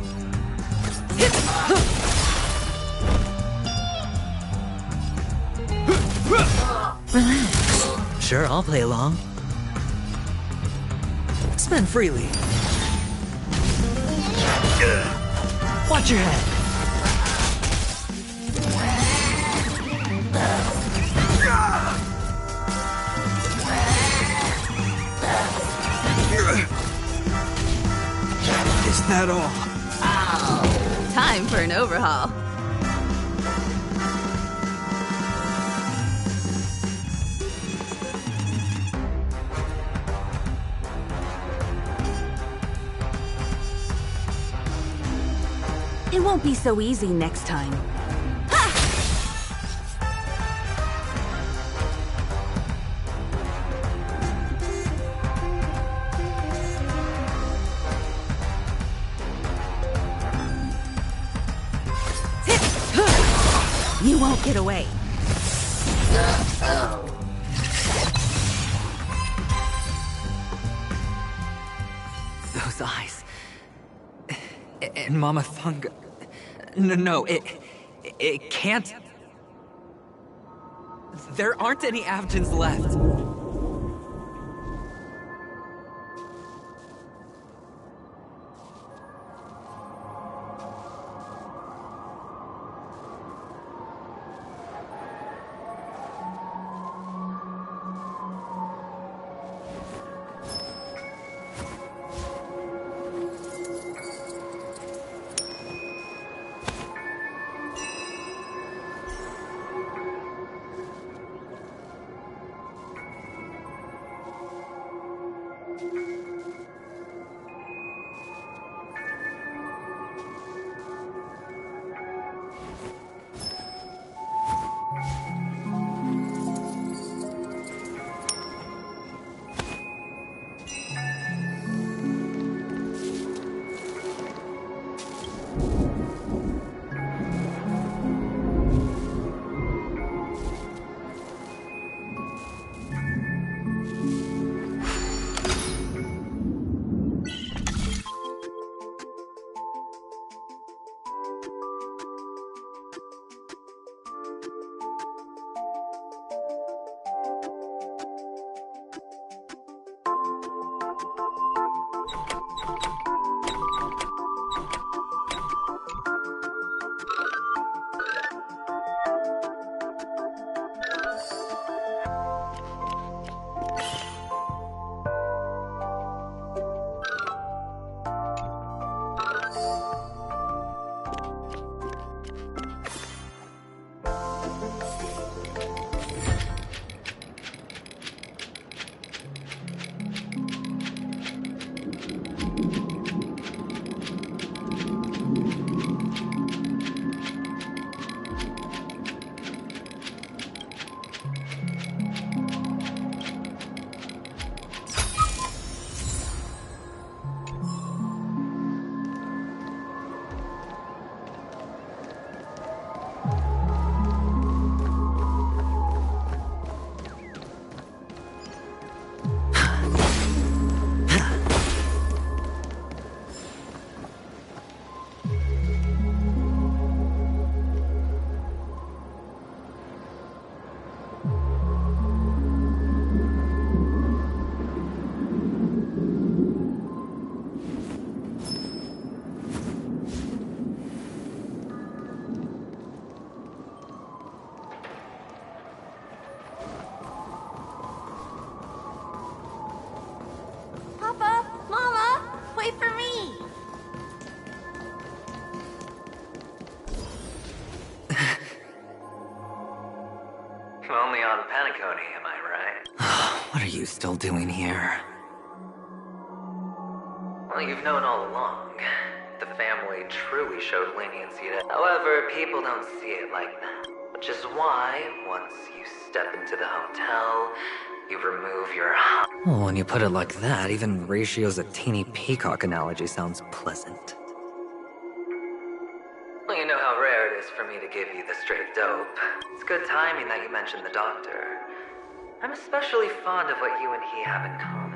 Relax. Sure, I'll play along. Spend freely. Watch your head. Is that all? Time for an overhaul. It won't be so easy next time. You won't get away. Those eyes. And Mama Funga. No, it can't. There aren't any Avgens left. Only on Penacony, am I right? What are you still doing here? Well, you've known all along. The family truly showed leniency to... However, people don't see it like that. Which is why, once you step into the hotel, you remove your... Well, when you put it like that, even Ratio's a teeny peacock analogy sounds pleasant. Well, you know how rare it is for me to give you the straight dope. It's good timing that you mentioned the doctor. I'm especially fond of what you and he have in common.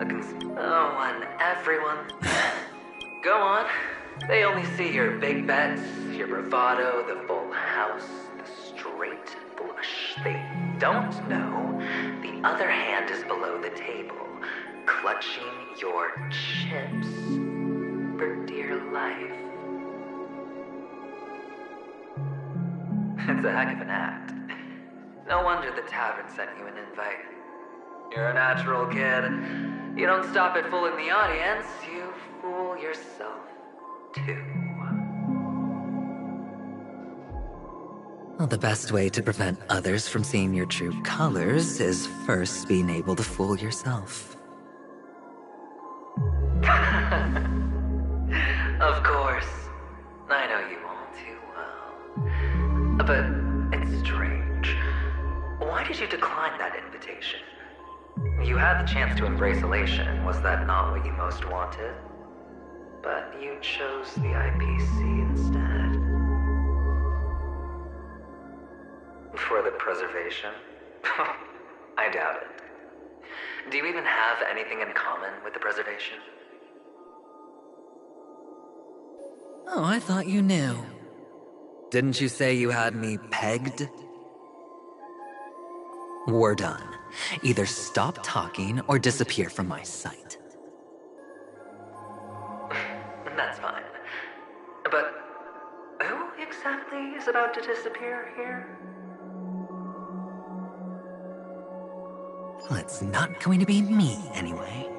And everyone... Go on. They only see your big bets, your bravado, the full house, the straight blush. They don't know the other hand is below the table, clutching your chips for dear life. It's a heck of an act. No wonder the tavern sent you an invite. You're a natural kid. You don't stop at fooling the audience, you fool yourself too. Well, the best way to prevent others from seeing your true colors is first being able to fool yourself. Of course. I know you all too well. But it's strange. Why did you decline that invitation? You had the chance to embrace elation. Was that not what you most wanted? But you chose the IPC instead. For the preservation? I doubt it. Do you even have anything in common with the preservation? Oh, I thought you knew. Didn't you say you had me pegged? We're done. Either stop talking or disappear from my sight. That's fine. But who exactly is about to disappear here? Well, it's not going to be me, anyway.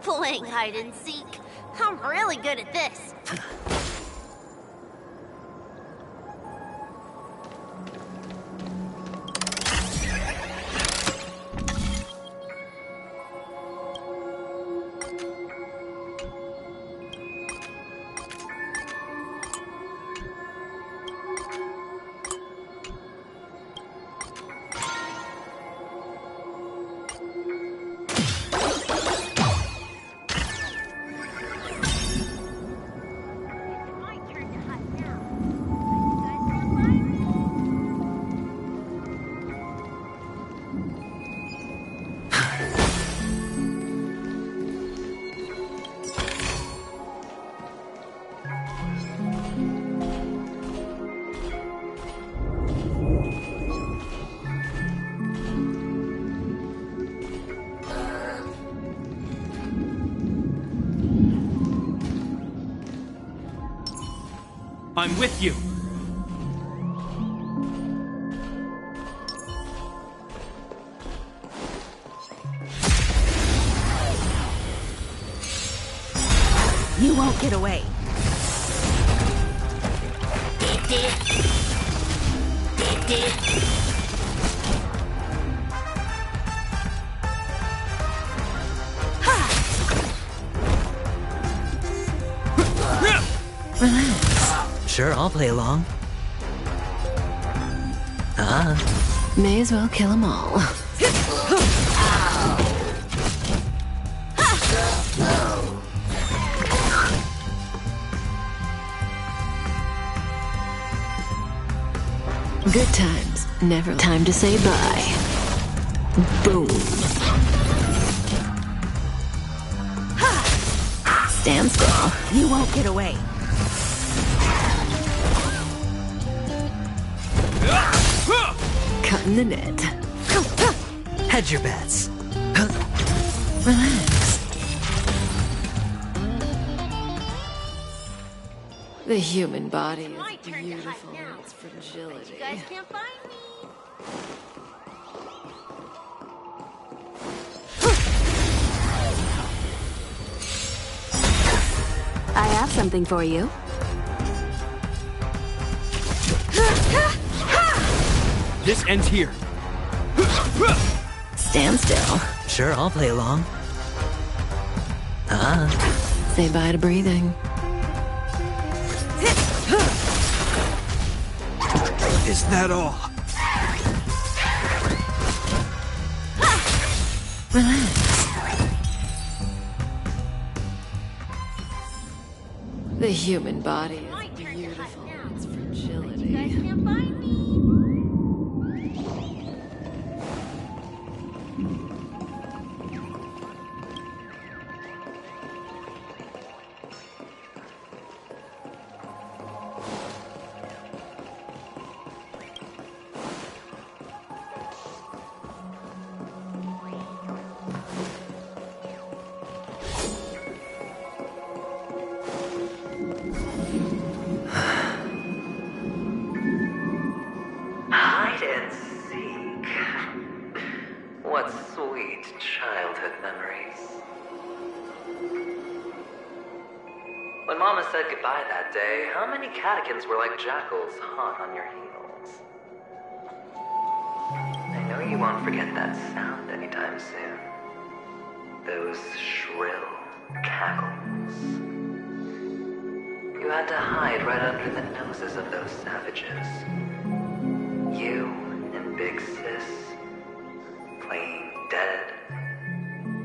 playing hide and seek. I'm really good at this. I'm with you. You won't get away. Sure, I'll play along. May as well kill them all. Good times, never time to say bye. Boom. Stand still. You won't get away. Cutting the net. Hedge your bets. Relax. The human body is beautiful in its fragility. You guys can't find me. I have something for you. This ends here. Stand still. Sure, I'll play along. Say bye to breathing. Is that all? Relax. The human body is beautiful in its fragility. You guys can't find me. Hide and seek. What sweet childhood memories. When Mama said goodbye that day, how many catechins were like jackals hot on your heels? I know you won't forget that sound anytime soon. Those shrill cackles. You had to hide right under the noses of those savages. You and Big Sis, playing dead,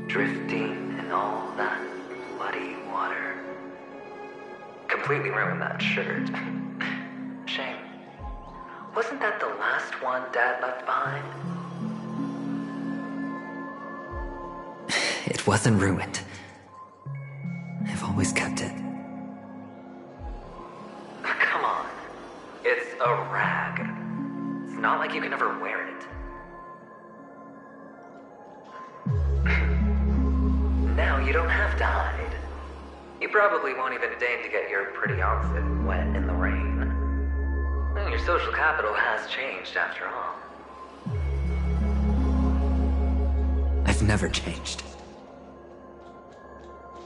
drifting in all that bloody water. Completely ruined that shirt. Shame. Wasn't that the last one Dad left behind? It wasn't ruined. I've always kept it. Come on. It's a rag. It's not like you can ever wear it. Now you don't have to hide. You probably won't even deign to get your pretty outfit wet in the rain. Well, your social capital has changed after all. I've never changed.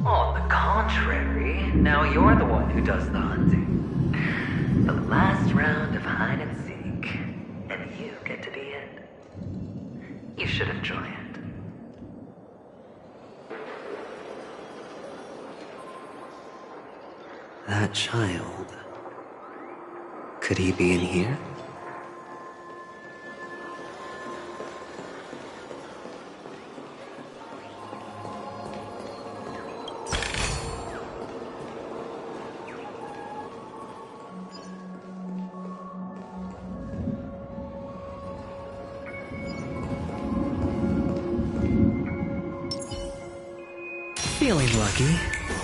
On the contrary, now you're the one who does the hunting. The last round of hide and seek, and you get to be it. You should enjoy it. That child. Could he be in here? Feeling lucky.